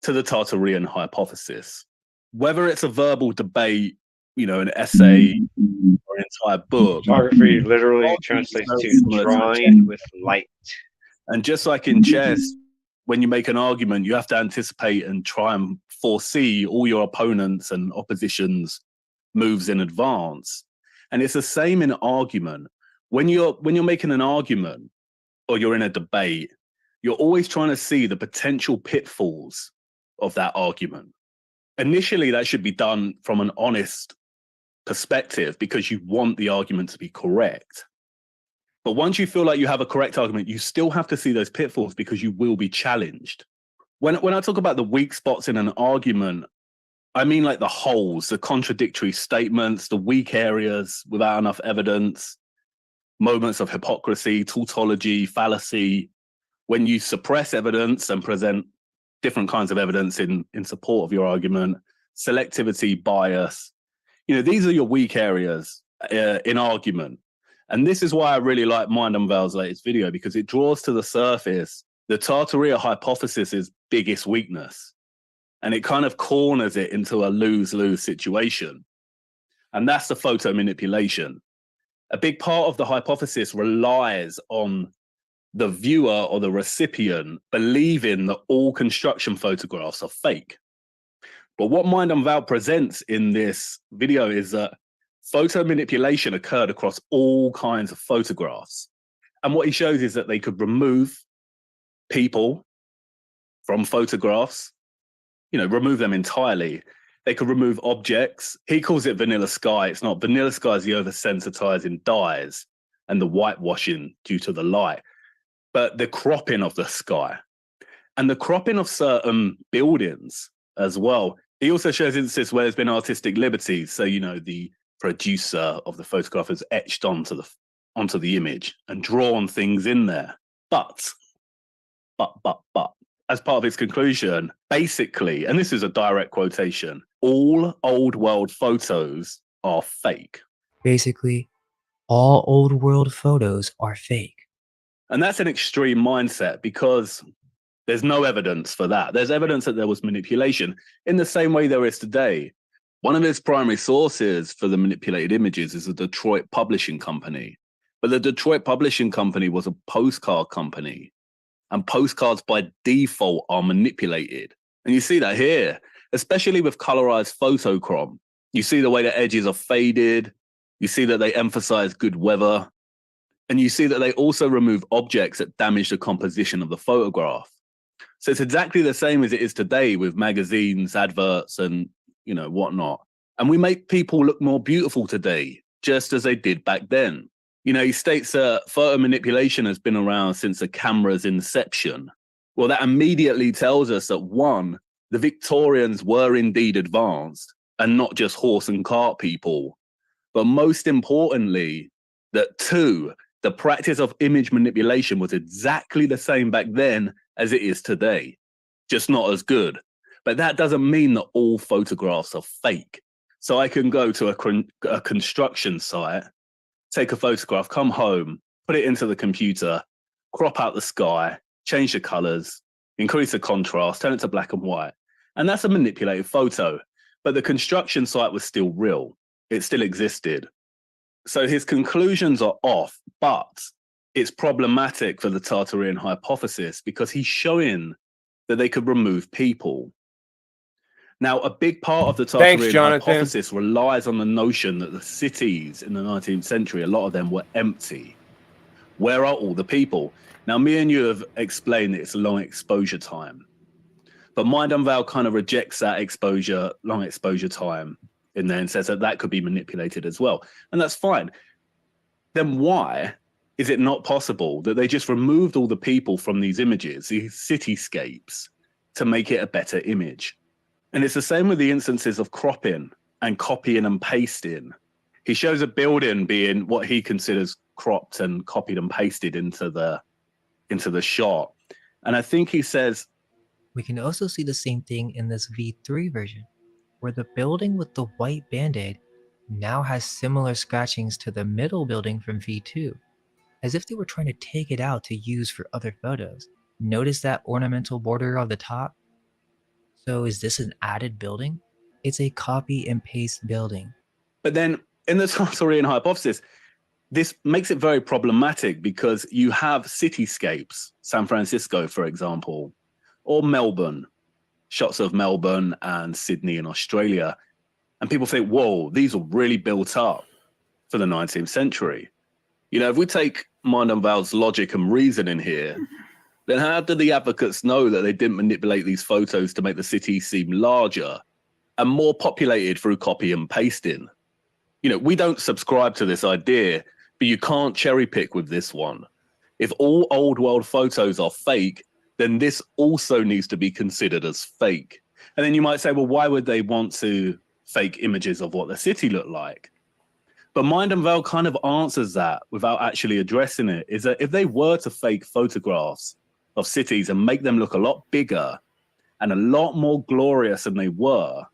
Speaker 9: to the Tartarian hypothesis. Whether it's a verbal debate, you know, an essay or an entire book.
Speaker 8: Photography literally translates to drawing with light.
Speaker 9: And just like in chess, when you make an argument, you have to anticipate and try and foresee all your opponents and opposition's moves in advance. And it's the same in argument. When you're making an argument or you're in a debate, you're always trying to see the potential pitfalls of that argument. Initially, that should be done from an honest perspective because you want the argument to be correct. But once you feel like you have a correct argument, you still have to see those pitfalls because you will be challenged. When I talk about the weak spots in an argument, I mean like the holes, the contradictory statements, the weak areas without enough evidence. moments of hypocrisy, tautology, fallacy, when you suppress evidence and present different kinds of evidence in support of your argument, selectivity, bias. You know, these are your weak areas in argument. And this is why I really like Mind Unveil's latest video, because it draws to the surface the Tartaria hypothesis's biggest weakness. And it kind of corners it into a lose-lose situation. And that's the photo manipulation. A big part of the hypothesis relies on the viewer or the recipient believing that all construction photographs are fake. But what Mind Unveiled presents in this video is that photo manipulation occurred across all kinds of photographs. And what he shows is that they could remove people from photographs, you know, remove them entirely. They could remove objects. He calls it vanilla sky. It's not. Vanilla sky is the oversensitizing dyes and the whitewashing due to the light. But the cropping of the sky and the cropping of certain buildings as well. He also shows instances where there's been artistic liberties. So, you know, the producer of the photograph has etched onto the image and drawn things in there. But, as part of his conclusion, basically, and this is a direct quotation, all old world photos are fake.
Speaker 16: Basically, all old world photos are fake.
Speaker 9: And that's an extreme mindset because there's no evidence for that. There's evidence that there was manipulation in the same way there is today. One of his primary sources for the manipulated images is the Detroit Publishing Company. But the Detroit Publishing Company was a postcard company. And postcards by default are manipulated. And you see that here, especially with colorized photochrom. You see the way the edges are faded. You see that they emphasize good weather. And you see that they also remove objects that damage the composition of the photograph. So it's exactly the same as it is today with magazines, adverts, and, you know, whatnot. And we make people look more beautiful today, just as they did back then. You know, he states that photo manipulation has been around since the camera's inception. Well, that immediately tells us that, one, the Victorians were indeed advanced and not just horse and cart people. But most importantly, that two, the practice of image manipulation was exactly the same back then as it is today, just not as good. But that doesn't mean that all photographs are fake. So I can go to a construction site, take a photograph, come home, put it into the computer, crop out the sky, change the colors, increase the contrast, turn it to black and white. And that's a manipulated photo. But the construction site was still real. It still existed. So his conclusions are off, but it's problematic for the Tartarian hypothesis because he's showing that they could remove people. Now, a big part of the Tartarian hypothesis relies on the notion that the cities in the 19th century, a lot of them were empty. Where are all the people? Now, me and you have explained that it's a long exposure time. But Mind Unveiled kind of rejects that exposure, long exposure time in there and says that that could be manipulated as well. And that's fine. Then why is it not possible that they just removed all the people from these images, these cityscapes, to make it a better image? And it's the same with the instances of cropping and copying and pasting. He shows a building being what he considers cropped and copied and pasted into the shot. And I think he says,
Speaker 16: we can also see the same thing in this V3 version, where the building with the white band-aid now has similar scratchings to the middle building from V2, as if they were trying to take it out to use for other photos. Notice that ornamental border on the top? So is this an added building? It's a copy and paste building.
Speaker 9: But then in the Tartarian hypothesis, this makes it very problematic because you have cityscapes, San Francisco, for example, or Melbourne, shots of Melbourne and Sydney in Australia. And people think, whoa, these were really built up for the 19th century. You know, if we take Mind Unveiled's logic and reasoning here, then how did the advocates know that they didn't manipulate these photos to make the city seem larger and more populated through copy and pasting? You know, we don't subscribe to this idea, but you can't cherry pick with this one. If all old world photos are fake, then this also needs to be considered as fake. And then you might say, well, why would they want to fake images of what the city looked like? But Mind and Veil kind of answers that without actually addressing it, is that if they were to fake photographs of cities and make them look a lot bigger and a lot more glorious than they were,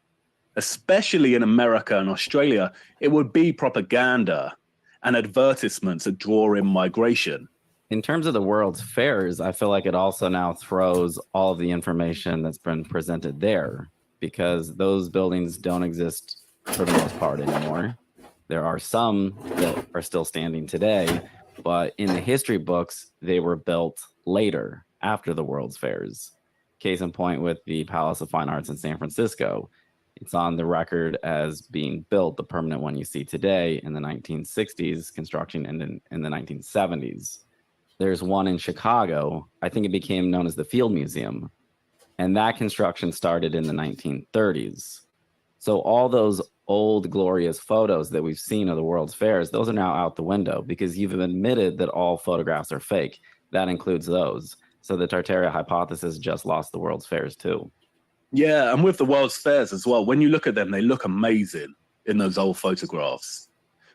Speaker 9: especially in America and Australia, it would be propaganda and advertisements that draw in migration.
Speaker 15: In terms of the World's Fairs, I feel like it also now throws all of the information that's been presented there, because those buildings don't exist for the most part anymore. There are some that are still standing today, but in the history books, they were built later, after the World's Fairs. Case in point with the Palace of Fine Arts in San Francisco. It's on the record as being built, the permanent one you see today, in the 1960s, construction ended in the 1970s. There's one in Chicago. I think it became known as the Field Museum. And that construction started in the 1930s. So all those old glorious photos that we've seen of the World's Fairs, those are now out the window because you've admitted that all photographs are fake. That includes those. So the Tartaria hypothesis just lost the World's Fairs too.
Speaker 9: Yeah, and with the World's Fairs as well, when you look at them, they look amazing in those old photographs.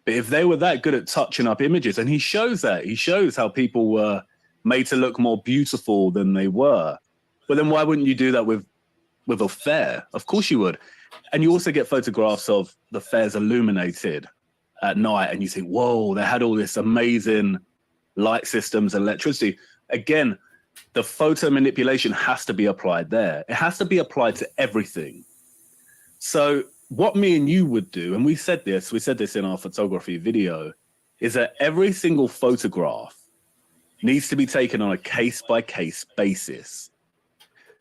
Speaker 9: But if they were that good at touching up images, and he shows that, he shows how people were made to look more beautiful than they were. But then why wouldn't you do that with a fair? Of course you would. And you also get photographs of the fairs illuminated at night, and you think, whoa, they had all this amazing light systems and electricity. Again, the photo manipulation has to be applied there. It has to be applied to everything. So what me and you would do, and we said this in our photography video, is that every single photograph needs to be taken on a case-by-case basis.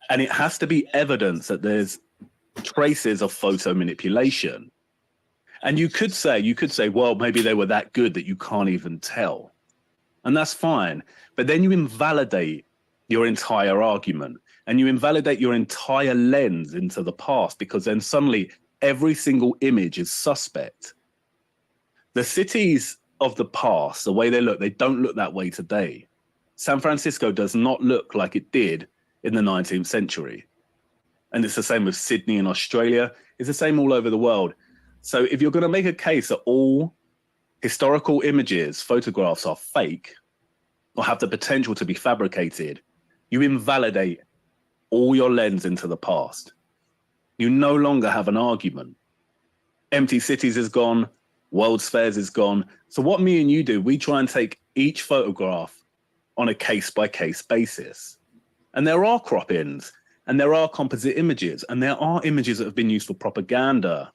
Speaker 9: And it has to be evidence that there's traces of photo manipulation. And you could say, well, maybe they were that good that you can't even tell. And that's fine. But then you invalidate your entire argument and you invalidate your entire lens into the past, because then suddenly every single image is suspect. The cities of the past, the way they look, they don't look that way today. San Francisco does not look like it did in the 19th century. And it's the same with Sydney in Australia. It's the same all over the world. So if you're going to make a case that all historical images, photographs are fake or have the potential to be fabricated, you invalidate all your lens into the past. You no longer have an argument. Empty Cities is gone. World's Fairs is gone. So what me and you do, we try and take each photograph on a case-by-case basis. And there are crop-ins, and there are composite images, and there are images that have been used for propaganda,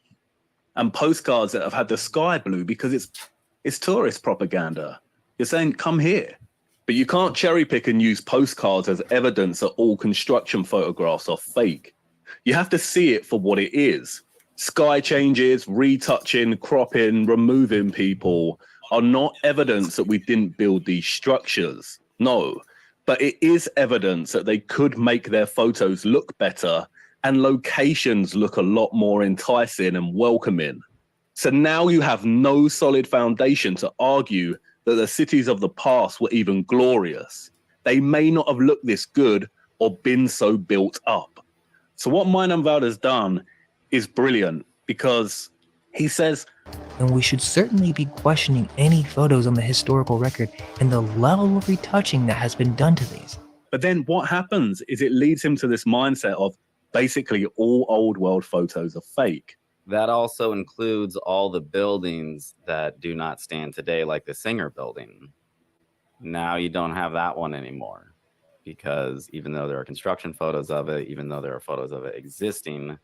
Speaker 9: and postcards that have had the sky blue because it's tourist propaganda. You're saying, come here. But you can't cherry pick and use postcards as evidence that all construction photographs are fake. You have to see it for what it is. Sky changes, retouching, cropping, removing people are not evidence that we didn't build these structures. No, but it is evidence that they could make their photos look better and locations look a lot more enticing and welcoming. So now you have no solid foundation to argue that the cities of the past were even glorious. They may not have looked this good or been so built up. So what Meinenwald has done is brilliant, because he says,
Speaker 16: and we should certainly be questioning any photos on the historical record and the level of retouching that has been done to these.
Speaker 9: But then what happens is it leads him to this mindset of basically all old world photos are fake.
Speaker 15: That also includes all the buildings that do not stand today, like the Singer building. Now you don't have that one anymore, because even though there are construction photos of it, even though there are photos of it existing,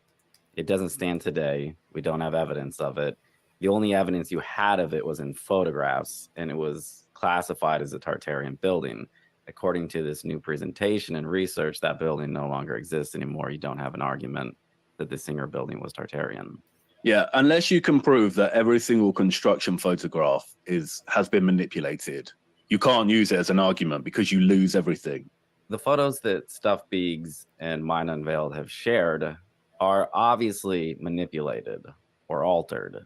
Speaker 15: it doesn't stand today. We don't have evidence of it. The only evidence you had of it was in photographs, and it was classified as a Tartarian building. According to this new presentation and research, that building no longer exists anymore. You don't have an argument that the Singer building was Tartarian.
Speaker 9: Yeah, unless you can prove that every single construction photograph has been manipulated, you can't use it as an argument because you lose everything.
Speaker 15: The photos that Stuff Beegs and Mind Unveiled have shared are obviously manipulated or altered.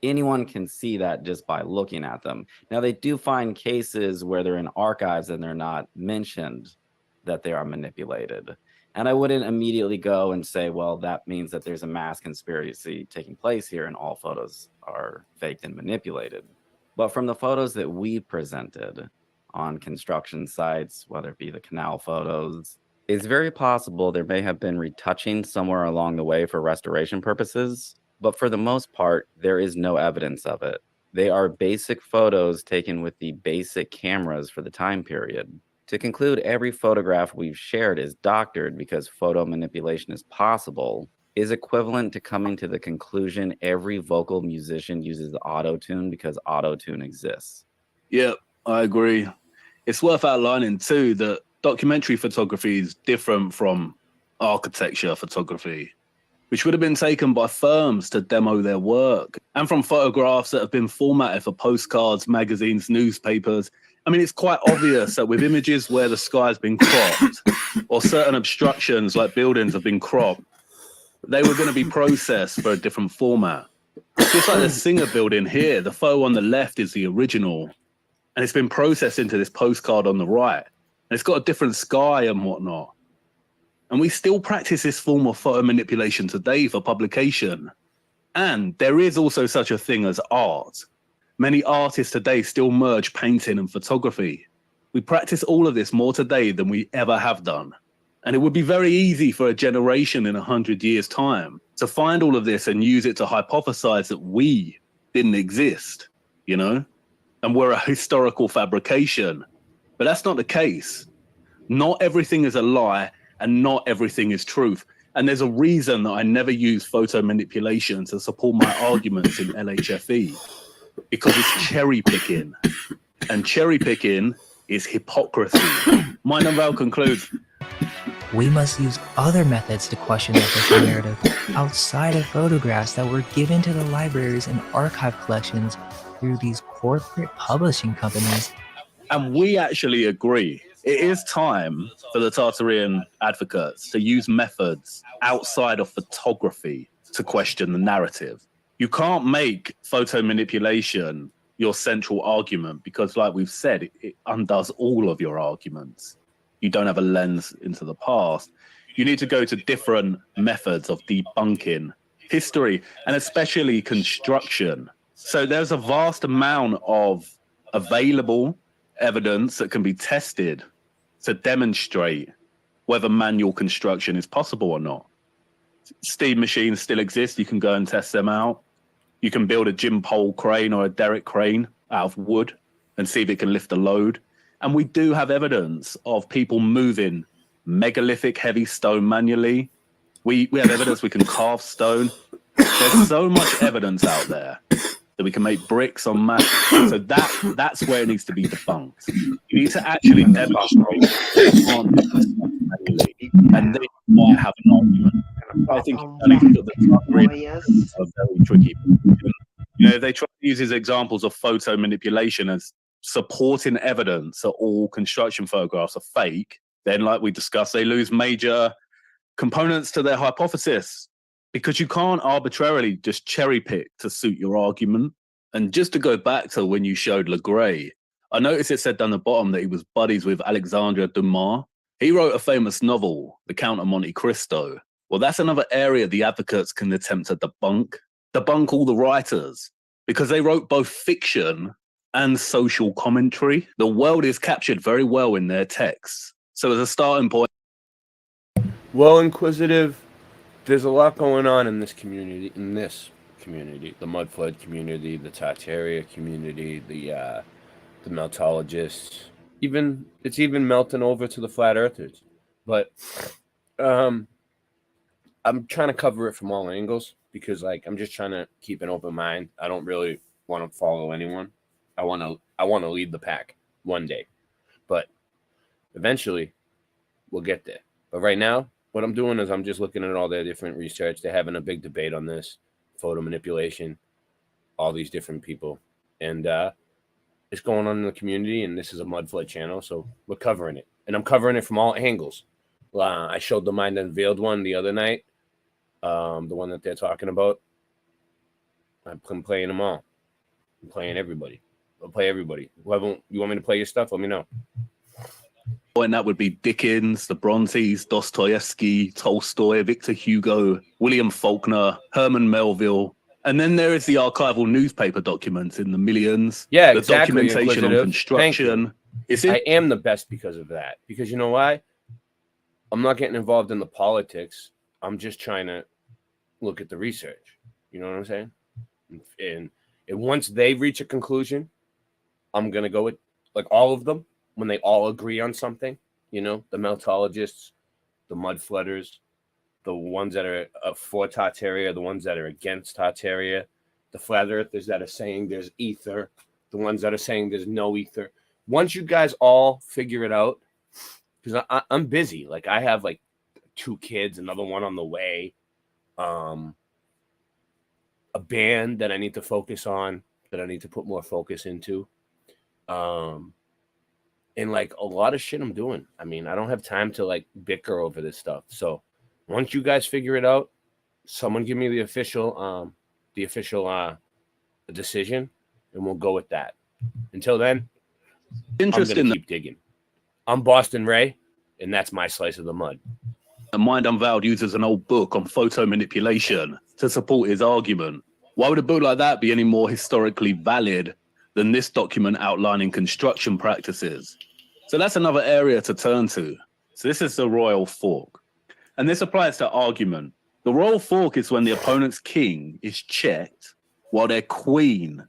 Speaker 15: Anyone can see that just by looking at them. Now, they do find cases where they're in archives and they're not mentioned that they are manipulated. And I wouldn't immediately go and say, well, that means that there's a mass conspiracy taking place here and all photos are faked and manipulated. But from the photos that we presented on construction sites, whether it be the canal photos, it's very possible there may have been retouching somewhere along the way for restoration purposes. But for the most part, there is no evidence of it. They are basic photos taken with the basic cameras for the time period. To conclude, every photograph we've shared is doctored because photo manipulation is possible, is equivalent to coming to the conclusion every vocal musician uses auto-tune because auto-tune exists.
Speaker 9: Yep, I agree. It's worth outlining too that documentary photography is different from architecture photography, which would have been taken by firms to demo their work, and from photographs that have been formatted for postcards, magazines, newspapers. I mean, it's quite obvious that with images where the sky's been cropped or certain obstructions like buildings have been cropped, they were going to be processed for a different format. Just like the Singer building here, the photo on the left is the original, and it's been processed into this postcard on the right. And it's got a different sky and whatnot. And we still practice this form of photo manipulation today for publication. And there is also such a thing as art. Many artists today still merge painting and photography. We practice all of this more today than we ever have done. And it would be very easy for a generation in 100 years' time to find all of this and use it to hypothesize that we didn't exist, you know, and we're a historical fabrication. But that's not the case. Not everything is a lie and not everything is truth. And there's a reason that I never use photo manipulation to support my arguments in LHFE. Because it's cherry picking, and cherry picking is hypocrisy. Mind and Val concludes.
Speaker 16: We must use other methods to question the official narrative outside of photographs that were given to the libraries and archive collections through these corporate publishing companies.
Speaker 9: And we actually agree. It is time for the Tartarian advocates to use methods outside of photography to question the narrative. You can't make photo manipulation your central argument because, like we've said, it undoes all of your arguments. You don't have a lens into the past. You need to go to different methods of debunking history and especially construction. So there's a vast amount of available evidence that can be tested to demonstrate whether manual construction is possible or not. Steam machines still exist. You can go and test them out. You can build a Jim pole crane or a derrick crane out of wood and see if it can lift a load. And we do have evidence of people moving megalithic heavy stone manually. We have evidence we can carve stone. There's so much evidence out there that we can make bricks on mats. So that's where it needs to be debunked. You need to actually demonstrate manually, and then you might have an argument. I think the are very tricky. You know, they try to use these examples of photo manipulation as supporting evidence that all construction photographs are fake. Then, like we discussed, they lose major components to their hypothesis because you can't arbitrarily just cherry pick to suit your argument. And just to go back to when you showed Legray, I noticed it said down the bottom that he was buddies with Alexandre Dumas. He wrote a famous novel, The Count of Monte Cristo. Well, that's another area the advocates can attempt to debunk all the writers, because they wrote both fiction and social commentary. The world is captured very well in their texts. So as a starting point.
Speaker 21: Well, Inquisitive, there's a lot going on in this community, the mud flood community, the Tartaria community, the meltologists. It's even melting over to the flat earthers. But I'm trying to cover it from all angles because, like, I'm just trying to keep an open mind. I don't really want to follow anyone. I want to lead the pack one day, but eventually we'll get there. But right now, what I'm doing is I'm just looking at all their different research. They're having a big debate on this photo manipulation, all these different people, and it's going on in the community. And this is a mud flood channel, so we're covering it, and I'm covering it from all angles. I showed the Mind Unveiled one the other night, the one that they're talking about. I'm playing them all. I'm playing everybody. I'll play everybody. Whoever you want me to play your stuff, let me know.
Speaker 9: point, that would be Dickens, the Brontes, Dostoevsky, Tolstoy, Victor Hugo, William Faulkner, Herman Melville. And then there is the archival newspaper documents in the millions.
Speaker 21: Yeah,
Speaker 9: the
Speaker 21: exactly.
Speaker 9: documentation on
Speaker 21: Inquisitive.
Speaker 9: construction. Is it?
Speaker 21: I am the best because of that. Because you know why? I'm not getting involved in the politics. I'm just trying to look at the research. You know what I'm saying? And once they reach a conclusion, I'm gonna go with like all of them when they all agree on something. You know, the meltologists, the mud flooders, the ones that are for Tartaria, the ones that are against Tartaria, the flat earthers that are saying there's ether, the ones that are saying there's no ether. Once you guys all figure it out, because I'm busy. Like I have like 2 kids, another one on the way, a band that I need to focus on, that I need to put more focus into, and like a lot of shit I'm doing. I mean, I don't have time to like bicker over this stuff. So once you guys figure it out, someone give me the official decision, and we'll go with that. Until then,
Speaker 9: Interesting.
Speaker 21: I'm gonna keep digging. I'm Boston Ray, and that's my slice of the mud.
Speaker 9: Mind Unveiled uses an old book on photo manipulation to support his argument. Why would a book like that be any more historically valid than this document outlining construction practices? So that's another area to turn to. So this is the royal fork. And this applies to argument. The royal fork is when the opponent's king is checked while their queen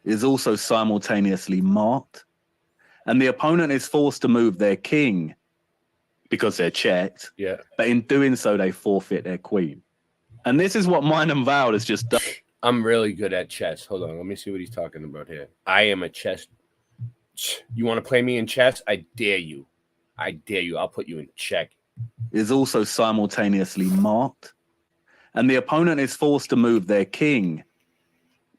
Speaker 9: is also simultaneously marked. And the opponent is forced to move their king because they're checked.
Speaker 21: Yeah.
Speaker 9: But in doing so, they forfeit their queen. And this is what Mind Unveiled has just done.
Speaker 21: I'm really good at chess. Hold on, let me see what he's talking about here. I am a chess. You want to play me in chess? I dare you. I dare you. I'll put you in check.
Speaker 9: Is also simultaneously marked. And the opponent is forced to move their king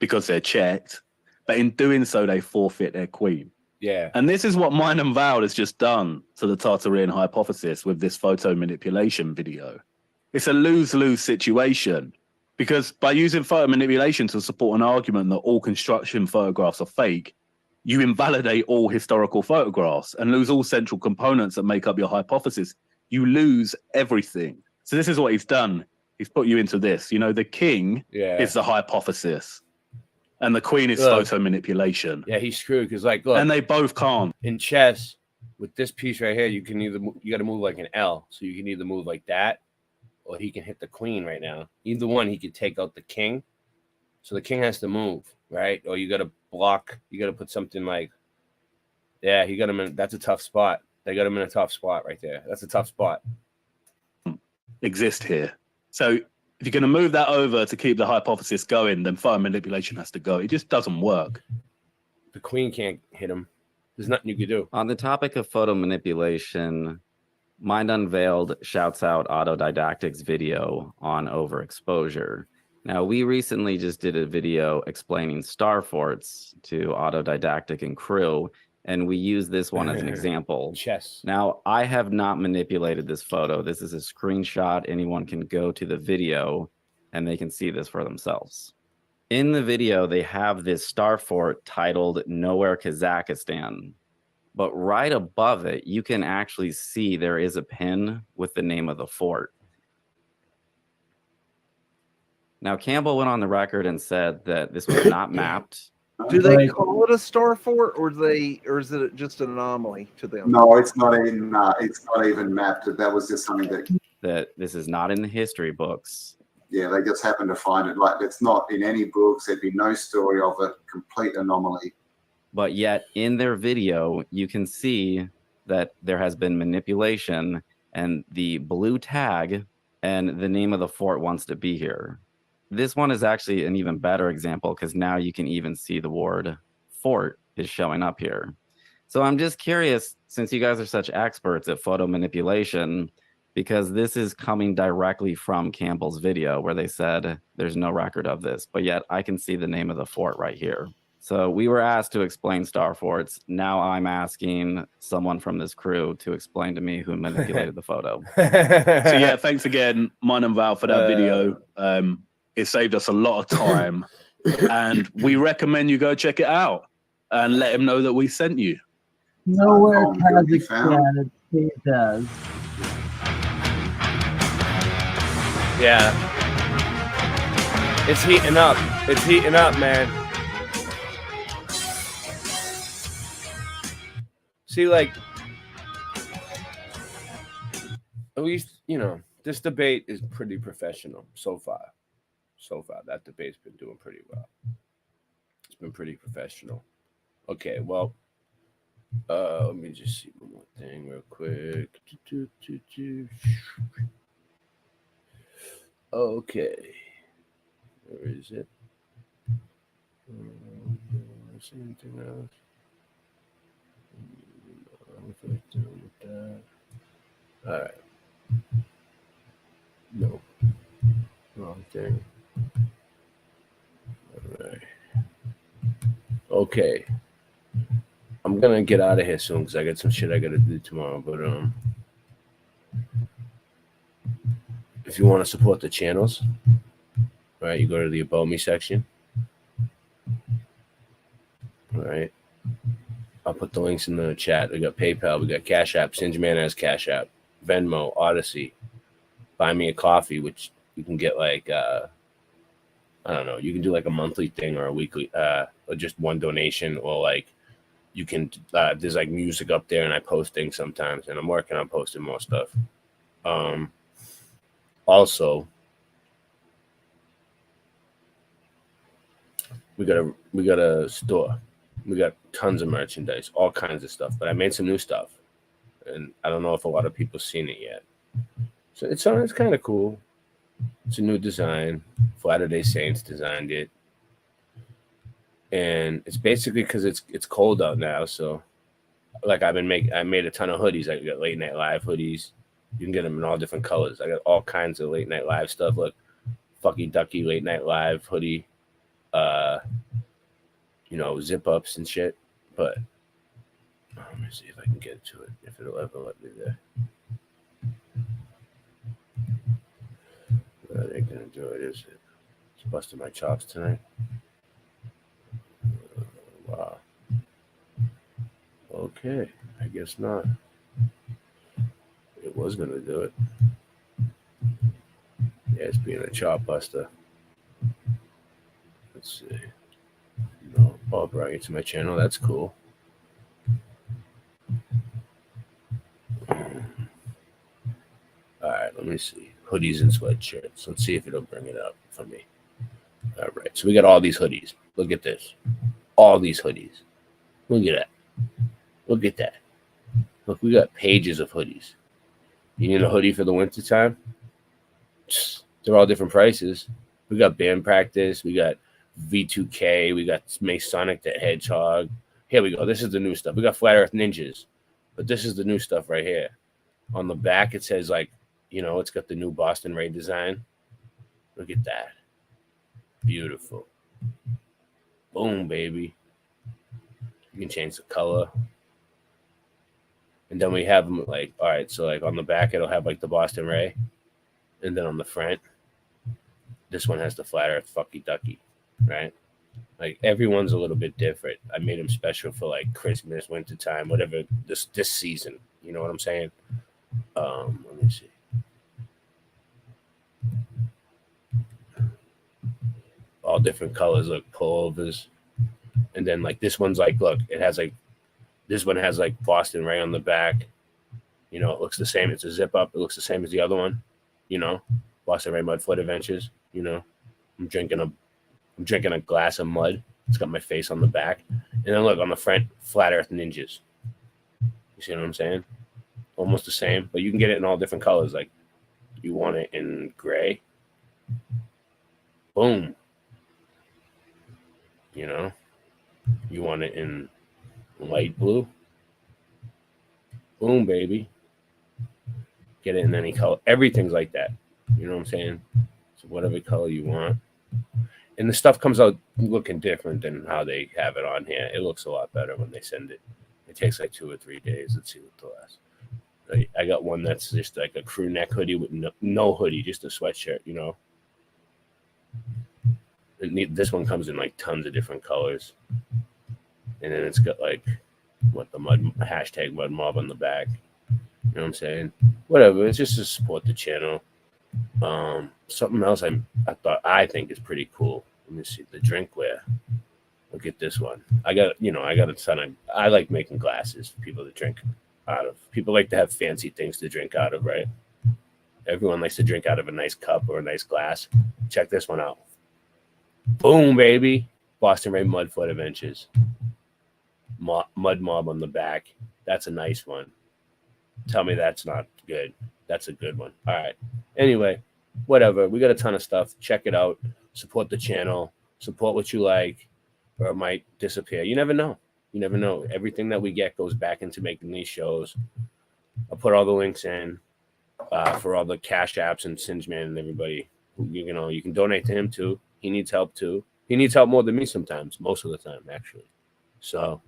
Speaker 9: because they're checked. But in doing so, they forfeit their queen.
Speaker 21: Yeah.
Speaker 9: And this is what Mind Unveiled has just done to the Tartarian hypothesis with this photo manipulation video. It's a lose-lose situation because by using photo manipulation to support an argument that all construction photographs are fake, you invalidate all historical photographs and lose all central components that make up your hypothesis. You lose everything. So this is what he's done. He's put you into this. You know, the king is the hypothesis. And the queen is photo manipulation.
Speaker 21: Yeah, he's screwed because, like, look,
Speaker 9: and they both can't.
Speaker 21: In chess, with this piece right here, you can either you got to move like an L, so you can either move like that, or he can hit the queen right now. Either one, he could take out the king. So the king has to move, right? Or you got to block. You got to put something like, yeah, he got him in. That's a tough spot. They got him in a tough spot right there. That's a tough spot.
Speaker 9: Exist here. So if you're going to move that over to keep the hypothesis going, then photo manipulation has to go. It just doesn't work.
Speaker 21: The queen can't hit him. There's nothing you could do.
Speaker 15: On the topic of photo manipulation, Mind Unveiled shouts out Autodidactic's video on overexposure. Now, we recently just did a video explaining star forts to Autodidactic and crew, and we use this one as an example.
Speaker 21: Chess.
Speaker 15: Now, I have not manipulated this photo. This is a screenshot. Anyone can go to the video and they can see this for themselves. In the video, they have this star fort titled Nowhere, Kazakhstan. But right above it, you can actually see there is a pin with the name of the fort. Now, Campbell went on the record and said that this was not mapped.
Speaker 17: Do they call it a star fort, or is it just an anomaly to them?
Speaker 18: No, it's not even. It's not even mapped. That was just something
Speaker 15: that this is not in the history books.
Speaker 18: Yeah, they just happened to find it. Like it's not in any books. There'd be no story of it. Complete anomaly.
Speaker 15: But yet, in their video, you can see that there has been manipulation, and the blue tag and the name of the fort wants to be here. This one is actually an even better example because now you can even see the word fort is showing up here. So I'm just curious, since you guys are such experts at photo manipulation, because this is coming directly from Campbell's video where they said there's no record of this, but yet I can see the name of the fort right here. So we were asked to explain star forts. Now I'm asking someone from this crew to explain to me who manipulated the photo.
Speaker 9: So yeah, thanks again, Mind and Val, for that video. It saved us a lot of time, and we recommend you go check it out and let him know that we sent you.
Speaker 19: Nowhere
Speaker 18: Home can be
Speaker 19: Kazakhstan, it does.
Speaker 21: Yeah. It's heating up. It's heating up, man. See, like, at least, you know, this debate is pretty professional so far. So far, that debate's been doing pretty well. It's been pretty professional. Okay, well, let me just see one more thing real quick. Okay. Where is it? See anything else? All right. No. Wrong thing. All right. Okay. I'm gonna get out of here soon because I got some shit I gotta do tomorrow. But if you want to support the channels, all right, you go to the About Me section. All right. I'll put the links in the chat. We got PayPal, we got Cash App, Singeman has Cash App, Venmo, Odyssey, Buy Me a Coffee, which you can get like I don't know, you can do like a monthly thing or a weekly or just one donation, or like you can there's like music up there and I post things sometimes, and I'm working on posting more stuff. Also we got a store. We got tons of merchandise, all kinds of stuff. But I made some new stuff, and I don't know if a lot of people seen it yet. So it's kind of cool. It's a new design. Latter-day Saints designed it, and it's basically because it's cold out now. So, like I made a ton of hoodies. I got Late Night Live hoodies. You can get them in all different colors. I got all kinds of Late Night Live stuff. Look, Fucky Ducky Late Night Live hoodie. You know, zip ups and shit. But let me see if I can get to it. If it'll ever let me there. That ain't gonna do it, is it? It's busting my chops tonight. Wow. Okay, I guess not. It was gonna do it. Yeah, it's being a chop buster. Let's see. No, Paul brought you to my channel. That's cool. All right, let me see. Hoodies and sweatshirts. Let's see if it'll bring it up for me. All right, so we got all these hoodies. Look at this. All these hoodies. Look at that. Look at that. Look, we got pages of hoodies. You need a hoodie for the winter time? They're all different prices. We got band practice. We got V2K. We got Masonic the Hedgehog. Here we go. This is the new stuff. We got Flat Earth Ninjas. But this is the new stuff right here. On the back, it says, like, you know, it's got the new Boston Ray design. Look at that. Beautiful. Boom, baby. You can change the color. And then we have them, like, all right, so, like, on the back, it'll have, like, the Boston Ray. And then on the front, this one has the Flat Earth Fucky Ducky, right? Like, everyone's a little bit different. I made them special for, like, Christmas, wintertime, whatever, this season. You know what I'm saying? Let me see. All different colors, look, pullovers. And then, like, this one's, like, look, it has, like, this one has, like, Boston Ray on the back. You know, it looks the same. It's a zip up. It looks the same as the other one. You know, Boston Ray Mudfoot Adventures. You know, I'm drinking a glass of mud. It's got my face on the back. And then look on the front, Flat Earth Ninjas. You see what I'm saying? Almost the same, but you can get it in all different colors. Like, you want it in gray. Boom. You know, you want it in light blue. Boom, baby. Get it in any color. Everything's like that. You know what I'm saying? So whatever color you want. And the stuff comes out looking different than how they have it on here. It looks a lot better when they send it. It takes like 2 or 3 days. Let's see what the last. I got one that's just like a crew neck hoodie with no hoodie, just a sweatshirt, you know. And this one comes in like tons of different colors. And then it's got like
Speaker 3: what the hashtag mud mob on the back. You know what I'm saying? Whatever. It's just to support the channel. Something else I think is pretty cool. Let me see the drinkware. Look at this one. I got a ton of. I like making glasses for people to drink out of. People like to have fancy things to drink out of, right? Everyone likes to drink out of a nice cup or a nice glass. Check this one out. Boom, baby. Boston Ray Mudfoot Adventures. Mud Mob on the back. That's a nice one. Tell me that's not good. That's a good one. All right. Anyway, whatever. We got a ton of stuff. Check it out. Support the channel. Support what you like, or it might disappear. You never know. You never know. Everything that we get goes back into making these shows. I'll put all the links in for all the Cash Apps and Singeman and everybody. You know, you can donate to him too. He needs help too. He needs help more than me sometimes, most of the time, actually. So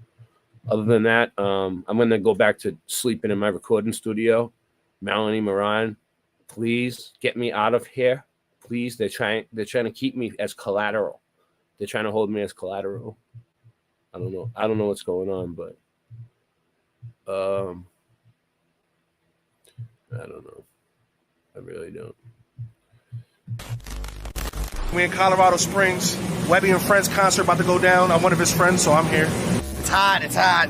Speaker 3: other than that, I'm going to go back to sleeping in my recording studio. Melanie Moran, please get me out of here. Please, they're trying to keep me as collateral. They're trying to hold me as collateral. I don't know what's going on, but I don't know. I really don't.
Speaker 20: We in Colorado Springs. Webby and Friends concert about to go down. I'm one of his friends, so I'm here.
Speaker 12: It's hot, it's hot.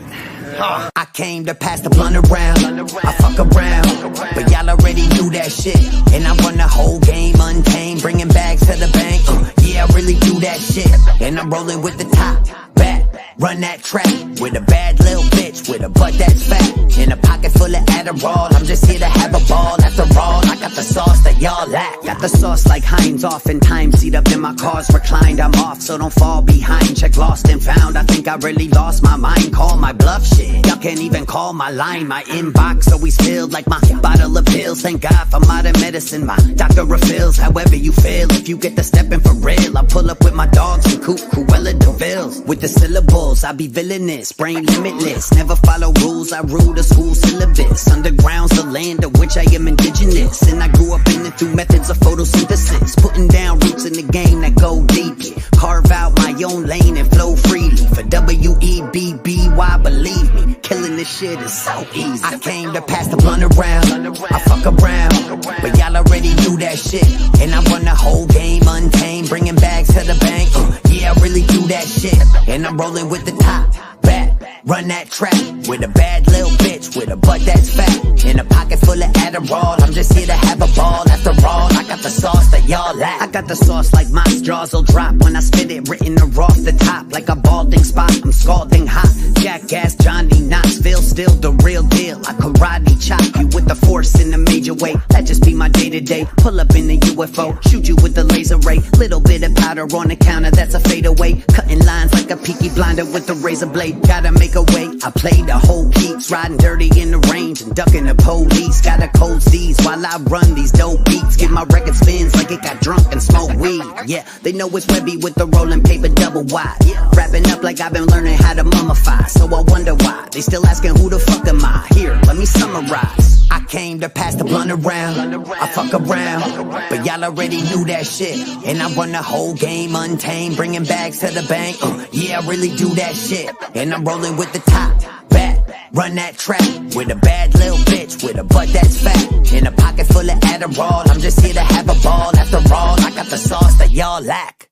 Speaker 12: Huh. I came to pass the blunt around. I fuck around, but y'all already knew that shit. And I run the whole game untamed, bringing bags to the bank. Yeah, I really do that shit. And I'm rolling with the top back. Run that track with a bad little bitch with a butt that's fat. In a pocket full of Adderall, I'm just here to have a ball. After all, I got the sauce that y'all lack. Got the sauce like Heinz, oftentimes seat up in my car's reclined. I'm off, so don't fall behind. Check lost and found, I think I really lost my mind. Call my bluff shit, y'all can't even call my line. My inbox always filled like my bottle of pills. Thank God for modern medicine, my doctor refills. However you feel, if you get the stepping for real, I pull up with my dogs and Coop, Cruella DeVille's. With the syllables, I be villainous, brain limitless. Never follow rules, I rule the school syllabus. Underground's the land of which I am indigenous, and I grew up in it through methods of photosynthesis. Putting down roots in the game that go deeply. Carve out my own lane and flow freely. For WEBBY, believe me, killing this shit is so easy. I came to pass the blunt around. I fuck around, but y'all already knew that shit. And I run the whole game untamed, bringing bags to the bank. Yeah, I really do that shit. And I'm rolling with the top back. Run that track with a bad little bitch with a butt that's fat. In a pocket full of Adderall, I'm just here to have a ball. After all, I got the sauce that y'all lack. I got the sauce like my straws will drop when I spit it, written off the top like a balding spot. I'm scalding hot, jackass Johnny Knoxville, still the real deal. I karate chop you with the force in a major way. That just be my day to day. Pull up in the UFO, shoot you with the laser ray. Little bit of powder on the counter, that's a fadeaway. Cutting lines like a peaky blinder with the razor blade. Gotta make a way. I play the whole keeps, riding dirty in the range and ducking the police. Got a cold seize while I run these dope beats. Get my record spins like it got drunk and smoke weed. Yeah, they know it's Webby with the rolling paper double wide. Wrapping up like I've been learning how to mummify. So I wonder why they still asking who the fuck am I? Here, let me summarize. I came to pass the blunt around. I fuck around, but y'all already knew that shit. And I run the whole game untamed, bringing bags to the bank. Yeah, I really do that shit. And I'm rolling with the top back. Run that track with a bad little bitch with a butt that's fat. In a pocket full of Adderall, I'm just here to have a ball. After all, I got the sauce that y'all lack.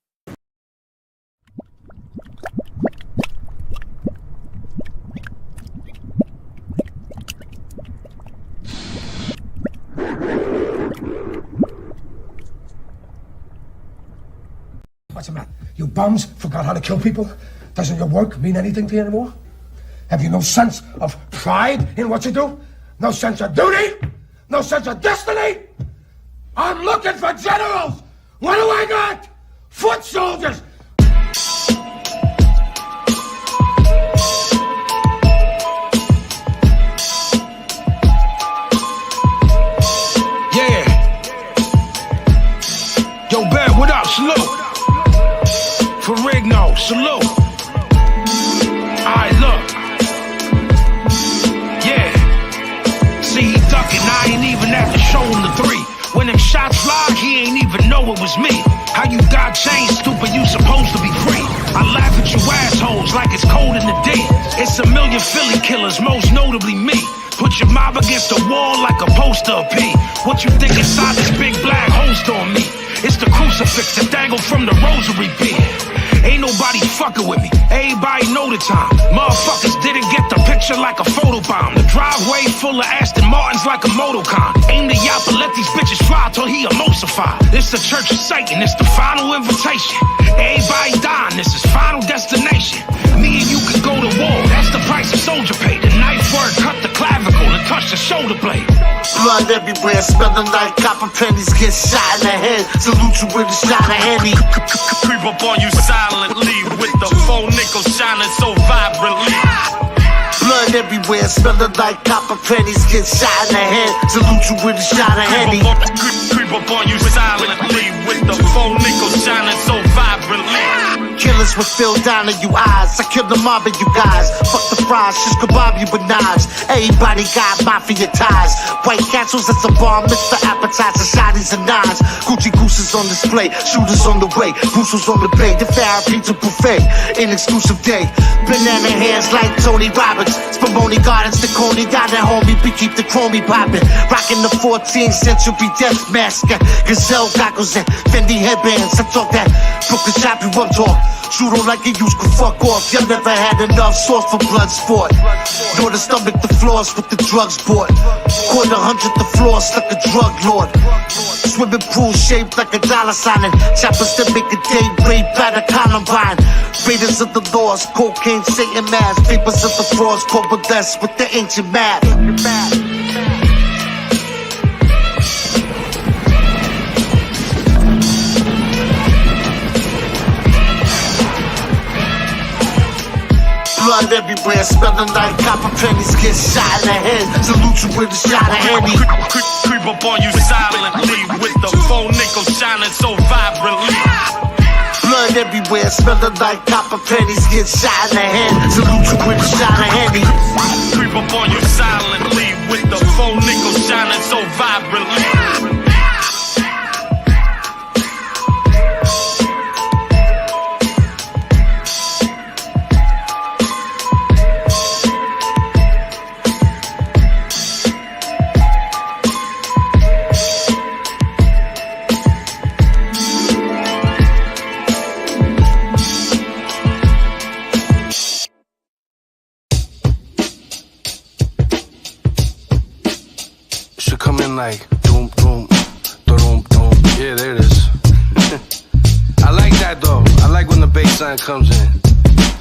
Speaker 22: What's the matter? You bums forgot how to kill people? Doesn't your work mean anything to you anymore? Have you no sense of pride in what you do? No sense of duty? No sense of destiny? I'm looking for generals! What do I got? Foot soldiers!
Speaker 24: Yeah. Yo, Bear, what up? Salute. Ferrigno, salute. Alright, look. Yeah. See, he ducking, I ain't even have to show him the three. When them shots fly, he ain't even know it was me. How you got chains, stupid, you supposed to be free. I laugh at you assholes like it's cold in the D. It's a million Philly killers, most notably me. Put your mob against the wall like a poster of P. What you think inside this big black host on me? It's the crucifix that dangled from the rosary beam. Ain't nobody fucking with me. Everybody know the time. Motherfuckers didn't get the picture like a photobomb. The driveway full of Aston Martins like a Motorcon. Aim the yacht but let these bitches fly till he emulsified. This the Church of Satan, it's the final invitation. Everybody dying, this is final destination. Me and you could go to war, that's the price a soldier paid. The knife word cut the clavicle and touch the shoulder blade.
Speaker 1: Blood everywhere, smelling like copper pennies. Get shot in the head, salute you with a shot of Henny.
Speaker 24: Creep up on you silently with the full nickel shining so vibrantly.
Speaker 1: Blood everywhere, smelling like copper pennies. Get shot in the head, salute you with a shot of Henny.
Speaker 24: Creep up on you silently with the full nickel shining so vibrantly.
Speaker 1: Killers with Phil down in you eyes. I killed the mob of you guys. Fuck the fries, just kebab you with knives. Everybody got mafia ties. White castles at the bar, Mr. Appetizer, shotties and knives. Gucci gooses on display, shooters on the way. Bruce's on the bay, the Farrah pizza buffet. Inexclusive day, banana hands like Tony Roberts. Spumoni Gardens, the Coney got that homie. We keep the chromie poppin'. Rockin' the 14th century death mask. Gazelle goggles and Fendi headbands. I talk that Brooklyn chop you up talk. Shoot on like you used to fuck off. Y'all never had enough sauce for blood sport. Nor to stomach the floors with the drugs bought. $200 the floor, stuck a drug lord. Swimming pool shaped like a dollar sign. And choppers that make a day rape out of Columbine. Raiders of the laws, cocaine, Satan mass. Papers of the frauds, coalesce with the ancient math. Blood everywhere, smelling like copper pennies. Get shot in the head, salute you with a shot of Henny.
Speaker 24: Creep up on you silently with the full nickel shining so vibrantly.
Speaker 1: Blood everywhere, smelling like copper pennies. Get shot in the head, salute you with a shot of Henny.
Speaker 24: Creep up on you silently with the full nickel shining so vibrantly.
Speaker 4: Like doom doom doom doom. Yeah, there it is. I like that though. I like when the bass line comes in.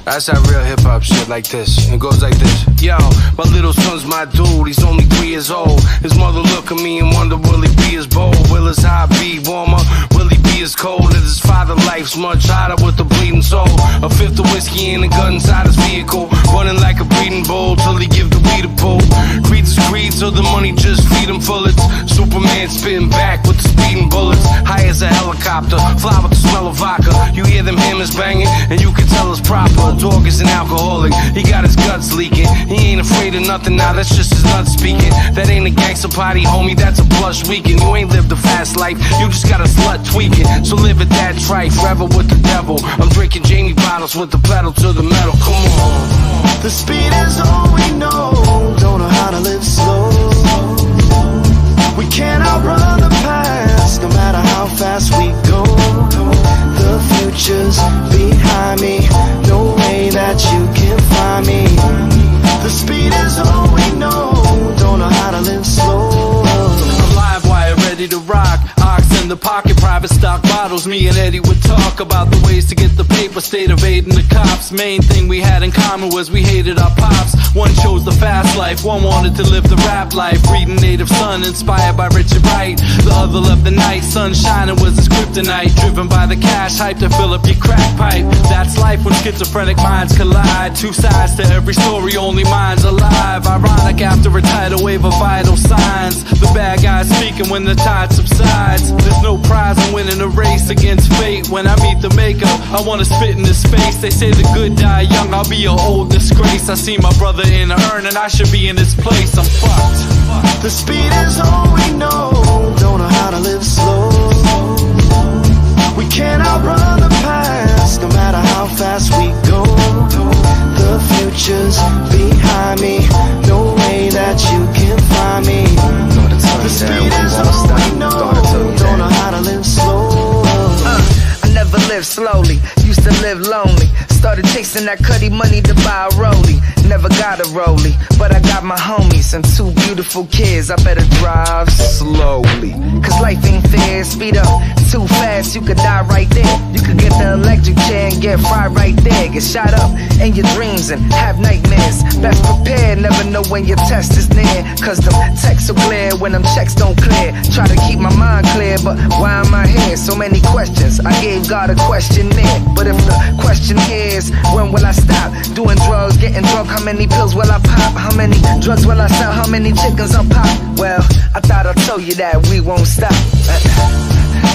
Speaker 4: That's that real hip hop shit like this. It goes like this. Yo, my little son's my dude. He's only 3 years old. His mother look at me and wonder, will he be as bold? Will his heart be warmer? Will he be as cold as his father? Life's much harder with a bleeding soul. A fifth of whiskey and a gun inside his vehicle. Running like a breeding bull till he give the weed a pull. Creed's creed till the money just feed him bullets. Superman spitting back with the speeding bullets. High as a helicopter, fly with the smell of vodka. You hear them hammers banging and you can tell it's proper. Dog is an alcoholic, he got his guts leaking. He ain't afraid of nothing now, that's just his nuts speaking. That ain't a gangster party, homie, that's a plush weekend. You ain't lived a fast life, you just got a slut tweaking. So live it that trite, forever with the devil. I'm drinking Jamie bottles with the pedal to the metal, come on.
Speaker 1: The speed is all we know, don't know how to live slow. We can't outrun the past, no matter how fast we go. The future's behind me, no way that you can find me. The speed is all we know, don't know how to live slow.
Speaker 5: I'm live wire, ready to rock. Ox in the pocket, private stock bottles. Me and Eddie would talk about the ways to get the paper, stayed evading the cops. Main thing we had in common was we hated our pops. One chose the fast life, one wanted to live the rap life. Reading Native Son, inspired by Richard Wright. The other loved the night, sun shining was his kryptonite. Driven by the cash, hype to fill up your crack pipe. That's life when schizophrenic minds collide. Two sides to every story, only mine's alive. Ironic after a tidal wave of vital signs. The bad guys speaking when the tide subsides. There's no prize in winning a race against fate. When I meet the maker, I wanna spit in his face. They say the good die young, I'll be an old disgrace. I see my brother in a urn and I should be in his place. I'm fucked.
Speaker 1: The speed is all we know, don't know how to live slow. We can't outrun the past, no matter how fast we go. The future's behind
Speaker 6: live slowly, used to live lonely. Started chasing that cutty money to buy a rollie. Never got a rollie, but I got my homies and 2 beautiful kids. I better drive slowly, cause life ain't fair. Speed up too fast, you could die right there. You could get the electric chair and get fried right there. Get shot up in your dreams and have nightmares. Best prepared, never know when your test is near. Cause them texts are clear when them checks don't clear. Try to keep my mind clear, but why am I here? So many questions, I gave God a questionnaire. But if the question is, when will I stop doing drugs, getting drunk? How many pills will I pop? How many drugs will I sell? How many chickens I'll pop? Well, I thought I told you that we won't stop.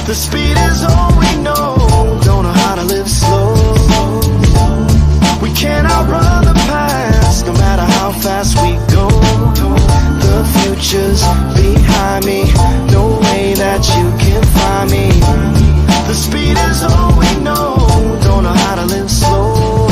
Speaker 10: The speed is all we know. Don't know how to live slow. We can't outrun the past, no matter how fast we go. The future's behind me, no way that you can find me. The speed is all we know. Don't know how to live slow.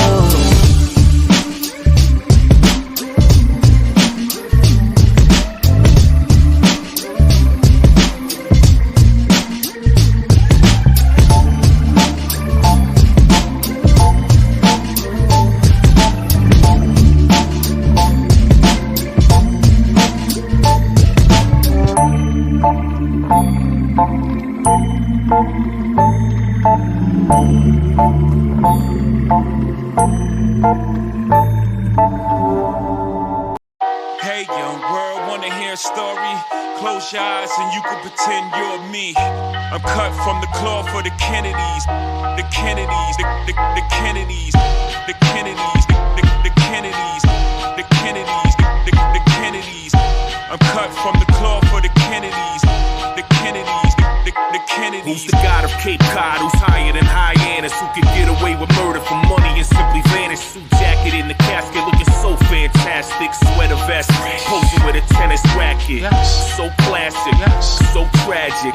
Speaker 24: Hey, young world, wanna hear a story? Close your eyes and you can pretend you're me. I'm cut from the cloth for the Kennedys. The Kennedys, the Kennedys, the Kennedys, the Kennedys, the Kennedys, the Kennedys. I'm cut from the cloth for the Kennedys. The Kennedys, the Kennedys.
Speaker 7: Who's the god of Cape Cod? Who's higher than hyenas? Who can get away with murder for money and simply vanish? Suit jacket in the casket looking so fantastic. Sweater vest, posing with a tennis racket. So classic, so tragic.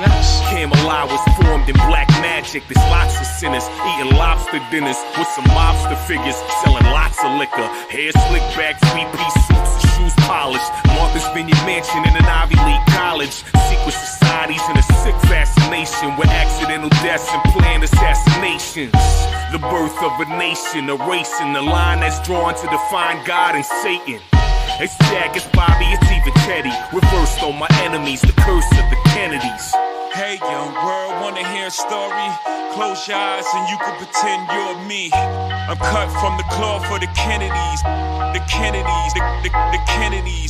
Speaker 7: Camelot was formed in black magic. There's lots of sinners eating lobster dinners with some mobster figures selling lots of liquor. Hair slick back, 3-piece suits, and shoes polished. Martha's Vineyard Mansion in an Ivy League college. Secret societies and a sick fascination with accidental deaths and planned assassinations. The birth of a nation, erasing the line that's drawn to define God and Satan. It's Jack, it's Bobby, it's even Teddy. Reversed on my enemies, the curse of the Kennedys.
Speaker 24: Hey, young world, wanna hear a story? Close your eyes and you can pretend you're me. I'm cut from the cloth for the Kennedys. The Kennedys, the Kennedys,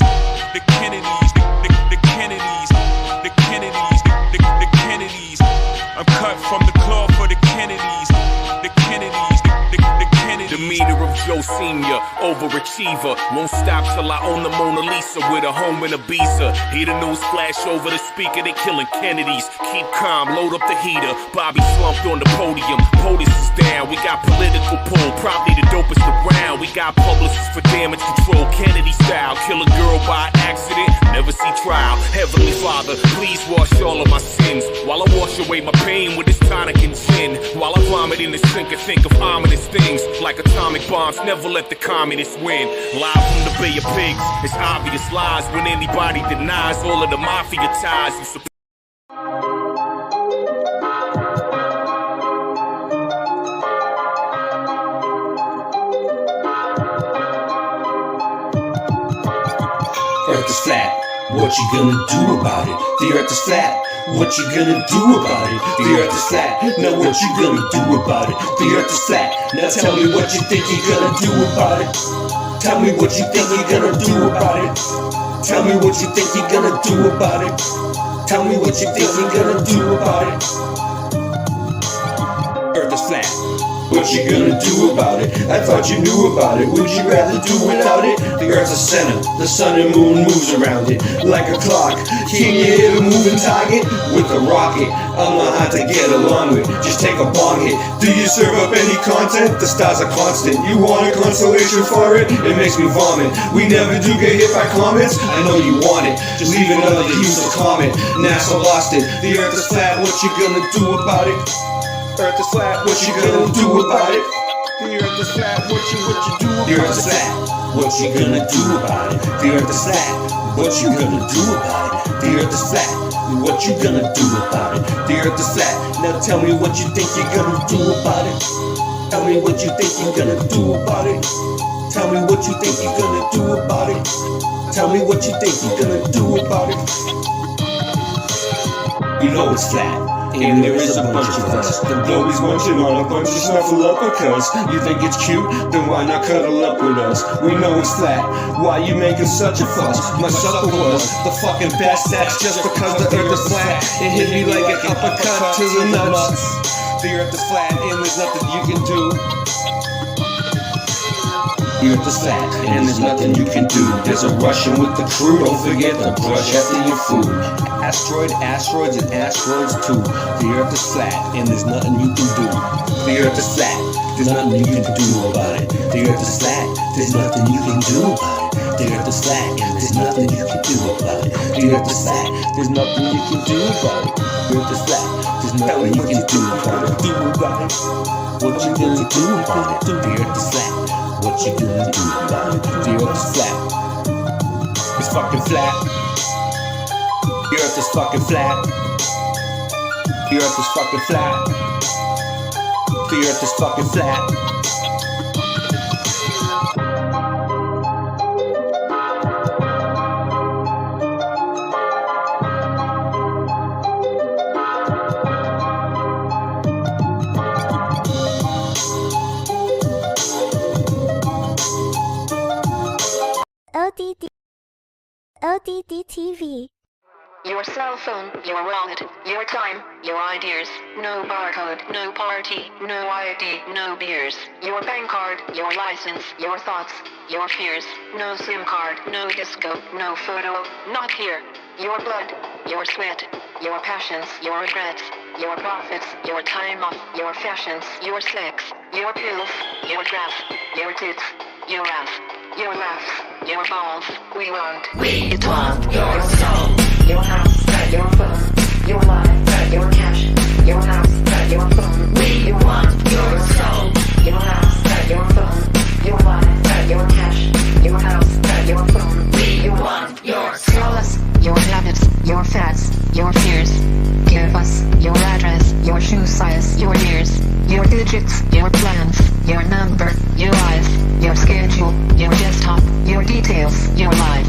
Speaker 24: the Kennedys, the Kennedys, the Kennedys, the Kennedys. I'm cut from the cloth for the Kennedys. The Kennedys, the Kennedys.
Speaker 7: The meter of Joe Sr., overachiever. Won't stop till I own the Mona Lisa with a home in Ibiza. Hear the news flash over the speaker, they killing Kennedys. Keep calm, load up the heater. Bobby slumped on the podium. POTUS is down, we got political pull, probably the dopest around. We got publicists for damage control, Kennedy style. Kill a girl by accident, never see trial. Heavenly Father, please wash all of my sins, while I wash away my pain with this tonic and gin. While I vomit in the sink and think of ominous things, like atomic bombs, never let the communists win. Live from the Bay of Pigs, it's obvious lies when anybody denies all of the mafia ties. You
Speaker 11: Earth is flat, what you gonna do about it? The earth is flat, what you gonna do about it? The earth is flat, now what you gonna do about it? The earth is flat, now tell me what you think you're gonna do about it. Tell me what you think you're gonna do about it. Tell me what you think you're gonna do about it. Tell me what you think you're gonna do about it. Earth is flat, what you gonna do about it? I thought you knew about it, would you rather do without it? The earth's a center, the sun and moon moves around it like a clock. Can you hit a moving target? With a rocket, I'm not hard to get along with, just take a bong hit. Do you serve up any content? The stars are constant, you want a consolation for it? It makes me vomit, we never do get hit by comets. I know you want it, just leave another useless comment. NASA lost it, the earth is flat, what you gonna do about it? Earth is flat, what you gonna do about it? The earth is flat, what you do about it? The earth is flat, what you gonna do about it? The earth is flat, what you gonna do about it? The earth is flat, What you gonna do about it? The earth is flat. Now tell me what you think you're gonna do about it. Tell me what you think you're gonna do about it. Tell me what you think you're gonna do about it. Tell me what you think you're gonna do about it. You know it's flat, and there is a bunch of us. The globe is munching on a bunch of snuffleupagus. You think it's cute? Then why not cuddle up with us? We know it's flat. Why you making such a fuss? My supper was the fucking best. That's just because the earth is flat. It hit me like an uppercut to the nuts. The earth is flat, and there's nothing you can do. The earth is flat, and there's nothing you can do. There's a Russian with the crew. Don't forget to brush after your food. Asteroids, and asteroids too. The earth is flat, and there's nothing you can do. The earth is flat, there's nothing you can do about it. The earth is flat, there's nothing you can do about it. The earth is flat, and there's nothing you can do about it. The earth is flat, there's nothing you can do about it. The earth is flat, there's nothing you can do about it. What you gonna do about it? The earth is flat. What you gonna do about it? The earth is flat. It's fucking flat. The earth is fucking flat. The earth is fucking flat. The earth is fucking flat.
Speaker 2: ODD TV. Your cell phone, your wallet, your time, your ideas. No barcode, no party, no ID, no beers. Your bank card, your license, your thoughts, your fears. No SIM card, no disco, no photo, not here. Your blood, your sweat, your passions, your regrets, your profits, your time off, your fashions, your sex, your pills, your dress, your tits, your ass, your laughs, your balls. We want your soul, your house, your phone, your life, your cash, your house, your phone. We want your soul, your house, your phone, your life, your cash, your house, your phone. We want your soul. Tell us your habits, your fads, your fears. Give us your address, your shoe size, your years, your digits, your plans, your number, your eyes, your schedule, your desktop, your details, your life.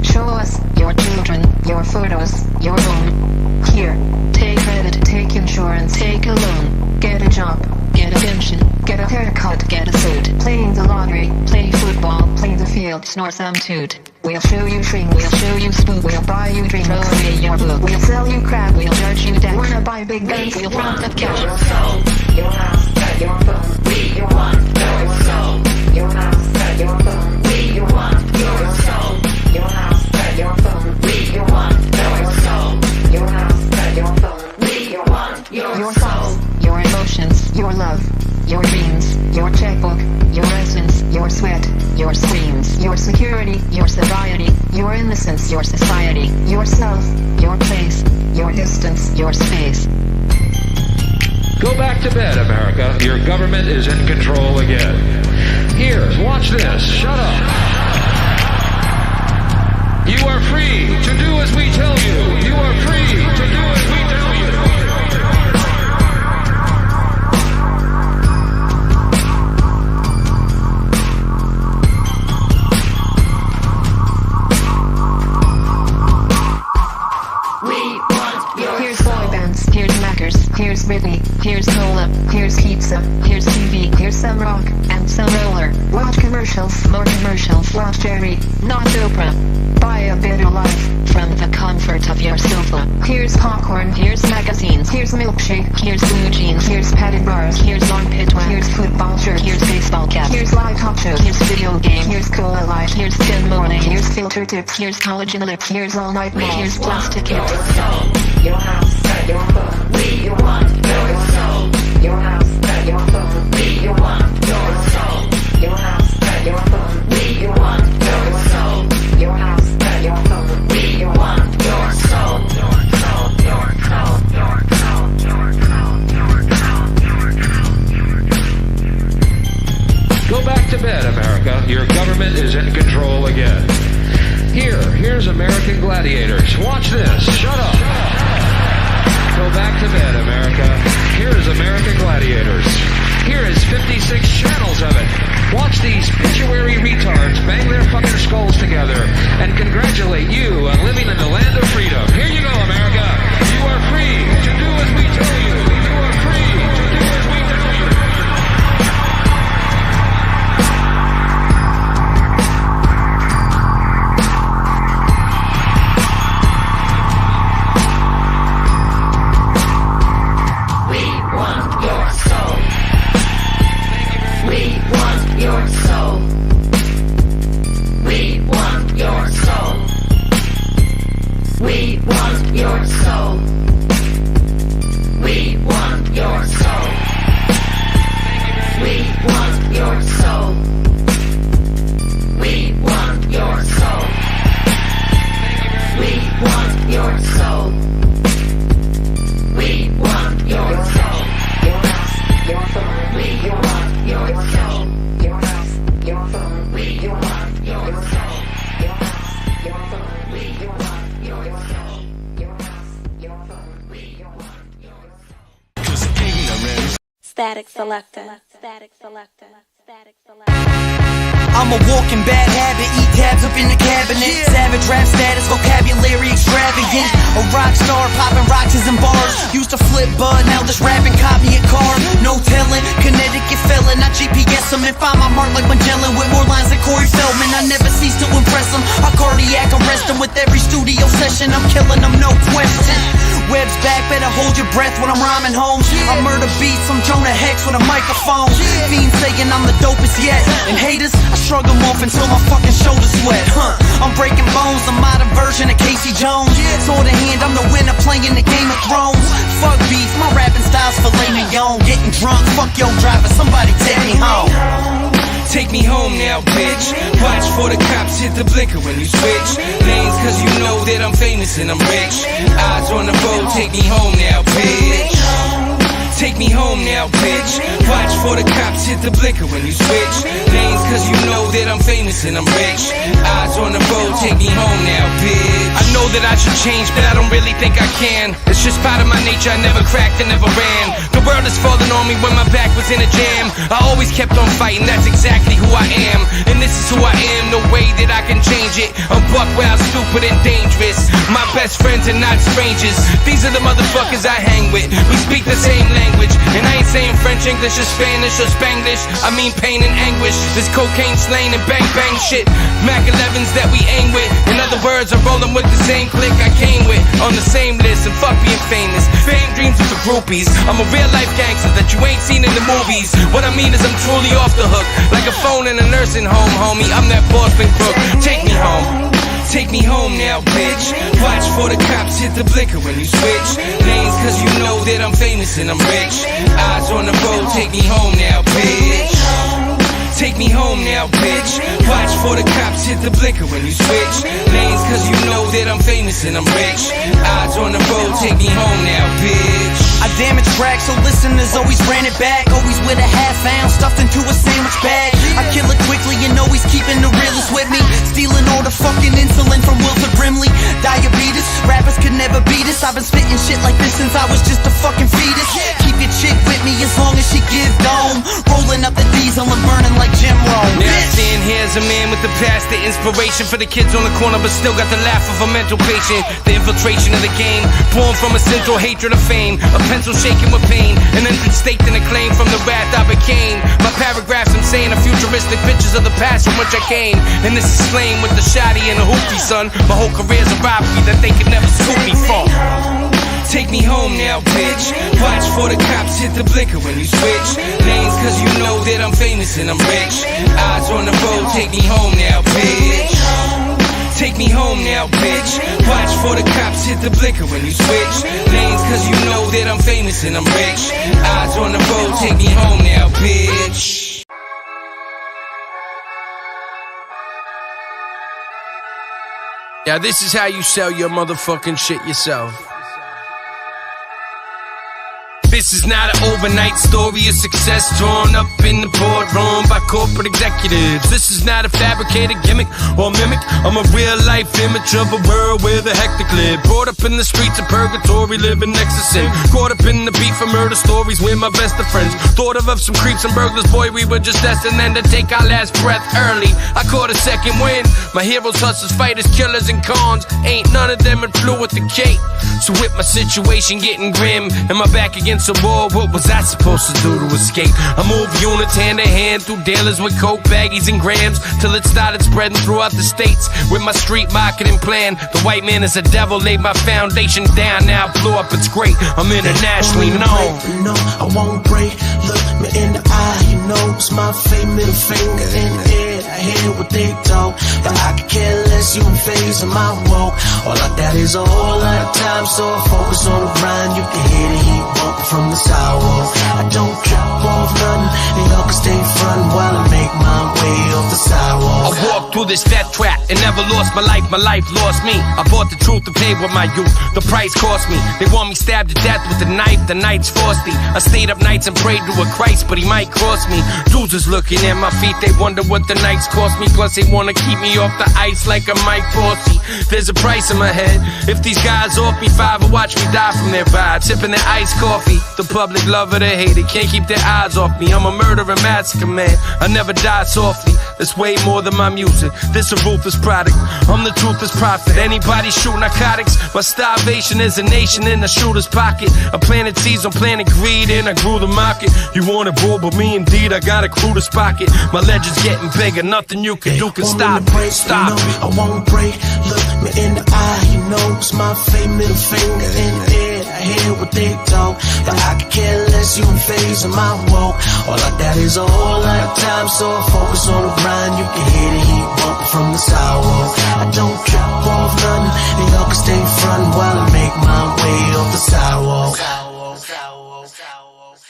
Speaker 2: Show us your children, your photos, your home. Here, take credit, take insurance, take a loan. Get a job, get a pension, get a haircut, get a suit. Playing the lottery, play football, play the field, snore some toot. We'll show you shrink, we'll show you spook, we'll buy you drink, throw away your book. We'll sell you crap, we'll charge you debt. Wanna buy big guns, we'll front the cash. Your soul, your house, your phone. We want your soul, your house, your phone. We want your soul, your house, your phone. We want your soul, your house, your phone. We want your soul, your emotions, your love, your dreams, your checkbook, your essence, your sweat, your screams, your security, your sobriety, your innocence, your society, yourself, your place, your distance, your space.
Speaker 13: Go back to bed, America. Your government is in control again. Here, watch this. Shut up. You are free to do as we tell you. You are free to do as we tell you.
Speaker 2: Here's boy bands, here's Mackers, here's Britney, here's Cola, here's pizza, here's TV, here's some rock, and some roller. Watch commercials, more commercials, watch Jerry, not Oprah. Buy a better life, from the comfort of your sofa. Here's popcorn, here's magazines, here's milkshake, here's blue jeans, here's padded bars, here's armpit wax, here's football shirt, here's baseball cap, here's live talk show, here's video game, here's Cola Light, here's Tim Morning, here's filter tips, here's collagen lips, here's all night mall, here's plastic hips. Your house, your phone. We want your soul, your house, your phone. We want your soul, your house, your phone. We want your soul, your house, your phone. We want your soul, your soul, your soul, your soul, your soul, your soul.
Speaker 13: Go back to bed, America. Your government is in control again. Here's American Gladiators. Watch this. Shut up. Go back to bed, America. Here is America Gladiators. Here is 56 channels of it. Watch these pituitary retards bang their fucking skulls together and congratulate you on living in the land of freedom. Here you go, America. You are free to do as we tell you. You are free to do as we tell you.
Speaker 2: We want your soul. We want your soul. We want your soul. We want your soul. We want your soul. We want your soul. We want your soul. We want your soul. We want your soul. Your phone. We want your soul. Your house. Your phone. We want your soul. Your house. Your phone. We want your soul. Your house. Your phone. We want your soul.
Speaker 10: 'Cause ignorance.
Speaker 2: Static selector. Static selector. Static
Speaker 12: I'm a walking bad habit, eat tabs up in the cabinet. Savage rap status, vocabulary extravagant. A rock star, popping rocks in bars. Used to flip bud, now just rapping, copy a car. No telling, Connecticut felon. I GPS them and find my mark like Magellan. With more lines than Corey Feldman. I never cease to impress them. I cardiac arrest them with every studio session. I'm killing them, no question. Web's back, better hold your breath when I'm rhyming home. I murder beats, I'm Jonah Hex with a microphone. Fiends saying I'm the dopest yet. And haters, I shrug them off until my fucking shoulders sweat. I'm breaking bones, a modern version of Casey Jones. Sword in hand, I'm the winner playing the Game of Thrones. Fuck beef, my rapping style's filet mignon. Getting drunk, fuck your driver, somebody take me home.
Speaker 8: Take me home now, bitch. Watch for the cops hit the blinker when you switch lanes, cause you know that I'm famous and I'm rich. Eyes on the road, take me home now, bitch. Take me home now, bitch. Watch for the cops hit the blinker when you switch lanes, cause you know that I'm famous and I'm rich. Eyes on the road, take me home now, bitch. I know that I should change, but I don't really think I can. It's just part of my nature, I never cracked and never ran. The world is falling on me when my back was in a jam. I always kept on fighting, that's exactly who I am. And this is who I am, no way that I can change it. I'm buck wild, stupid and dangerous. My best friends are not strangers. These are the motherfuckers I hang with. We speak the same language. And I ain't saying French, English, or Spanish, or Spanglish. I mean pain and anguish. This cocaine slaying and bang bang shit. Mac 11s that we aim with. In other words, I'm rolling with the same clique I came with. On the same list, and fuck being famous. Fame dreams of the groupies. I'm a real life gangster that you ain't seen in the movies. What I mean is I'm truly off the hook. Like a phone in a nursing home, homie. I'm that Boston crook. Take me home. Take me home now, bitch. Watch for the cops hit the blinker when you switch lanes, cause you know that I'm famous and I'm rich. Eyes on the road, take me home now, bitch. Take me home now, bitch. Watch for the cops hit the blinker when you switch lanes, cause you know that I'm famous and I'm rich. Eyes on the road, take me home now, bitch.
Speaker 12: I damage tracks, so listeners always ran it back. Always with a half ounce stuffed into a sandwich bag. I kill it quickly and always keeping the realest with me. Stealing all the fucking insulin from Wilford Brimley. Diabetes, rappers could never beat us. I've been spitting shit like this since I was just a fucking fetus. Keep your chick with me as long as she give dome. Rolling up the diesel and burning like Jim Rome.
Speaker 8: Now stand here as a man with the past, the inspiration for the kids on the corner, but still got the laugh of a mental patient. The infiltration of the game, born from a central hatred of fame. A pencil shaking with pain, an infant staked in a claim from the wrath I became. My paragraphs I'm saying are futuristic pictures of the past from which I came. And this is slain with the shotty and the hoopty, son. My whole career's a robbery that they could never scoop me from. Take me home now, bitch. Watch for the cops hit the blinker when you switch lanes, cause you know that I'm famous and I'm rich. Eyes on the road, take me home now, bitch. Take me home now, bitch. Watch for the cops hit the blinker when you switch lanes, cause you know that I'm famous and I'm rich. Eyes on the road, take me home now, bitch.
Speaker 14: Yeah, this is how you sell your motherfucking shit yourself.
Speaker 8: This is not an overnight story of success drawn up in the boardroom by
Speaker 14: corporate executives. This is not a fabricated gimmick or mimic. I'm a real life image of a world where the hectic live. Brought up in the streets of purgatory, living next to sin. Caught up in the beef and murder stories with my best of friends. Thought of some creeps and burglars, boy, we were just destined then to take our last breath early. I caught a second wind. My heroes, hustlers, fighters, killers, and cons. Ain't none of them in flew with the cape. So with my situation getting grim and my back against the wall, what was I supposed to do to escape? I moved units hand to hand through dealers with coke, baggies, and grams till it started spreading throughout the states. With my street marketing plan, the white man is a devil, laid my foundation down, now I blew up, it's great, I'm internationally known.
Speaker 15: No, I won't break, look me in the eye, you know it's my fate, middle finger in the air, I hear what they talk, but I could care less, you in phase of my walk. All I got is a whole lot of time, so I focus on the grind, you can hear the heat bumping from the sidewalk. I don't trip off nothing, and y'all can stay front while I make my way off the sidewalk.
Speaker 14: I walked through this death trap and never lost my life lost me. I bought the truth to pay with my youth, the price cost me. They want me stabbed to death with a knife, the night's frosty. I stayed up nights and prayed to a Christ, but he might cross me. Dudes is looking at my feet, they wonder what the nights cost me. Plus they wanna keep me off the ice like a Mike Bossy. There's a price in my head. If these guys off me five or watch me die from their vibe, sipping their iced coffee. The public love it or hate it, can't keep their eyes off me. I'm a murderer massacre man, I never die softly. That's way more than my music, this a ruthless product. I'm the toothless prophet, anybody shoot narcotics. My starvation is a nation in a shooter's pocket. I planted seeds on planet greed and I grew the market. You want it, bro, but me indeed, I got a crew to pocket. My legend's getting bigger, nothing you can do can stop it. Stop it.
Speaker 15: I won't break, look me in the eye, you know it's my fate, middle finger in the air, I hear what they talk, but I could care less, you in phase of my walk. All I got is a whole lot of time, so I focus on the grind, you can hear the heat bumping from the sidewalk. I don't trip